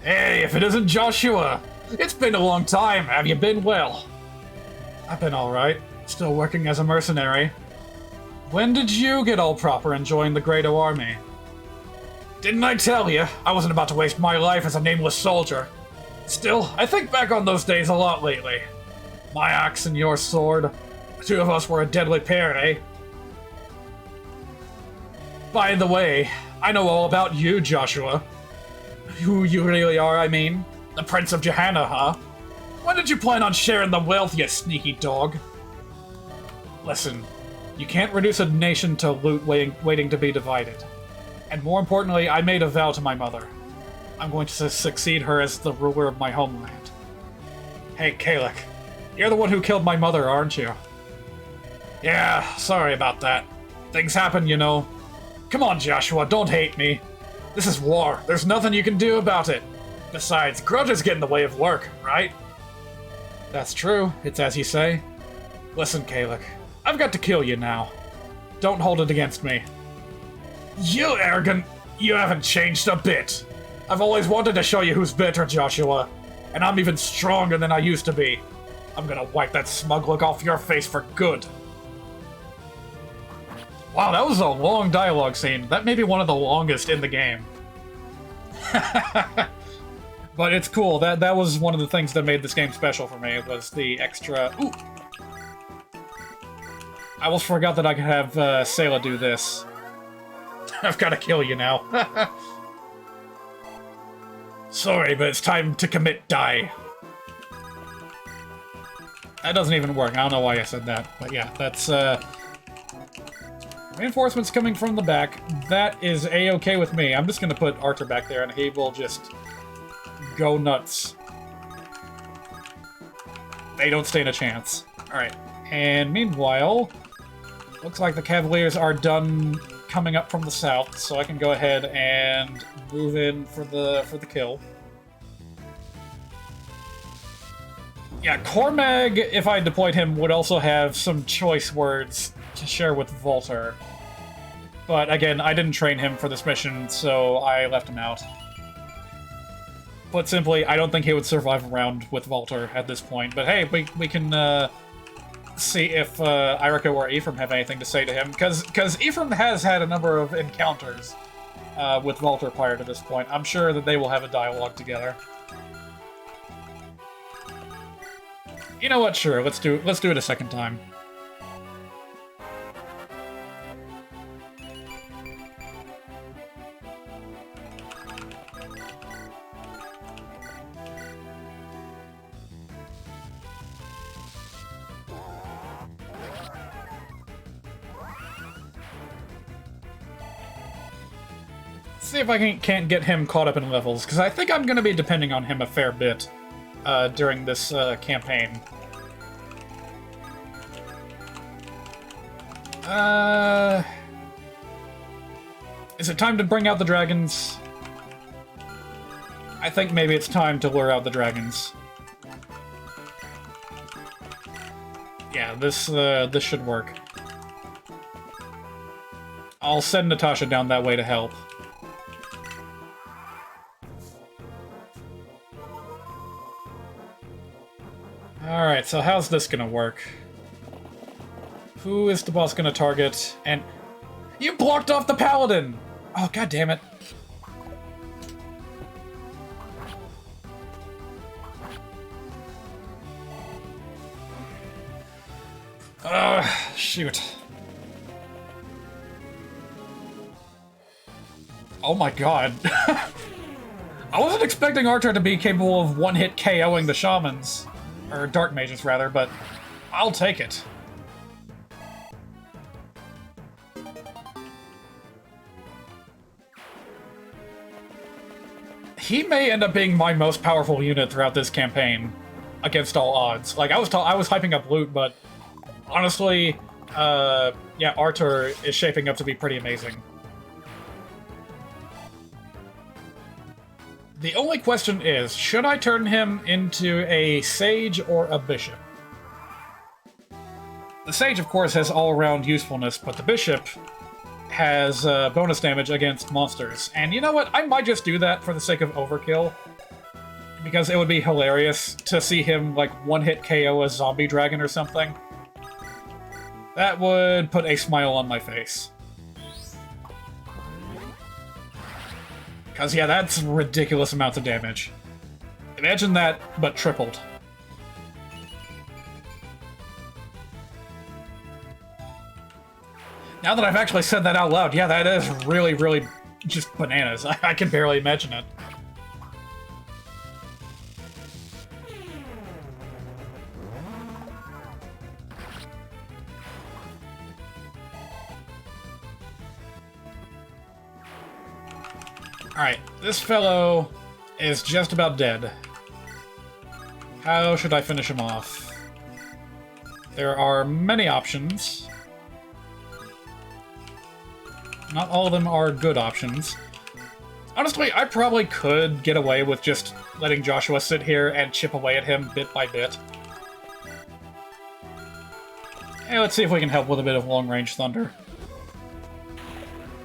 Hey, if it isn't Joshua! It's been a long time. Have you been well? I've been alright. Still working as a mercenary. When did you get all proper and join the Great O Army? Didn't I tell you? I wasn't about to waste my life as a nameless soldier. Still, I think back on those days a lot lately. My axe and your sword. The two of us were a deadly pair, eh? By the way, I know all about you, Joshua. Who you really are, I mean. The Prince of Johanna, huh? When did you plan on sharing the wealth, you sneaky dog? Listen, you can't reduce a nation to loot waiting to be divided. And more importantly, I made a vow to my mother. I'm going to succeed her as the ruler of my homeland. Hey, Kalek, you're the one who killed my mother, aren't you? Yeah, sorry about that. Things happen, you know. Come on, Joshua, don't hate me. This is war. There's nothing you can do about it. Besides, grudges get in the way of work, right? That's true. It's as you say. Listen, Kalek, I've got to kill you now. Don't hold it against me. You arrogant... You haven't changed a bit. I've always wanted to show you who's better, Joshua. And I'm even stronger than I used to be. I'm gonna wipe that smug look off your face for good. Wow, that was a long dialogue scene. That may be one of the longest in the game. But it's cool. That was one of the things that made this game special for me, was the extra... Ooh! I almost forgot that I could have Sayla do this. I've got to kill you now. Sorry, but it's time to commit die. That doesn't even work. I don't know why I said that. But yeah, that's... Reinforcements coming from the back. That is A-okay with me. I'm just going to put Archer back there, and he will just go nuts. They don't stand a chance. Alright. And meanwhile, looks like the Cavaliers are done coming up from the south, so I can go ahead and move in for the kill. Yeah, Cormag, if I deployed him, would also have some choice words to share with Volter. But again, I didn't train him for this mission, so I left him out. Put simply, I don't think he would survive a round with Volter at this point. But hey, we can see if Irika or Ephraim have anything to say to him, because Ephraim has had a number of encounters with Volter prior to this point. I'm sure that they will have a dialogue together. You know what? Sure, let's do it a second time. See if I can't get him caught up in levels, because I think I'm going to be depending on him a fair bit during this campaign. Is it time to bring out the dragons? I think maybe it's time to lure out the dragons. Yeah, this should work. I'll send Natasha down that way to help. Alright, so how's this gonna work? Who is the boss gonna target? And... You blocked off the paladin! Oh, god damn it. Shoot. Oh my god. I wasn't expecting Archer to be capable of one-hit KOing the shamans. Or dark mages, rather, but I'll take it. He may end up being my most powerful unit throughout this campaign, against all odds. Like, I was hyping up loot, but honestly, yeah, Archer is shaping up to be pretty amazing. The only question is, should I turn him into a sage or a bishop? The sage, of course, has all-around usefulness, but the bishop has bonus damage against monsters. And you know what? I might just do that for the sake of overkill. Because it would be hilarious to see him, like, one-hit KO a zombie dragon or something. That would put a smile on my face. Because, yeah, that's ridiculous amounts of damage. Imagine that, but tripled. Now that I've actually said that out loud, yeah, that is really, really just bananas. I can barely imagine it. Alright, this fellow is just about dead. How should I finish him off? There are many options. Not all of them are good options. Honestly, I probably could get away with just letting Joshua sit here and chip away at him bit by bit. Hey, let's see if we can help with a bit of long-range thunder.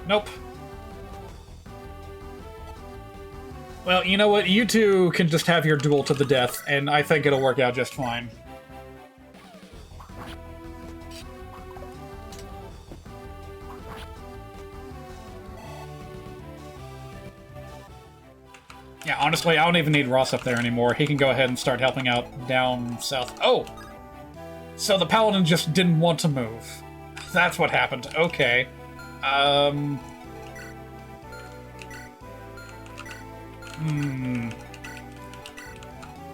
Nope. Well, you know what? You two can just have your duel to the death, and I think it'll work out just fine. Yeah, honestly, I don't even need Ross up there anymore. He can go ahead and start helping out down south. Oh! So the Paladin just didn't want to move. That's what happened. Okay.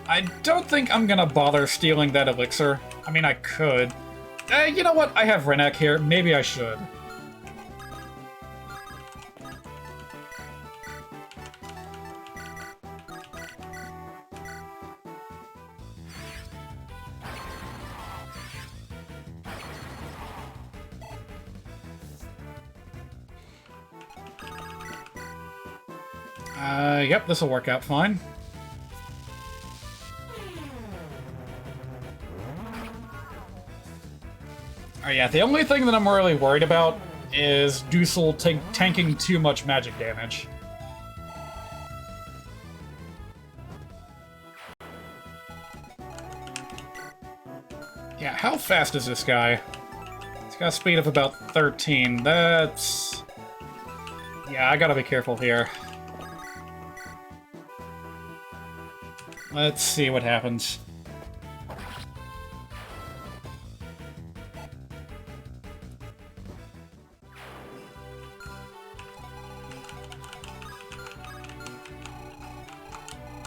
I don't think I'm gonna bother stealing that elixir. I mean, I could. You know what? I have ROMhack here. Maybe I should. Yep, this'll work out fine. Oh yeah, the only thing that I'm really worried about is Dusel tanking too much magic damage. Yeah, how fast is this guy? He's got a speed of about 13. That's... Yeah, I gotta be careful here. Let's see what happens.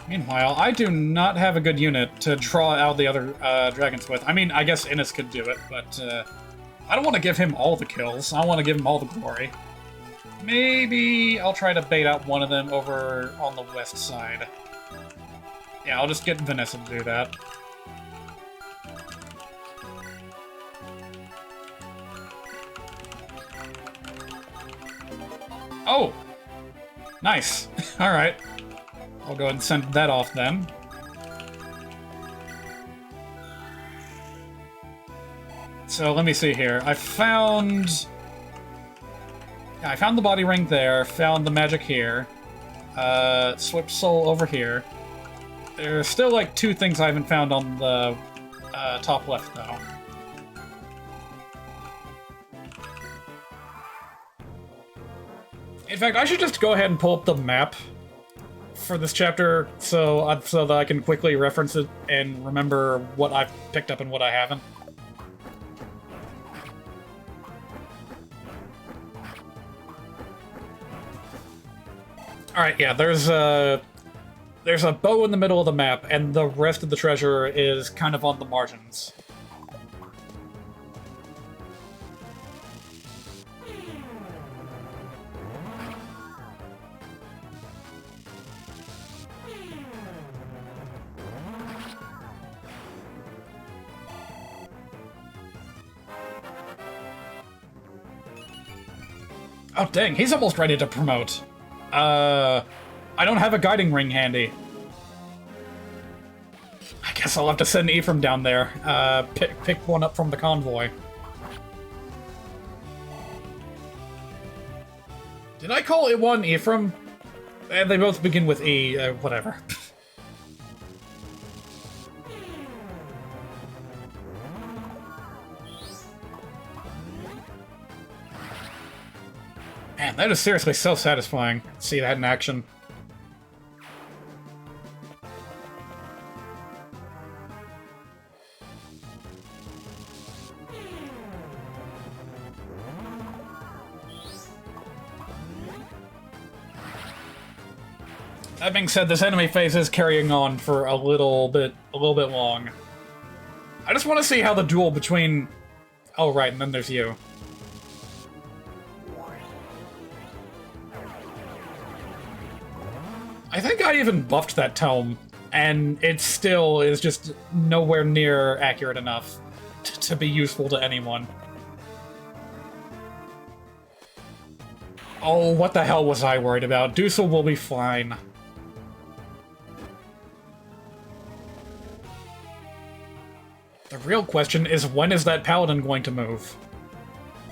Meanwhile, I do not have a good unit to draw out the other dragons with. I mean, I guess Innes could do it, but I don't want to give him all the kills. I want to give him all the glory. Maybe I'll try to bait out one of them over on the west side. Yeah, I'll just get Vanessa to do that. Oh! Nice. Alright. I'll go ahead and send that off then. So let me see here. I found the body ring there, found the magic here, Swift Soul over here. There's still like 2 things I haven't found on the top left though. In fact, I should just go ahead and pull up the map for this chapter so that I can quickly reference it and remember what I've picked up and what I haven't. Alright, yeah, there's a bow in the middle of the map, and the rest of the treasure is kind of on the margins. Oh dang, he's almost ready to promote. I don't have a guiding ring handy. I guess I'll have to send Ephraim down there. Pick one up from the convoy. Did I call it one Ephraim? They both begin with E, whatever. Man, that is seriously so satisfying. See that in action. That being said, this enemy phase is carrying on for a little bit long. I just want to see how the duel between... Oh, right, and then there's you. I think I even buffed that tome, and it still is just nowhere near accurate enough to be useful to anyone. Oh, what the hell was I worried about? Dusel will be fine. The real question is, when is that paladin going to move?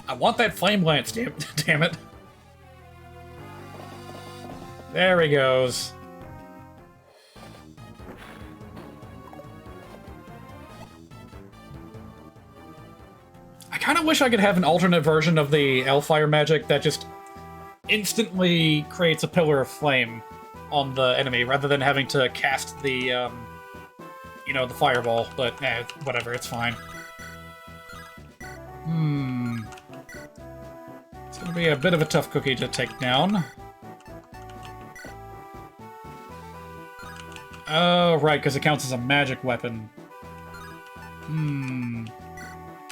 I want that flame lance, damn it. There he goes. I kind of wish I could have an alternate version of the Hellfire magic that just instantly creates a pillar of flame on the enemy, rather than having to cast the, you know, the fireball, but whatever, it's fine. It's gonna be a bit of a tough cookie to take down. Oh, right, because it counts as a magic weapon.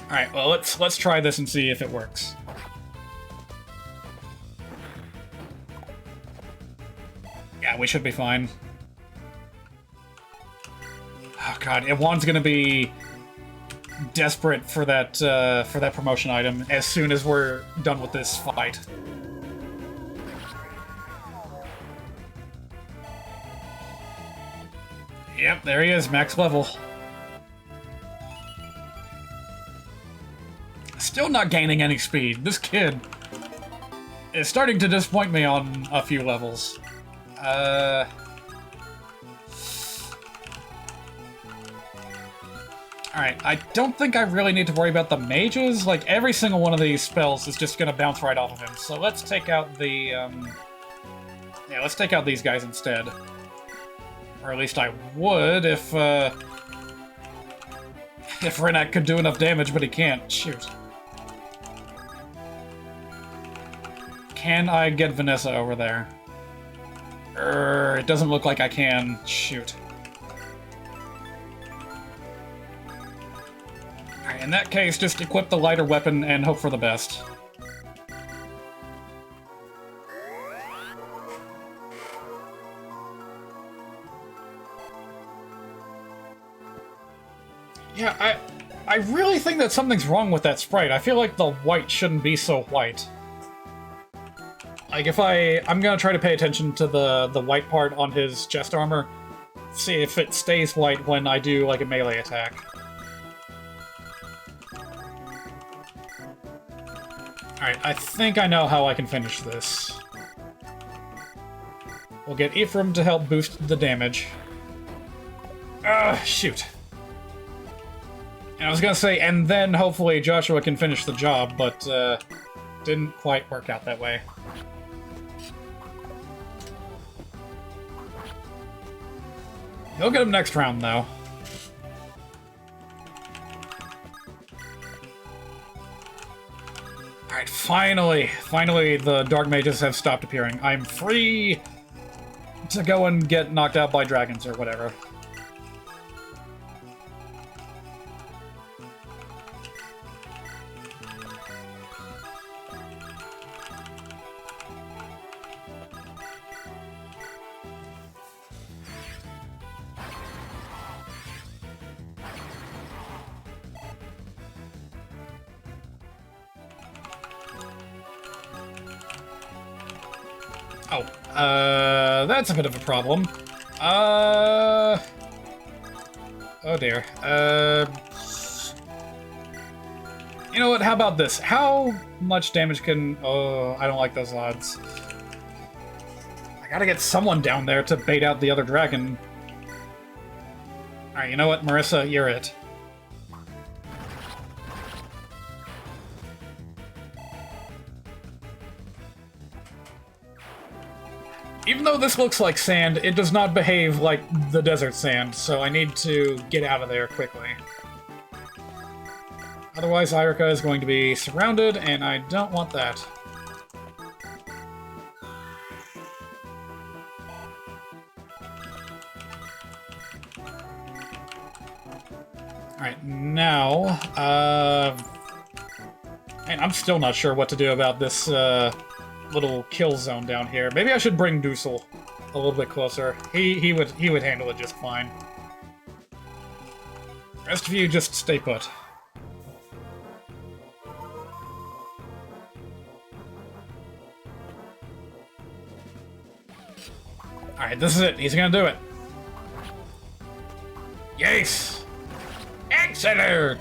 Alright, well, let's try this and see if it works. Yeah, we should be fine. Oh god, Iwan's gonna be desperate for that promotion item as soon as we're done with this fight. Yep, there he is, max level. Still not gaining any speed. This kid is starting to disappoint me on a few levels. Alright, I don't think I really need to worry about the mages. Like, every single one of these spells is just gonna bounce right off of him. So let's take out the, yeah, let's take out these guys instead. Or at least I would if Renak could do enough damage, but he can't. Shoot. Can I get Vanessa over there? It doesn't look like I can. Shoot. Alright, in that case, just equip the lighter weapon and hope for the best. Yeah, I really think that something's wrong with that sprite. I feel like the white shouldn't be so white. Like, if I'm gonna try to pay attention to the white part on his chest armor, see if it stays white when I do, like, a melee attack. Alright, I think I know how I can finish this. We'll get Ephraim to help boost the damage. Shoot. And I was gonna say, and then hopefully Joshua can finish the job, but, didn't quite work out that way. He'll get him next round, though. Alright, finally the Dark Mages have stopped appearing. I'm free to go and get knocked out by dragons or whatever. That's a bit of a problem. Oh dear. You know what, how about this? How much damage can... Oh, I don't like those odds. I gotta get someone down there to bait out the other dragon. Alright, you know what, Marissa, you're it. Even though this looks like sand, it does not behave like the desert sand, so I need to get out of there quickly. Otherwise, Irika is going to be surrounded, and I don't want that. Alright, now, man, I'm still not sure what to do about this, little kill zone down here. Maybe I should bring Dusel a little bit closer. He would handle it just fine. The rest of you just stay put. Alright, this is it. He's gonna do it. Yes! Excellent!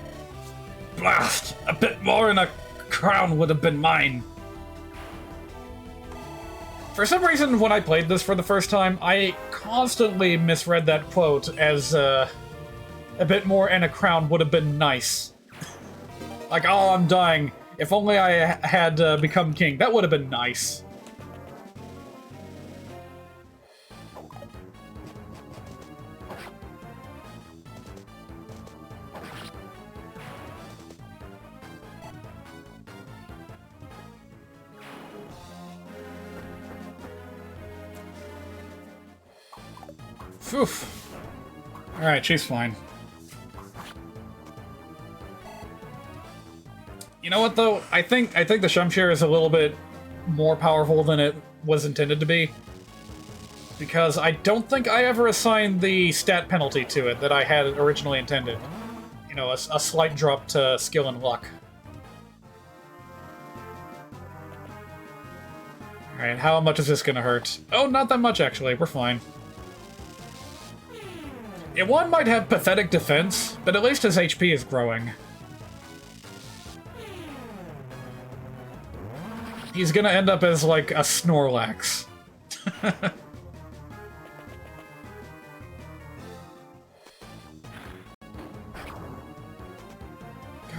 Blast! A bit more and a crown would have been mine. For some reason, when I played this for the first time, I constantly misread that quote as, a bit more and a crown would have been nice. Like, oh, I'm dying. If only I had become king. That would have been nice. Phew. Alright, she's fine. You know what, though? I think the Shumshire is a little bit more powerful than it was intended to be. Because I don't think I ever assigned the stat penalty to it that I had originally intended. You know, a slight drop to skill and luck. Alright, how much is this gonna hurt? Oh, not that much, actually. We're fine. Yeah, one might have pathetic defense, but at least his HP is growing. He's gonna end up as, like, a Snorlax. God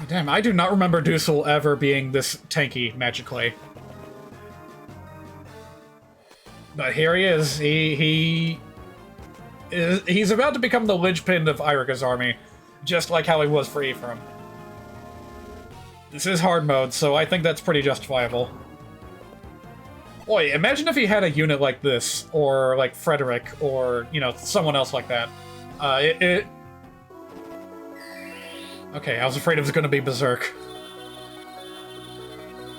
damn, I do not remember Dusel ever being this tanky, magically. But here he is. He's about to become the linchpin of Irika's army, just like how he was for Ephraim. This is hard mode, so I think that's pretty justifiable. Boy, imagine if he had a unit like this, or like Frederick, or, you know, someone else like that. Okay, I was afraid it was gonna be Berserk.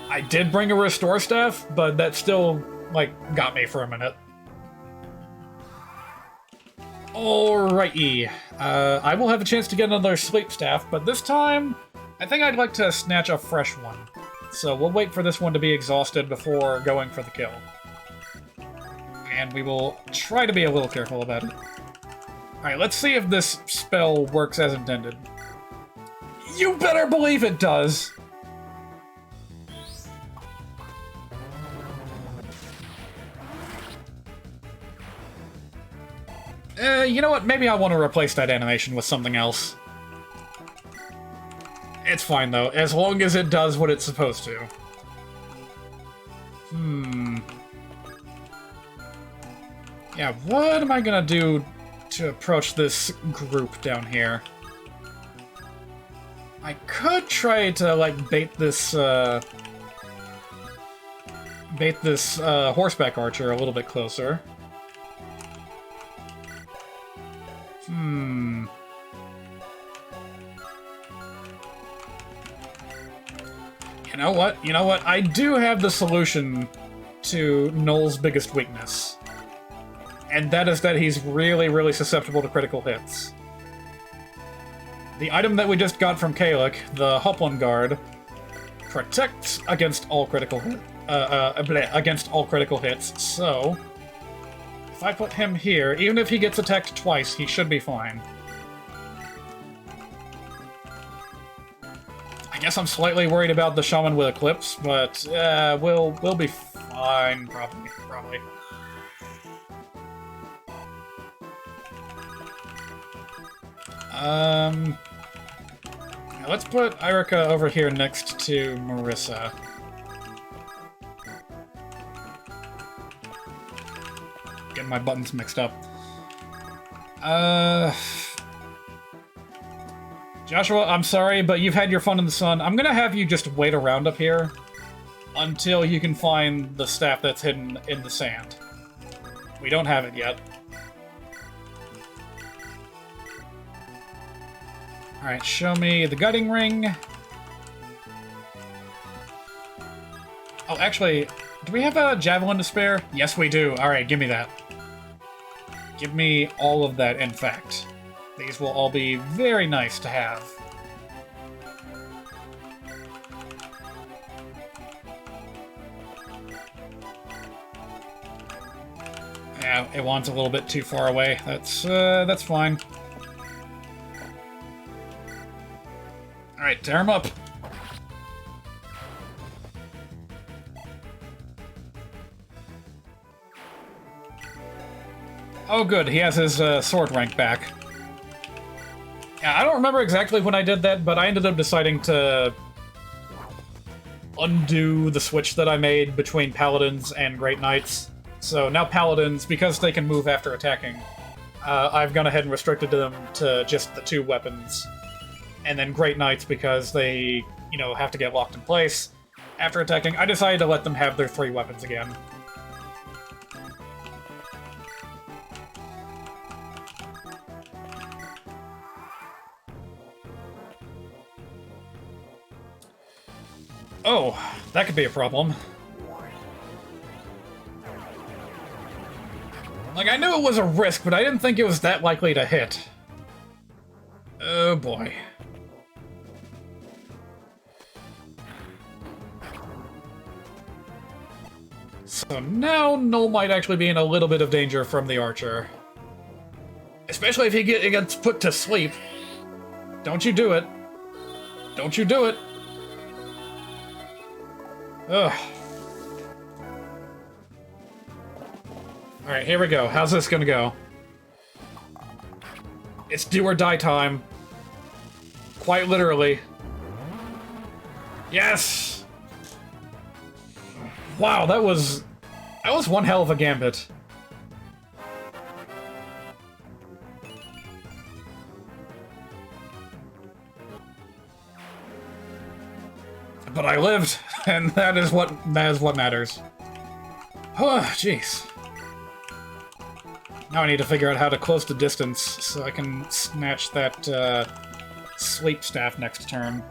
I did bring a Restore Staff, but that still, like, got me for a minute. Alrighty. I will have a chance to get another sleep staff, but this time, I think I'd like to snatch a fresh one. So we'll wait for this one to be exhausted before going for the kill. And we will try to be a little careful about it. Alright, let's see if this spell works as intended. You better believe it does! You know what? Maybe I want to replace that animation with something else. It's fine, though, as long as it does what it's supposed to. Yeah, what am I gonna do to approach this group down here? I could try to, like, bait this horseback archer a little bit closer. You know what? I do have the solution to Noel's biggest weakness. And that is that he's really, really susceptible to critical hits. The item that we just got from Kalik, the Hoplon Guard, protects against all critical hits, so if I put him here, even if he gets attacked twice, he should be fine. I guess I'm slightly worried about the Shaman with Eclipse, but we'll be fine, probably. Let's put Irika over here next to Marissa. Getting my buttons mixed up. Joshua, I'm sorry, but you've had your fun in the sun. I'm gonna have you just wait around up here until you can find the staff that's hidden in the sand. We don't have it yet. Alright, show me the gutting ring. Oh, actually, do we have a javelin to spare? Yes, we do. Alright, give me that. Give me all of that, in fact. These will all be very nice to have. Yeah, it wants a little bit too far away. That's fine. Alright, tear him up. Oh good, he has his sword rank back. Yeah, I don't remember exactly when I did that, but I ended up deciding to undo the switch that I made between Paladins and Great Knights. So now Paladins, because they can move after attacking, I've gone ahead and restricted them to just the 2 weapons. And then Great Knights, because they, have to get locked in place after attacking, I decided to let them have their 3 weapons again. Oh, that could be a problem. Like, I knew it was a risk, but I didn't think it was that likely to hit. Oh boy. So now Noel might actually be in a little bit of danger from the archer. Especially if he gets put to sleep. Don't you do it. Don't you do it. Ugh. Alright, here we go. How's this gonna go? It's do or die time. Quite literally. Yes! Wow, that was one hell of a gambit. But I lived, and that is what matters. Oh, jeez. Now I need to figure out how to close the distance so I can snatch that sleep staff next turn.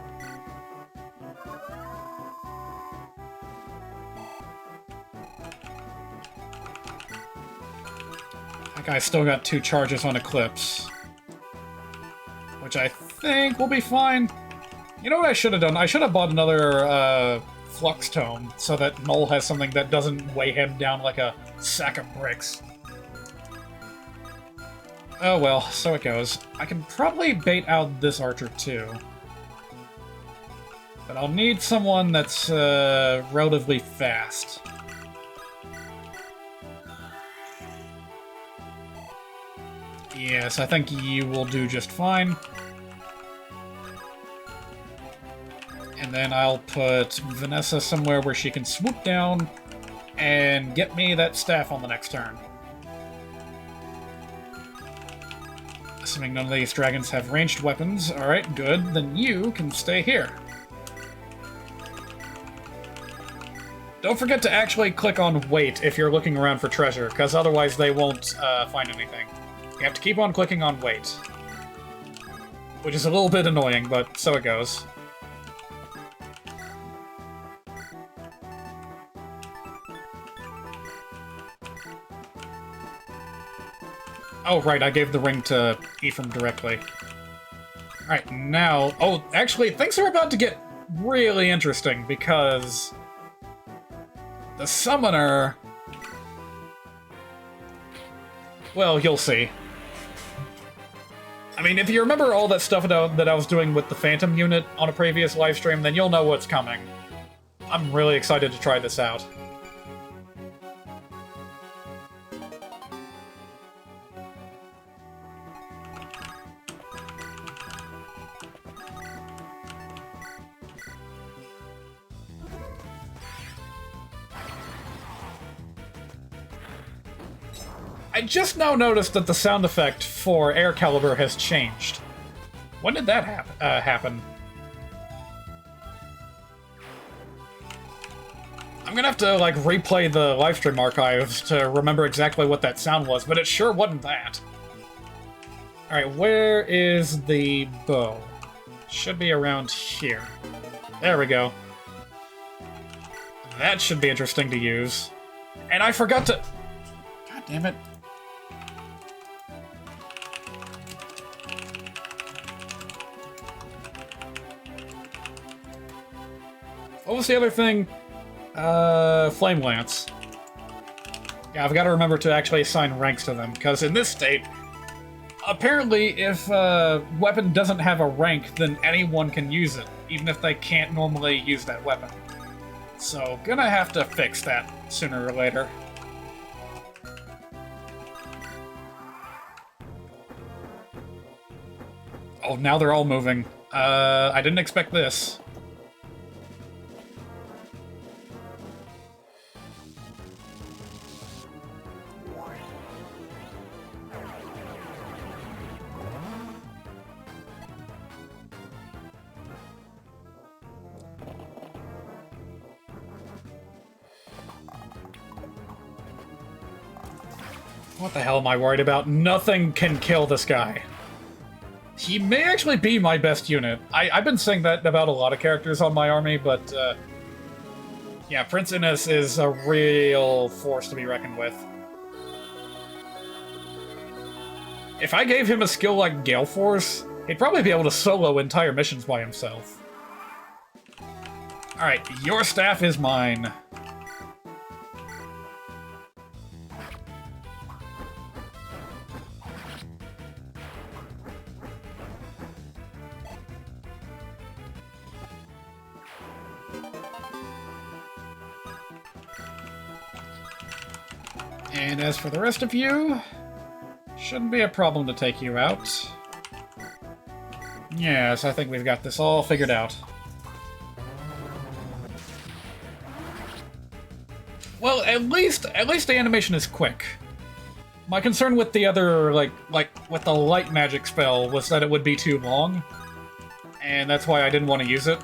guy's still got 2 charges on Eclipse. Which I think will be fine. You know what I should have done? I should have bought another Flux Tome so that Null has something that doesn't weigh him down like a sack of bricks. Oh well, so it goes. I can probably bait out this archer too. But I'll need someone that's relatively fast. Yes, I think you will do just fine. And then I'll put Vanessa somewhere where she can swoop down and get me that staff on the next turn. Assuming none of these dragons have ranged weapons. Alright, good. Then you can stay here. Don't forget to actually click on wait if you're looking around for treasure, because otherwise they won't find anything. You have to keep on clicking on wait. Which is a little bit annoying, but so it goes. Oh, right, I gave the ring to Ephraim directly. Alright, now... Oh, actually, things are about to get really interesting, because... the summoner... well, you'll see. I mean, if you remember all that stuff that I was doing with the Phantom unit on a previous livestream, then you'll know what's coming. I'm really excited to try this out. I just now noticed that the sound effect for Air Caliber has changed. When did that happen? I'm gonna have to, like, replay the livestream archives to remember exactly what that sound was, but it sure wasn't that. Alright, where is the bow? Should be around here. There we go. That should be interesting to use. And I forgot to... God damn it. What was the other thing? Flame Lance. Yeah, I've got to remember to actually assign ranks to them, because in this state, apparently if a weapon doesn't have a rank, then anyone can use it, even if they can't normally use that weapon. So, gonna have to fix that sooner or later. Oh, now they're all moving. I didn't expect this. What the hell am I worried about? Nothing can kill this guy. He may actually be my best unit. I've been saying that about a lot of characters on my army, but yeah, Prince Innes is a real force to be reckoned with. If I gave him a skill like Gale Force, he'd probably be able to solo entire missions by himself. Alright, your staff is mine. And as for the rest of you, shouldn't be a problem to take you out. Yes, I think we've got this all figured out. Well, at least the animation is quick. My concern with the other, like with the light magic spell was that it would be too long. And that's why I didn't want to use it.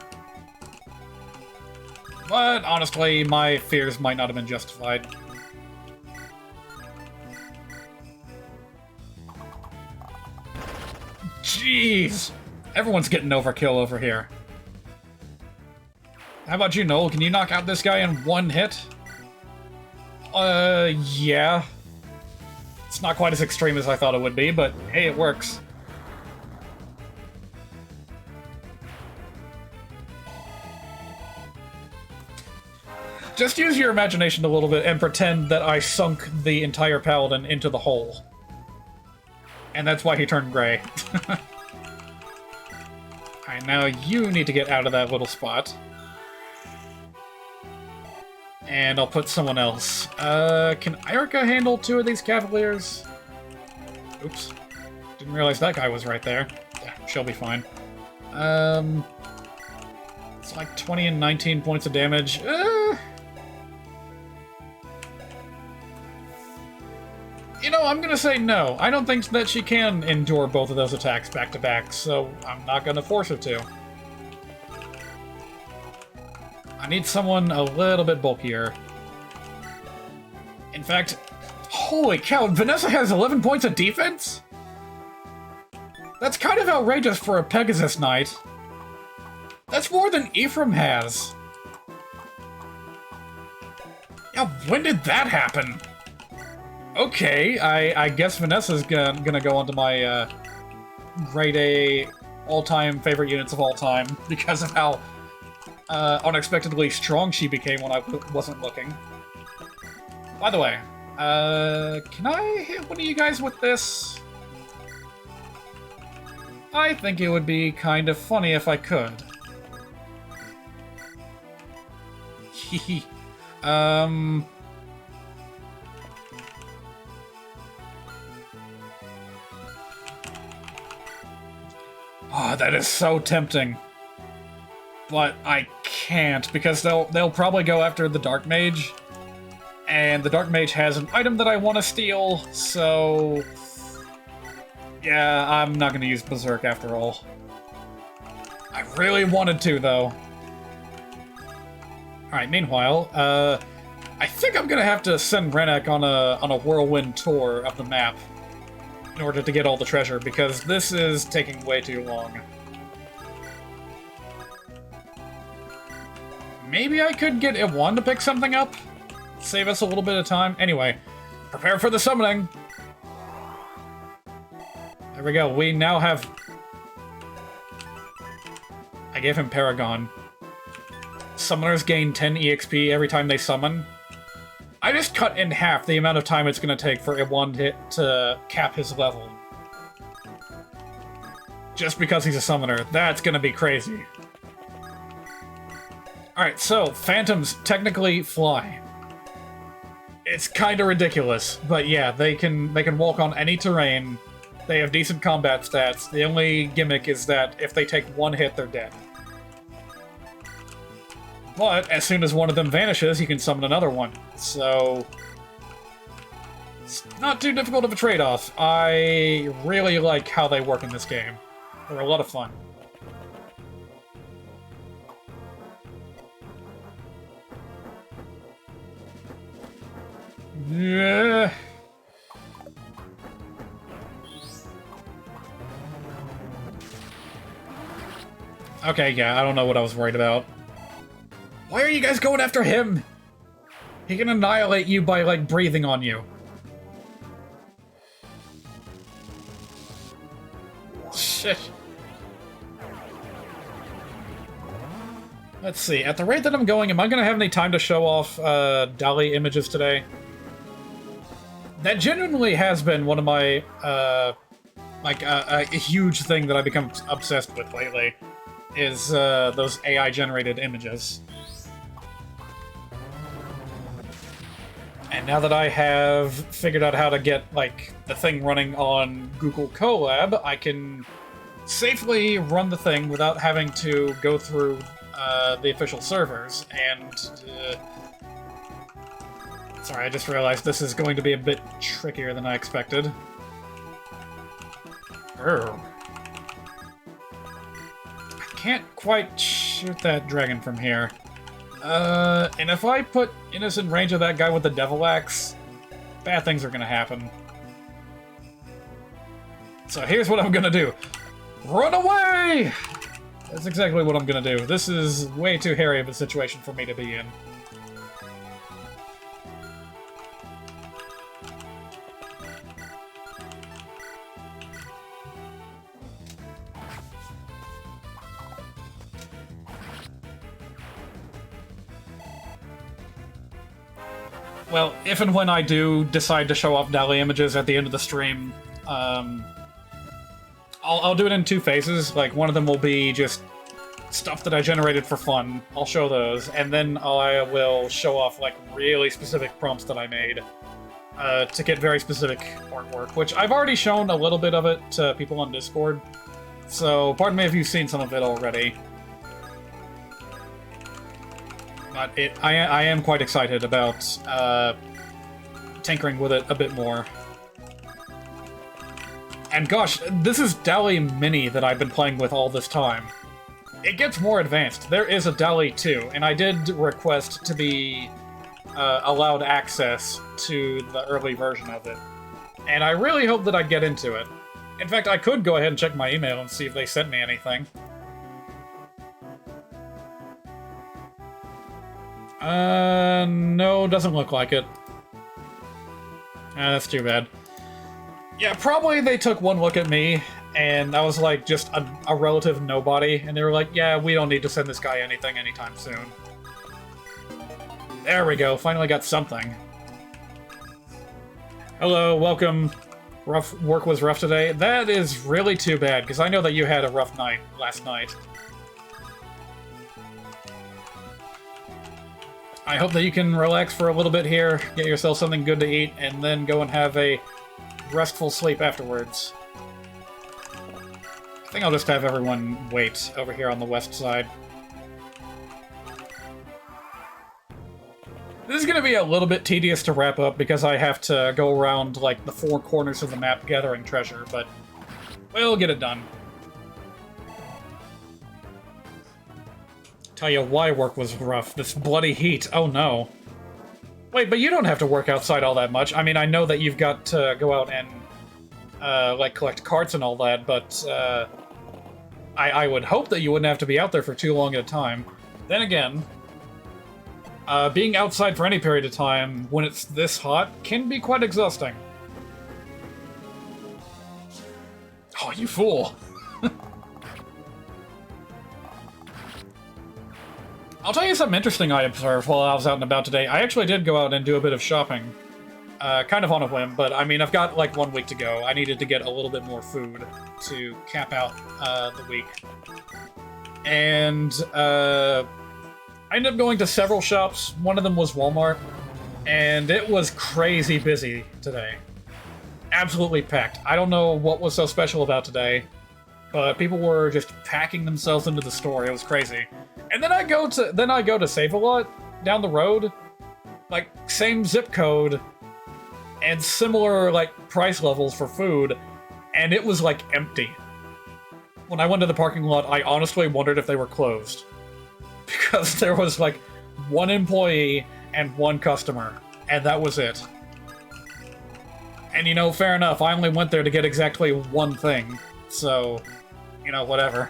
But honestly, my fears might not have been justified. Jeez! Everyone's getting overkill over here. How about you, Noel? Can you knock out this guy in one hit? Yeah. It's not quite as extreme as I thought it would be, but hey, it works. Just use your imagination a little bit and pretend that I sunk the entire paladin into the hole. And that's why he turned gray. Alright, now you need to get out of that little spot. And I'll put someone else. Can Irika handle 2 of these Cavaliers? Oops. Didn't realize that guy was right there. Yeah, she'll be fine. It's like 20 and 19 points of damage. You know, I'm gonna say no. I don't think that she can endure both of those attacks back to back, so I'm not gonna force her to. I need someone a little bit bulkier. In fact, holy cow, Vanessa has 11 points of defense? That's kind of outrageous for a Pegasus Knight. That's more than Ephraim has. Yeah, when did that happen? Okay, I guess Vanessa's gonna go onto my grade A all-time favorite units of all time because of how unexpectedly strong she became when I wasn't looking. By the way, can I hit one of you guys with this? I think it would be kind of funny if I could. Hehe. Oh, that is so tempting. But I can't, because they'll probably go after the Dark Mage. And the Dark Mage has an item that I want to steal, so... yeah, I'm not going to use Berserk after all. I really wanted to, though. Alright, meanwhile, I think I'm going to have to send Renek on a whirlwind tour of the map in order to get all the treasure, because this is taking way too long. Maybe I could get Iwan to pick something up? Save us a little bit of time? Anyway, prepare for the summoning! There we go, we now have... I gave him Paragon. Summoners gain 10 EXP every time they summon. I just cut in half the amount of time it's going to take for Iwan to cap his level. Just because he's a summoner. That's going to be crazy. Alright, so, Phantoms technically fly. It's kind of ridiculous, but yeah, they can walk on any terrain. They have decent combat stats. The only gimmick is that if they take one hit, they're dead. But as soon as one of them vanishes, you can summon another one. So it's not too difficult of a trade-off. I really like how they work in this game. They're a lot of fun. Yeah. Okay, yeah, I don't know what I was worried about. Why are you guys going after him? He can annihilate you by, like, breathing on you. Shit. Let's see, at the rate that I'm going, am I gonna have any time to show off, Dali images today? That genuinely has been one of my, a huge thing that I've become obsessed with lately, is, those AI-generated images. And now that I have figured out how to get, like, the thing running on Google Colab, I can safely run the thing without having to go through the official servers, and... sorry, I just realized this is going to be a bit trickier than I expected. I can't quite shoot that dragon from here. And if I put Innes in range of that guy with the Devil Axe, bad things are gonna happen. So here's what I'm gonna do. Run away! That's exactly what I'm gonna do. This is way too hairy of a situation for me to be in. well, if and when I do decide to show off deli images at the end of the stream, I'll do it in 2 phases. Like, one of them will be just stuff that I generated for fun. I'll show those, and then I will show off, like, really specific prompts that I made to get very specific artwork, which I've already shown a little bit of it to people on Discord, so pardon me if you've seen some of it already. But I am quite excited about tinkering with it a bit more. And gosh, this is DALL-E Mini that I've been playing with all this time. It gets more advanced. There is a DALL-E 2, and I did request to be allowed access to the early version of it. And I really hope that I get into it. In fact, I could go ahead and check my email and see if they sent me anything. No, doesn't look like it. That's too bad. Yeah, probably they took one look at me, and I was like just a relative nobody, and they were like, yeah, we don't need to send this guy anything anytime soon. There we go, finally got something. Hello, welcome. Rough work was rough today. That is really too bad, because I know that you had a rough night last night. I hope that you can relax for a little bit here, get yourself something good to eat, and then go and have a restful sleep afterwards. I think I'll just have everyone wait over here on the west side. This is going to be a little bit tedious to wrap up because I have to go around, like, the 4 corners of the map gathering treasure, but we'll get it done. Tell you why work was rough. This bloody heat. Oh no. Wait, but you don't have to work outside all that much. I mean, I know that you've got to go out and, like, collect carts and all that, but, I would hope that you wouldn't have to be out there for too long at a time. Then again, being outside for any period of time when it's this hot can be quite exhausting. Oh, you fool! I'll tell you something interesting I observed while I was out and about today. I actually did go out and do a bit of shopping. Kind of on a whim, but I mean, I've got like 1 week to go. I needed to get a little bit more food to cap out the week. And I ended up going to several shops. One of them was Walmart, and it was crazy busy today. Absolutely packed. I don't know what was so special about today, but people were just packing themselves into the store. It was crazy. And then I go to Save-A-Lot down the road, like same zip code and similar like price levels for food, and it was like empty. When I went to the parking lot, I honestly wondered if they were closed because there was like 1 employee and 1 customer, and that was it. And you know, fair enough, I only went there to get exactly 1 thing, so, you know, whatever.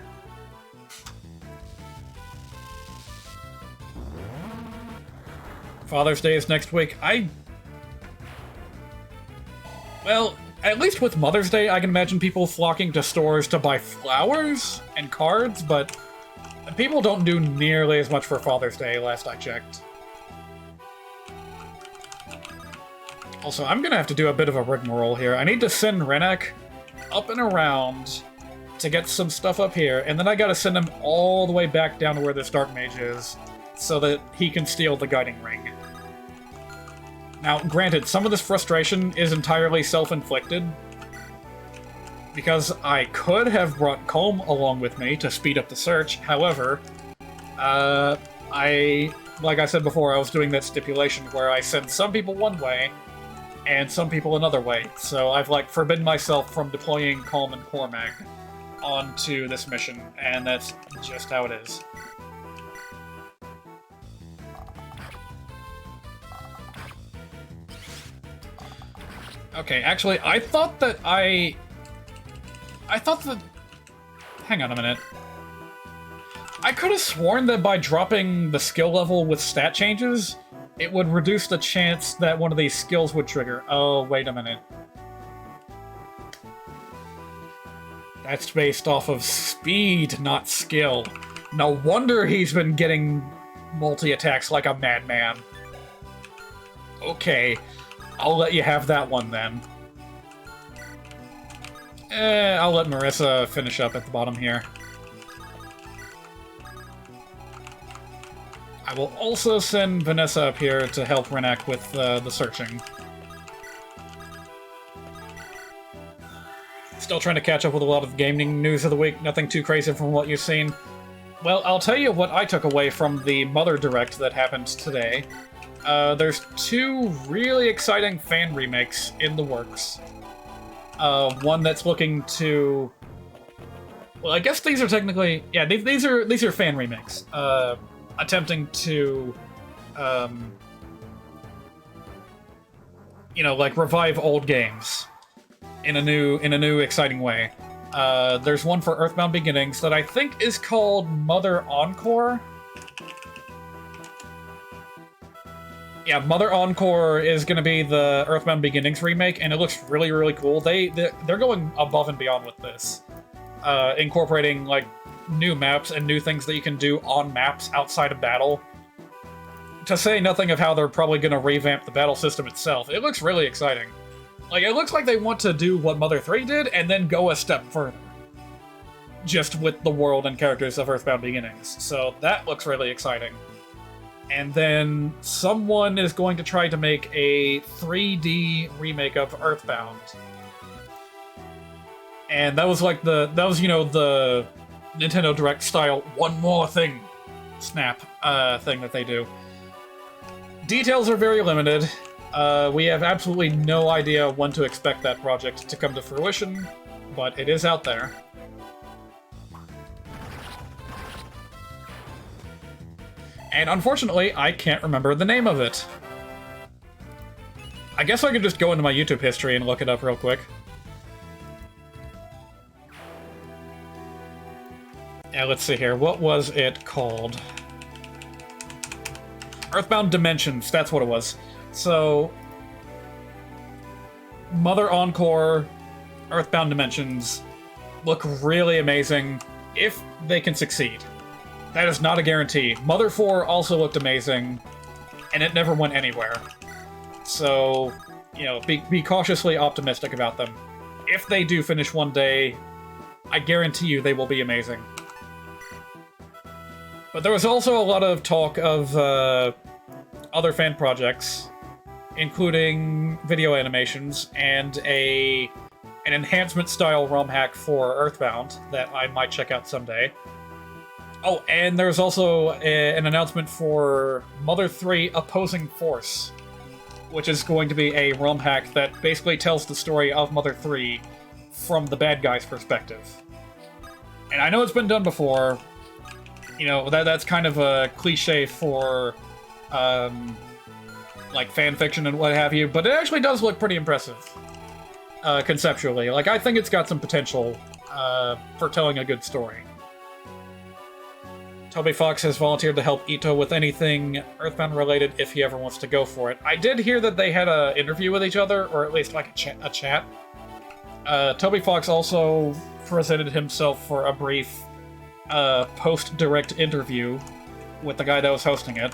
Father's Day is next week. Well, at least with Mother's Day, I can imagine people flocking to stores to buy flowers and cards, but people don't do nearly as much for Father's Day, last I checked. Also, I'm gonna have to do a bit of a rigmarole here. I need to send Renek up and around to get some stuff up here, and then I gotta send him all the way back down to where this Dark Mage is, so that he can steal the Guiding Ring. Now, granted, some of this frustration is entirely self-inflicted, because I could have brought Colm along with me to speed up the search. However, like I said before, I was doing that stipulation where I send some people one way and some people another way. So I've, like, forbidden myself from deploying Colm and Cormac onto this mission, and that's just how it is. Okay, actually, I thought that... Hang on a minute. I could have sworn that by dropping the skill level with stat changes, it would reduce the chance that one of these skills would trigger. Oh, wait a minute. That's based off of speed, not skill. No wonder he's been getting multi-attacks like a madman. Okay, I'll let you have that one then. I'll let Marissa finish up at the bottom here. I will also send Vanessa up here to help Renak with the searching. Still trying to catch up with a lot of gaming news of the week. Nothing too crazy from what you've seen. Well, I'll tell you what I took away from the Mother Direct that happened today. There's 2 really exciting fan remakes in the works. One that's looking to... Well, I guess these are technically... Yeah, these are fan remakes. Attempting to... you know, like, revive old games in a new exciting way. There's one for Earthbound Beginnings that I think is called Mother Encore. Yeah, Mother Encore is going to be the Earthbound Beginnings remake, and it looks really, really cool. They're going above and beyond with this, incorporating like new maps and new things that you can do on maps outside of battle. To say nothing of how they're probably going to revamp the battle system itself. It looks really exciting. Like, it looks like they want to do what Mother 3 did, and then go a step further. Just with the world and characters of Earthbound Beginnings. So that looks really exciting. And then someone is going to try to make a 3D remake of Earthbound. And that was like the Nintendo Direct style one more thing snap thing that they do. Details are very limited. We have absolutely no idea when to expect that project to come to fruition, but it is out there. And unfortunately, I can't remember the name of it. I guess I could just go into my YouTube history and look it up real quick. Yeah, let's see here. What was it called? Earthbound Dimensions, that's what it was. So, Mother Encore, Earthbound Dimensions look really amazing if they can succeed. That is not a guarantee. Mother 4 also looked amazing, and it never went anywhere. So, you know, be cautiously optimistic about them. If they do finish one day, I guarantee you they will be amazing. But there was also a lot of talk of other fan projects, including video animations and an enhancement-style ROMhack for Earthbound that I might check out someday. Oh, and there's also an announcement for Mother 3 Opposing Force, which is going to be a ROMhack that basically tells the story of Mother 3 from the bad guy's perspective. And I know it's been done before. You know, that's kind of a cliche for, like, fan fiction and what have you, but it actually does look pretty impressive, conceptually. Like, I think it's got some potential for telling a good story. Toby Fox has volunteered to help Ito with anything Earthbound related if he ever wants to go for it. I did hear that they had an interview with each other, or at least like a chat. Toby Fox also presented himself for a brief post-direct interview with the guy that was hosting it.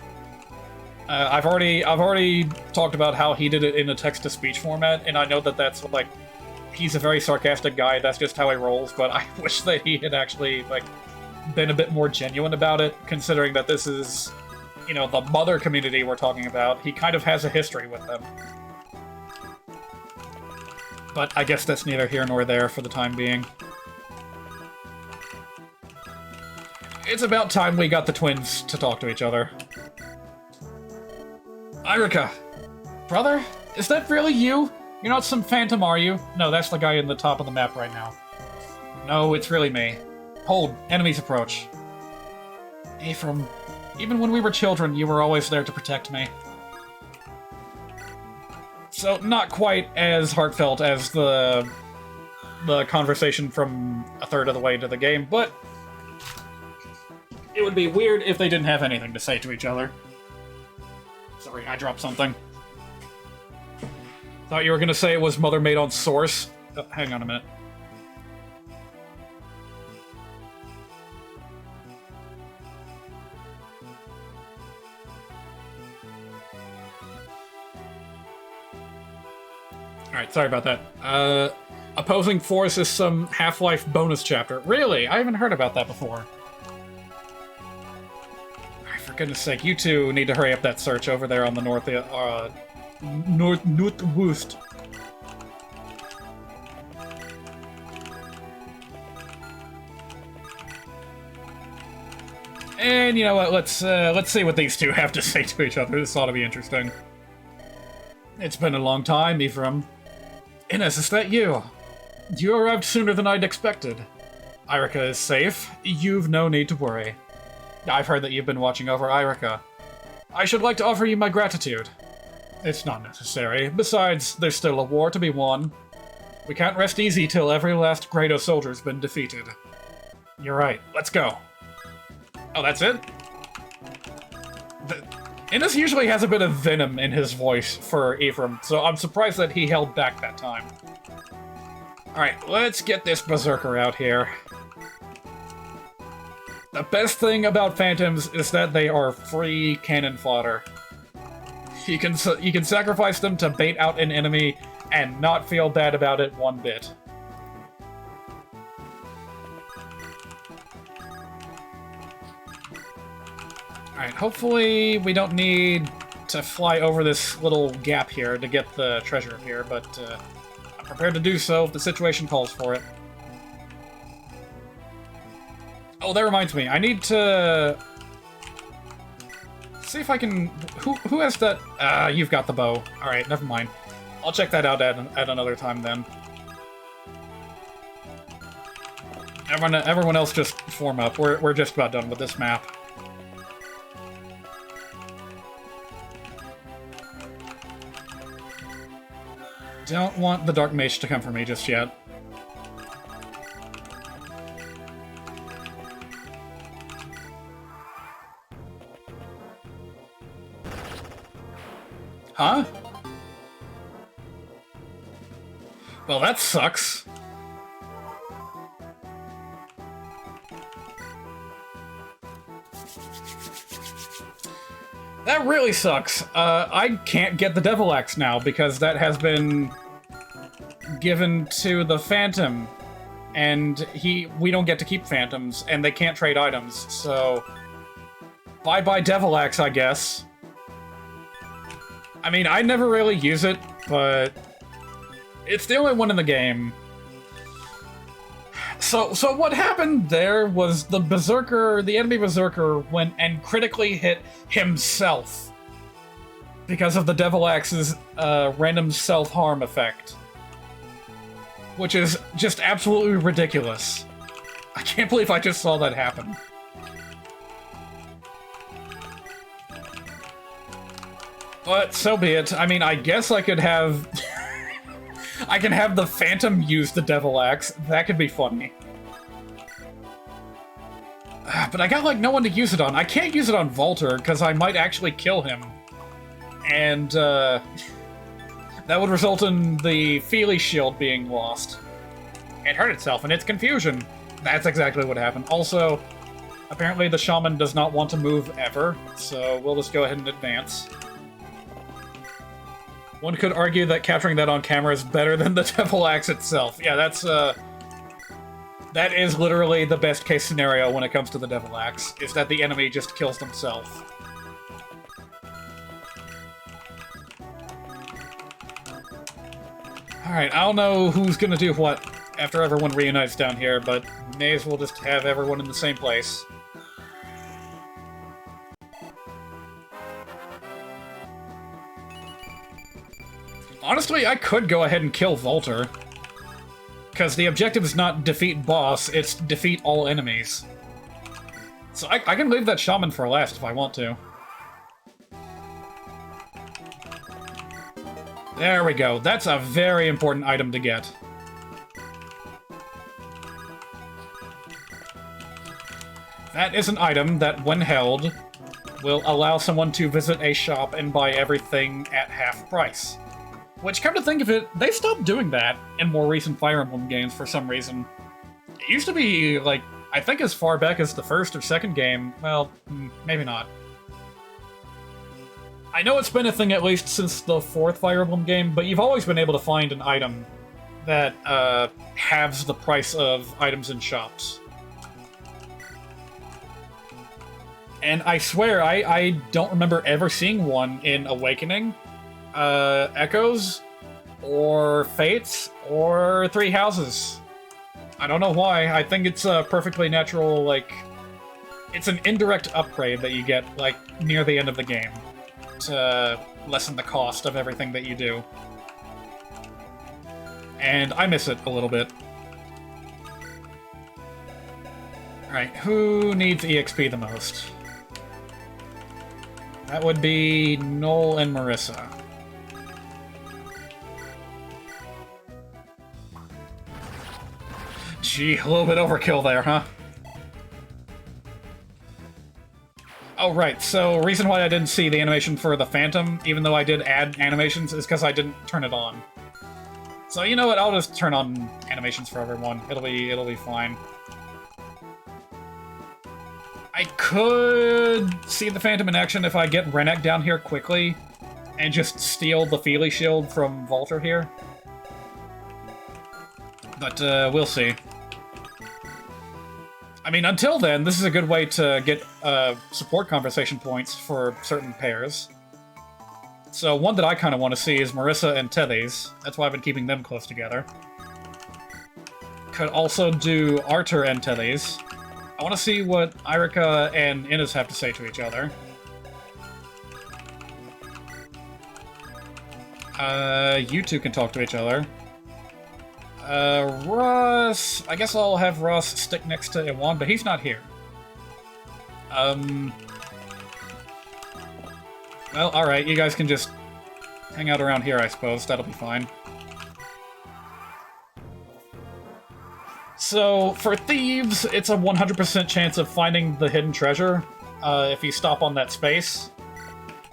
I've already talked about how he did it in a text-to-speech format, and I know that that's like, he's a very sarcastic guy. That's just how he rolls. But I wish that he had actually like been a bit more genuine about it, considering that this is, you know, the Mother community we're talking about. He kind of has a history with them. But I guess that's neither here nor there for the time being. It's about time we got the twins to talk to each other. Irika! Brother? Is that really you? You're not some phantom, are you? No, that's the guy in the top of the map right now. No, it's really me. Hold, enemies approach. Ephraim, even when we were children, you were always there to protect me. So, not quite as heartfelt as the conversation from a third of the way into the game, but it would be weird if they didn't have anything to say to each other. Sorry, I dropped something. Thought you were gonna say it was Mother made on Source. Oh, hang on a minute. Alright, sorry about that. Opposing Force is some Half-Life bonus chapter. Really? I haven't heard about that before. Alright, for goodness sake, you two need to hurry up that search over there on the northwest. And you know what? Let's see what these two have to say to each other. This ought to be interesting. It's been a long time, Ephraim. Ines, is that you? You arrived sooner than I'd expected. Irika is safe. You've no need to worry. I've heard that you've been watching over Irika. I should like to offer you my gratitude. It's not necessary. Besides, there's still a war to be won. We can't rest easy till every last Grado soldier's been defeated. You're right. Let's go. Oh, that's it? Ines usually has a bit of venom in his voice for Ephraim, so I'm surprised that he held back that time. Alright, let's get this berserker out here. The best thing about phantoms is that they are free cannon fodder. You can sacrifice them to bait out an enemy and not feel bad about it one bit. Alright, hopefully we don't need to fly over this little gap here to get the treasure here, but I'm prepared to do so if the situation calls for it. Oh, that reminds me, I need to see if I can... Who has that? You've got the bow. Alright, never mind. I'll check that out at another time then. Everyone else just form up. We're just about done with this map. Don't want the Dark Mage to come for me just yet. Huh? Well, that sucks. That really sucks. I can't get the Devil Axe now because that has been given to the Phantom, and we don't get to keep Phantoms, and they can't trade items, so bye-bye Devil Axe, I guess. I mean, I never really use it, but it's the only one in the game. So what happened there was the enemy Berserker went and critically hit himself because of the Devil Axe's random self-harm effect. Which is just absolutely ridiculous. I can't believe I just saw that happen. But so be it. I mean, I guess I could have... I can have the Phantom use the Devil Axe. That could be funny. But I got, like, no one to use it on. I can't use it on Volter, because I might actually kill him. And, that would result in the Feely Shield being lost. It hurt itself in its confusion. That's exactly what happened. Also, apparently the Shaman does not want to move ever, so we'll just go ahead and advance. One could argue that capturing that on camera is better than the Devil Axe itself. Yeah, that is literally the best case scenario when it comes to the Devil Axe, is that the enemy just kills themselves. Alright, I don't know who's gonna do what after everyone reunites down here, but may as well just have everyone in the same place. Honestly, I could go ahead and kill Volter. Because the objective is not defeat boss, it's defeat all enemies. So I can leave that Shaman for last if I want to. There we go. That's a very important item to get. That is an item that, when held, will allow someone to visit a shop and buy everything at half price. Which, come to think of it, they stopped doing that in more recent Fire Emblem games for some reason. It used to be, like, I think as far back as the first or second game. Well, maybe not. I know it's been a thing at least since the 4th Fire Emblem game, but you've always been able to find an item that halves the price of items in shops. And I swear, I don't remember ever seeing one in Awakening, Echoes, or Fates, or Three Houses. I don't know why. I think it's a perfectly natural, like... It's an indirect upgrade that you get, like, near the end of the game to lessen the cost of everything that you do. And I miss it a little bit. Alright, who needs EXP the most? That would be Noel and Marissa. Gee, a little bit overkill there, huh? Oh, right, so reason why I didn't see the animation for the Phantom, even though I did add animations, is because I didn't turn it on. So, you know what, I'll just turn on animations for everyone. It'll be fine. I could see the Phantom in action if I get Rennek down here quickly and just steal the Feely Shield from Volter here. But, we'll see. I mean, until then, this is a good way to get support conversation points for certain pairs. So one that I kind of want to see is Marissa and Tethys. That's why I've been keeping them close together. Could also do Arthur and Tethys. I want to see what Irika and Innes have to say to each other. You two can talk to each other. Russ... I guess I'll have Russ stick next to Iwan, but he's not here. Well, alright, you guys can just hang out around here, I suppose. That'll be fine. So, for thieves, it's a 100% chance of finding the hidden treasure, if you stop on that space.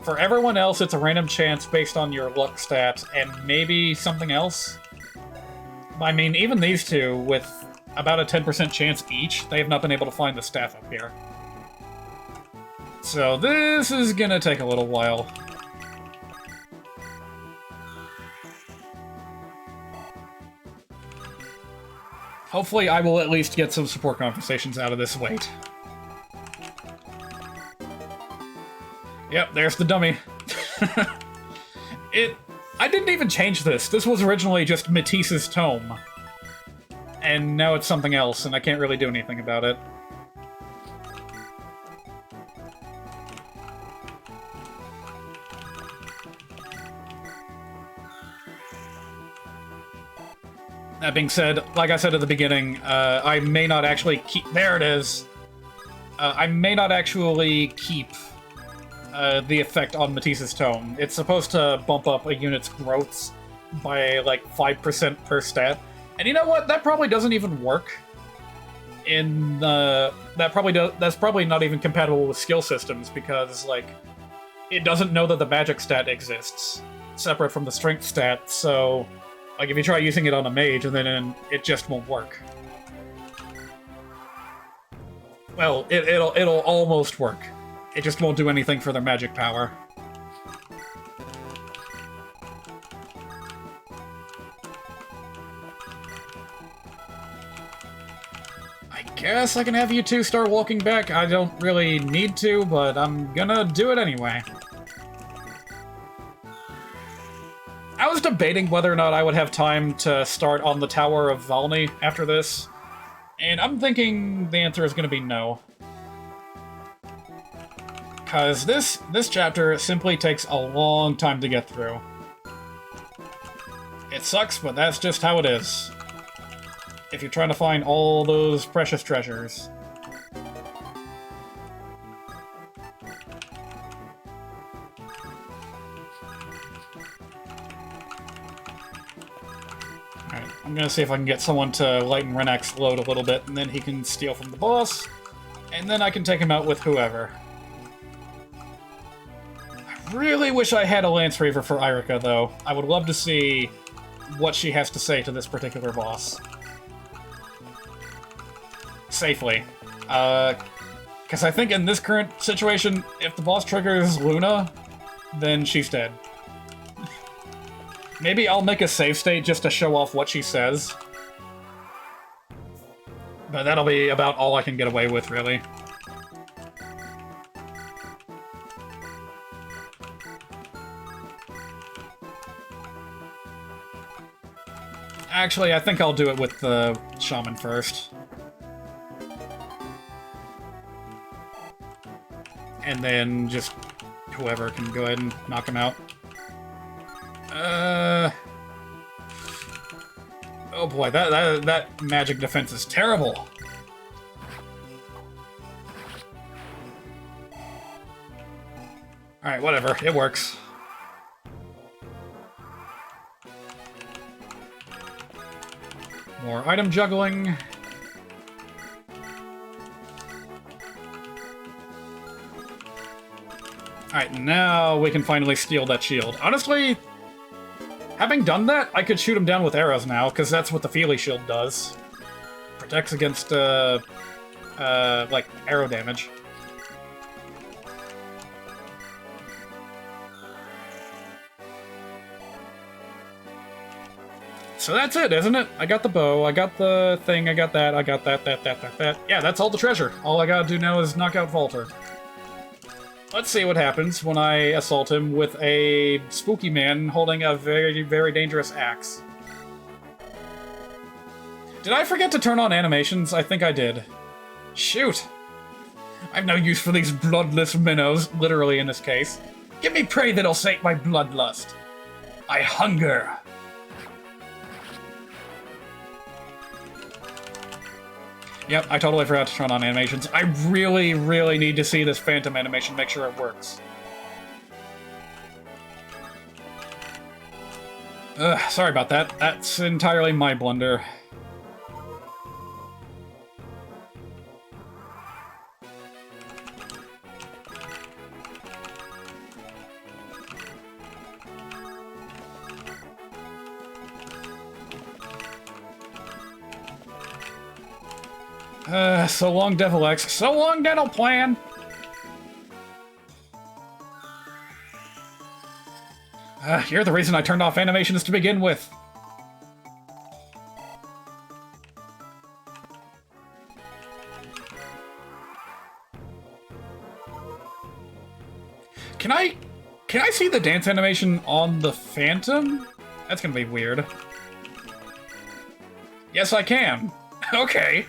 For everyone else, it's a random chance based on your luck stat, and maybe something else. I mean, even these two, with about a 10% chance each, they have not been able to find the staff up here. So this is gonna take a little while. Hopefully I will at least get some support conversations out of this wait. Yep, there's the dummy. I didn't even change this. This was originally just Matisse's tome. And now it's something else, and I can't really do anything about it. That being said, like I said at the beginning, I may not actually keep... There it is! I may not actually keep the effect on Matisse's tome. It's supposed to bump up a unit's growths by, like, 5% per stat. And you know what? That probably doesn't even work in the... That's probably not even compatible with skill systems, because, like, it doesn't know that the magic stat exists, separate from the strength stat, so... Like, if you try using it on a mage, and then it just won't work. Well, it'll almost work. It just won't do anything for their magic power. I guess I can have you two start walking back. I don't really need to, but I'm gonna do it anyway. I was debating whether or not I would have time to start on the Tower of Valny after this, and I'm thinking the answer is going to be no. Because this chapter simply takes a long time to get through. It sucks, but that's just how it is. If you're trying to find all those precious treasures. Alright, I'm gonna see if I can get someone to lighten Renek's load a little bit, and then he can steal from the boss, and then I can take him out with whoever. I really wish I had a Lance Reaver for Irika, though. I would love to see what she has to say to this particular boss. Safely. Because I think in this current situation, if the boss triggers Luna, then she's dead. Maybe I'll make a save state just to show off what she says. But that'll be about all I can get away with, really. Actually, I think I'll do it with the shaman first. And then just whoever can go ahead and knock him out. Oh boy, that magic defense is terrible. Alright, whatever. It works. More item juggling. Alright, now we can finally steal that shield. Honestly, having done that, I could shoot him down with arrows now, because that's what the Feely shield does. Protects against, like, arrow damage. So that's it, isn't it? I got the bow, I got the thing, I got that, I got that. Yeah, that's all the treasure. All I gotta do now is knock out Volter. Let's see what happens when I assault him with a spooky man holding a very, very dangerous axe. Did I forget to turn on animations? I think I did. Shoot! I've no use for these bloodless minnows, literally in this case. Give me prey that'll sate my bloodlust. I hunger! Yep, I totally forgot to turn on animations. I really, really need to see this phantom animation, make sure it works. Sorry about that. That's entirely my blunder. So long, Devil X. So long, Dental Plan! You're the reason I turned off animations to begin with. Can I see the dance animation on the Phantom? That's gonna be weird. Yes, I can. Okay.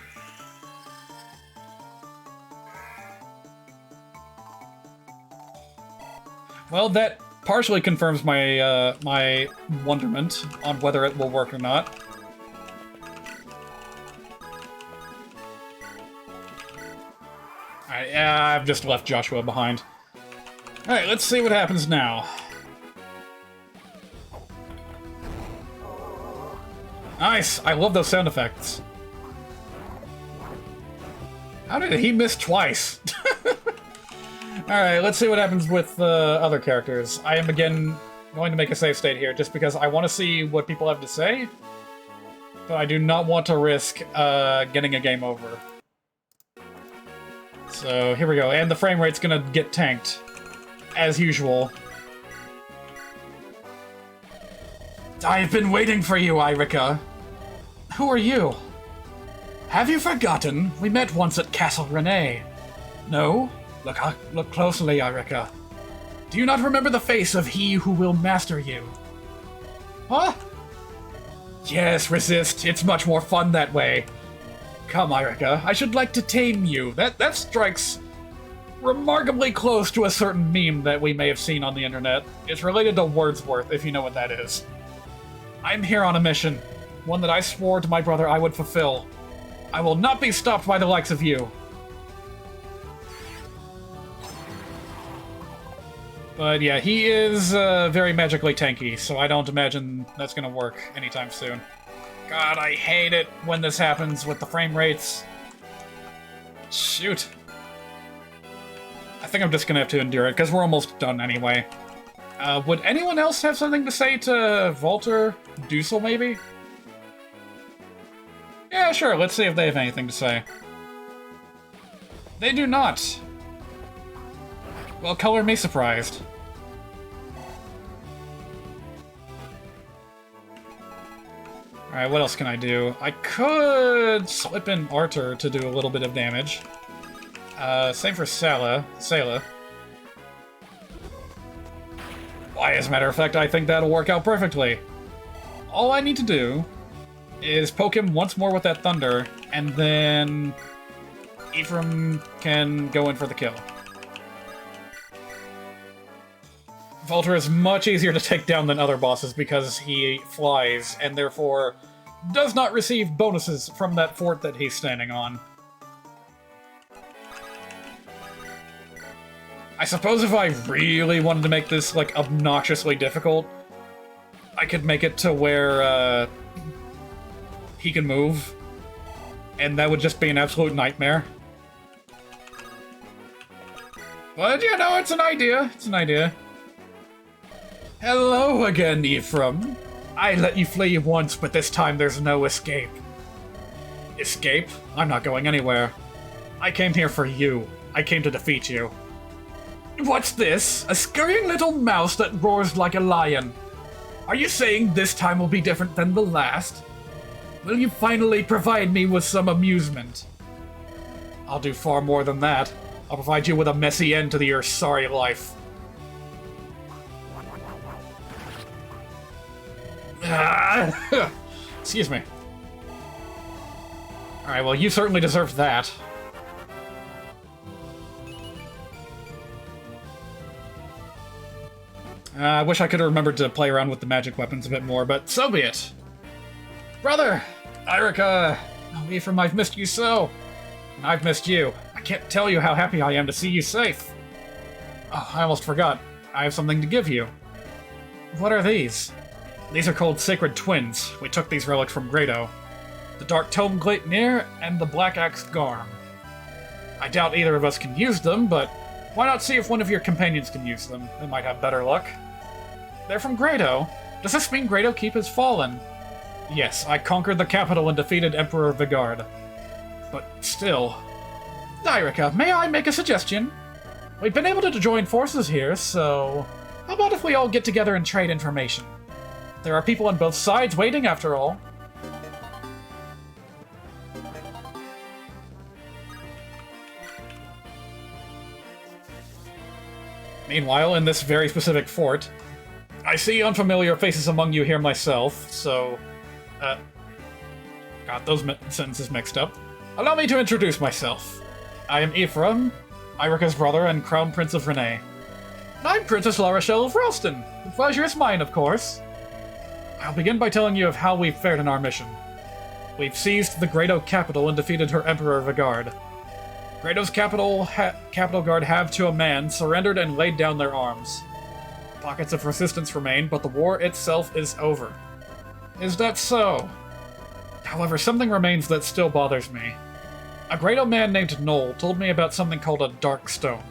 Well, that partially confirms my my wonderment on whether it will work or not. Alright, I've just left Joshua behind. Alright, let's see what happens now. Nice! I love those sound effects. How did he miss twice? Alright, let's see what happens with other characters. I am again going to make a save state here, just because I want to see what people have to say. But I do not want to risk getting a game over. So, here we go. And the frame rate's gonna get tanked. As usual. I've been waiting for you, Irica. Who are you? Have you forgotten? We met once at Castle Renee. No? Look closely, Irica. Do you not remember the face of he who will master you? Huh? Yes, resist. It's much more fun that way. Come, Irica. I should like to tame you. That strikes remarkably close to a certain meme that we may have seen on the internet. It's related to Wordsworth, if you know what that is. I'm here on a mission. One that I swore to my brother I would fulfill. I will not be stopped by the likes of you. But yeah, he is very magically tanky, so I don't imagine that's gonna work anytime soon. God, I hate it when this happens with the frame rates. Shoot. I think I'm just gonna have to endure it, because we're almost done anyway. Would anyone else have something to say to Volter? Dussel, maybe? Yeah, sure, let's see if they have anything to say. They do not. Well, color me surprised. Alright, what else can I do? I could slip in Arthur to do a little bit of damage. Same for Sayla. Why, as a matter of fact, I think that'll work out perfectly. All I need to do is poke him once more with that thunder, and then Ephraim can go in for the kill. Volter is much easier to take down than other bosses because he flies, and therefore does not receive bonuses from that fort that he's standing on. I suppose if I really wanted to make this, like, obnoxiously difficult, I could make it to where, he can move, and that would just be an absolute nightmare. But, you know, it's an idea. It's an idea. Hello again, Ephraim. I let you flee once, but this time there's no escape. Escape? I'm not going anywhere. I came here for you. I came to defeat you. What's this? A scurrying little mouse that roars like a lion. Are you saying this time will be different than the last? Will you finally provide me with some amusement? I'll do far more than that. I'll provide you with a messy end to your sorry life. Excuse me. Alright, well, you certainly deserved that. I wish I could have remembered to play around with the magic weapons a bit more, but so be it. Brother! Irica! Oh, Ephraim, I've missed you so! And I've missed you. I can't tell you how happy I am to see you safe. Oh, I almost forgot. I have something to give you. What are these? These are called Sacred Twins. We took these relics from Grado. The Dark Tome Gleipnir and the Black Axe Garm. I doubt either of us can use them, but why not see if one of your companions can use them? They might have better luck. They're from Grado. Does this mean Grado Keep has fallen? Yes, I conquered the capital and defeated Emperor Vigard. But still... Irica, may I make a suggestion? We've been able to join forces here, so... how about if we all get together and trade information? There are people on both sides waiting, after all. Meanwhile, in this very specific fort, I see unfamiliar faces among you here myself, so... got those sentences mixed up. Allow me to introduce myself. I am Ephraim, Irica's brother and Crown Prince of Renee. And I'm Princess La Rochelle of Ralston. The pleasure is mine, of course. I'll begin by telling you of how we've fared in our mission. We've seized the Grado capital and defeated her Emperor Vigard. Grado's capital guard have, to a man, surrendered and laid down their arms. Pockets of resistance remain, but the war itself is over. Is that so? However, something remains that still bothers me. A Grado man named Noel told me about something called a Dark Stone.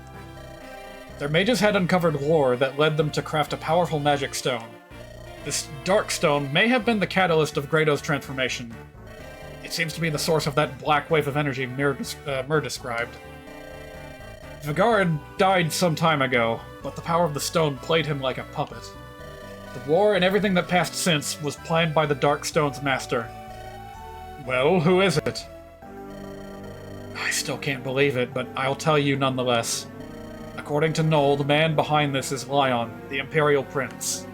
Their mages had uncovered lore that led them to craft a powerful magic stone. This Dark Stone may have been the catalyst of Grado's transformation. It seems to be the source of that black wave of energy Myr described. Vigard died some time ago, but the power of the stone played him like a puppet. The war and everything that passed since was planned by the Dark Stone's master. Well, who is it? I still can't believe it, but I'll tell you nonetheless. According to Noel, the man behind this is Lion, the Imperial Prince.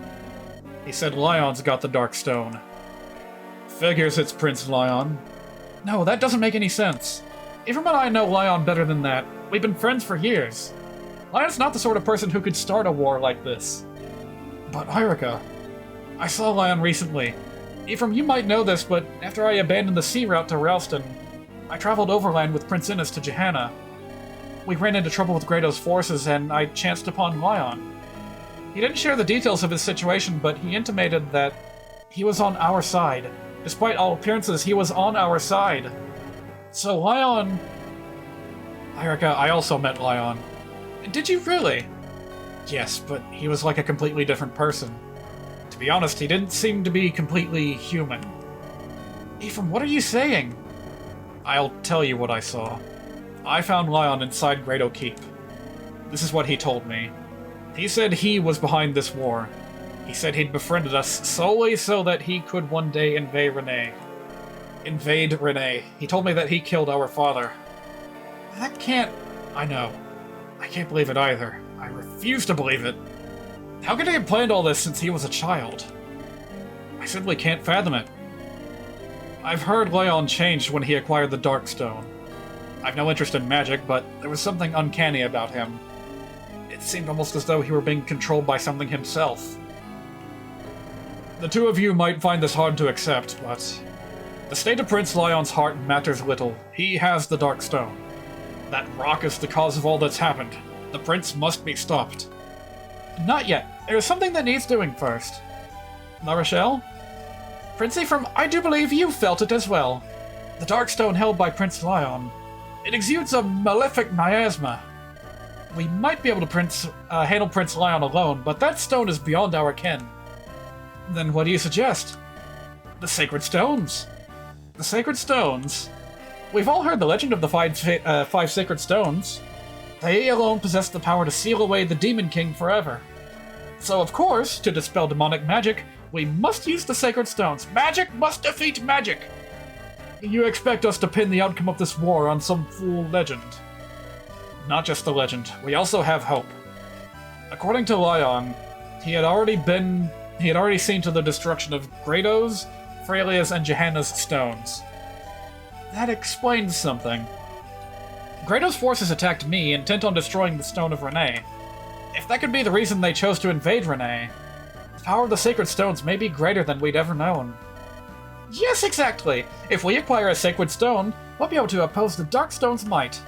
He said Lion's got the Dark Stone. Figures it's Prince Lion. No, that doesn't make any sense. Ephraim and I know Lion better than that. We've been friends for years. Lion's not the sort of person who could start a war like this. But Irica, I saw Lion recently. Ephraim, you might know this, but after I abandoned the sea route to Ralston, I traveled overland with Prince Innes to Johanna. We ran into trouble with Grado's forces, and I chanced upon Lion. He didn't share the details of his situation, but he intimated that he was on our side. Despite all appearances, he was on our side. So Lion... Irica, I also met Lion. Did you really? Yes, but he was like a completely different person. To be honest, he didn't seem to be completely human. Ephraim, what are you saying? I'll tell you what I saw. I found Lion inside Grado Keep. This is what he told me. He said he was behind this war. He said he'd befriended us solely so that he could one day invade Renee. He told me that he killed our father. That can't... I know. I can't believe it either. I refuse to believe it. How could he have planned all this since he was a child? I simply can't fathom it. I've heard Leon changed when he acquired the Darkstone. I've no interest in magic, but there was something uncanny about him. It seemed almost as though he were being controlled by something himself. The two of you might find this hard to accept, but... the state of Prince Leon's heart matters little. He has the Darkstone. That rock is the cause of all that's happened. The prince must be stopped. Not yet. There's something that needs doing first. La Rochelle? Princey from I do believe you felt it as well. The Darkstone held by Prince Leon. It exudes a malefic miasma. We might be able to handle Prince Leon alone, but that stone is beyond our ken. Then what do you suggest? The Sacred Stones. The Sacred Stones? We've all heard the legend of the five Sacred Stones. They alone possess the power to seal away the Demon King forever. So of course, to dispel demonic magic, we must use the Sacred Stones. Magic must defeat magic! You expect us to pin the outcome of this war on some fool legend. Not just the legend, we also have hope. According to Leon, he had already seen to the destruction of Grado's, Frelia's, and Johanna's stones. That explains something. Grado's forces attacked me, intent on destroying the Stone of Renee. If that could be the reason they chose to invade Renee, the power of the Sacred Stones may be greater than we'd ever known. Yes, exactly! If we acquire a Sacred Stone, we'll be able to oppose the Darkstone's might.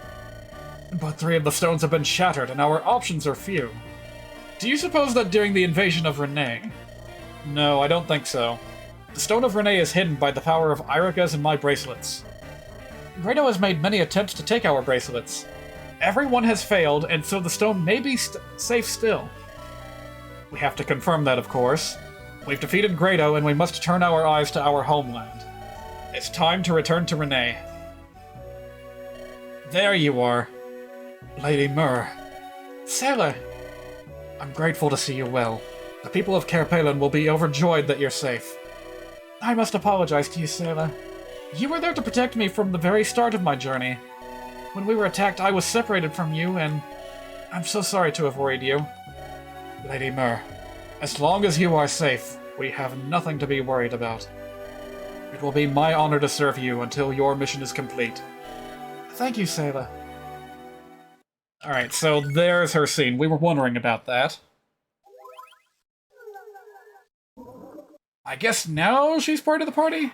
But 3 of the stones have been shattered, and our options are few. Do you suppose that during the invasion of Renee... No, I don't think so. The Stone of Renee is hidden by the power of Irika's and my bracelets. Grado has made many attempts to take our bracelets. Everyone has failed, and so the stone may be safe still. We have to confirm that, of course. We've defeated Grado, and we must turn our eyes to our homeland. It's time to return to Renee. There you are. Lady Myrrh. Sailor! I'm grateful to see you well. The people of Kerpelen will be overjoyed that you're safe. I must apologize to you, Sailor. You were there to protect me from the very start of my journey. When we were attacked, I was separated from you, and I'm so sorry to have worried you. Lady Myrrh, as long as you are safe, we have nothing to be worried about. It will be my honor to serve you until your mission is complete. Thank you, Sailor. Alright, so there's her scene. We were wondering about that. I guess now she's part of the party?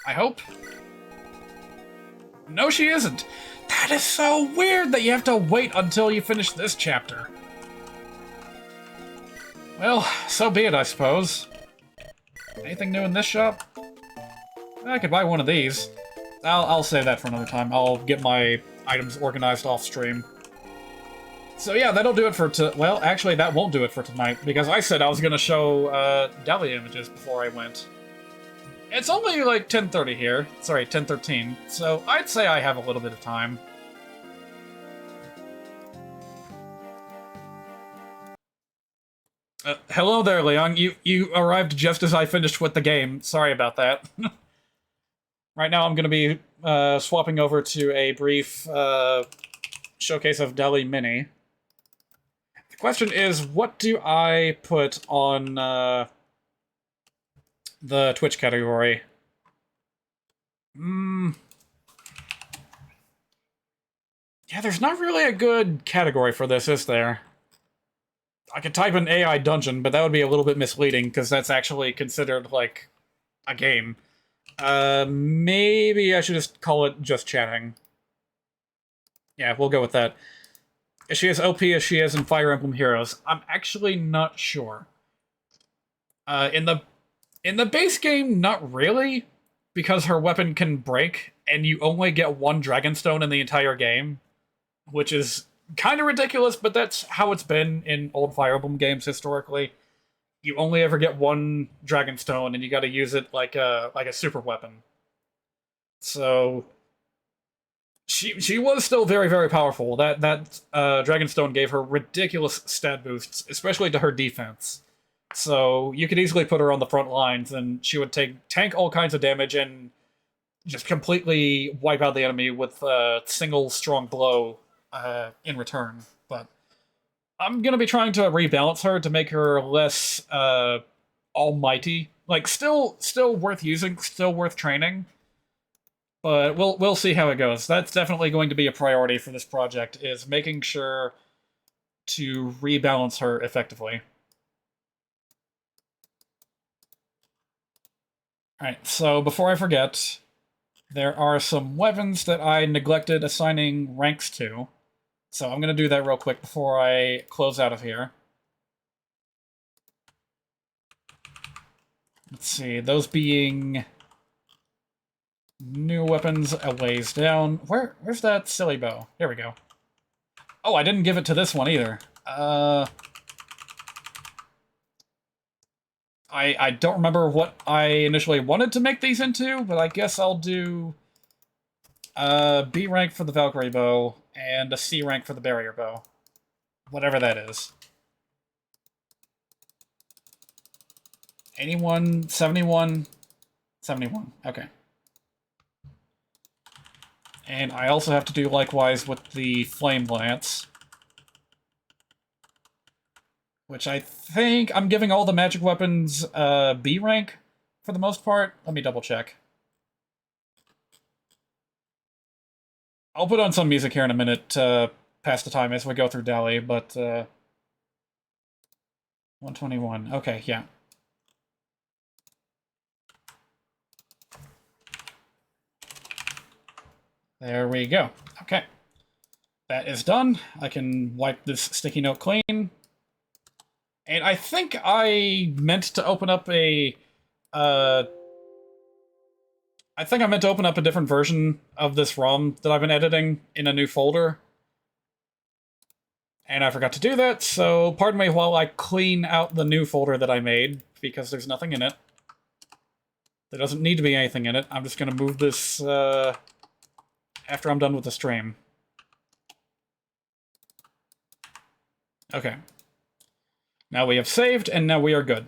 I hope. No, she isn't. That is so weird that you have to wait until you finish this chapter. Well, so be it, I suppose. Anything new in this shop? I could buy one of these. I'll save that for another time. I'll get my items organized off stream. So yeah, that'll do it for well, actually, that won't do it for tonight, because I said I was gonna show deli images before I went. It's only like 10:30 here. Sorry, 10:13. So I'd say I have a little bit of time. Hello there, Leon. You arrived just as I finished with the game. Sorry about that. Right now I'm going to be swapping over to a brief showcase of Deli Mini. The question is, what do I put on the Twitch category? Yeah, there's not really a good category for this, is there? I could type in AI Dungeon, but that would be a little bit misleading, because that's actually considered, like, a game. Maybe I should just call it just chatting. Yeah, we'll go with that. Is she as OP as she is in Fire Emblem Heroes? I'm actually not sure. In the base game, not really, because her weapon can break, and you only get 1 Dragonstone in the entire game, which is kind of ridiculous, but that's how it's been in old Fire Emblem games historically. You only ever get 1 Dragonstone, and you gotta use it like a super weapon. So she was still very, very powerful. That Dragonstone gave her ridiculous stat boosts, especially to her defense. So you could easily put her on the front lines, and she would tank all kinds of damage and just completely wipe out the enemy with a single strong blow in return. But I'm gonna be trying to rebalance her to make her less almighty. Like, still worth using, still worth training. But we'll see how it goes. That's definitely going to be a priority for this project, is making sure to rebalance her effectively. Alright, so before I forget, there are some weapons that I neglected assigning ranks to. So I'm going to do that real quick before I close out of here. Let's see, those being new weapons a ways down. Where's that silly bow? Here we go. Oh, I didn't give it to this one either. I don't remember what I initially wanted to make these into, but I guess I'll do B rank for the Valkyrie bow and a C rank for the barrier bow. Whatever that is. 81, 71, 71. Okay. And I also have to do likewise with the Flame Lance, which I think I'm giving all the magic weapons B rank for the most part. Let me double check. I'll put on some music here in a minute to pass the time as we go through Dali, but 121. Okay, yeah. There we go. Okay. That is done. I can wipe this sticky note clean. And I think I meant to open up a different version of this ROM that I've been editing in a new folder. And I forgot to do that, so pardon me while I clean out the new folder that I made, because there's nothing in it. There doesn't need to be anything in it. I'm just going to move this after I'm done with the stream. Okay. Now we have saved, and now we are good.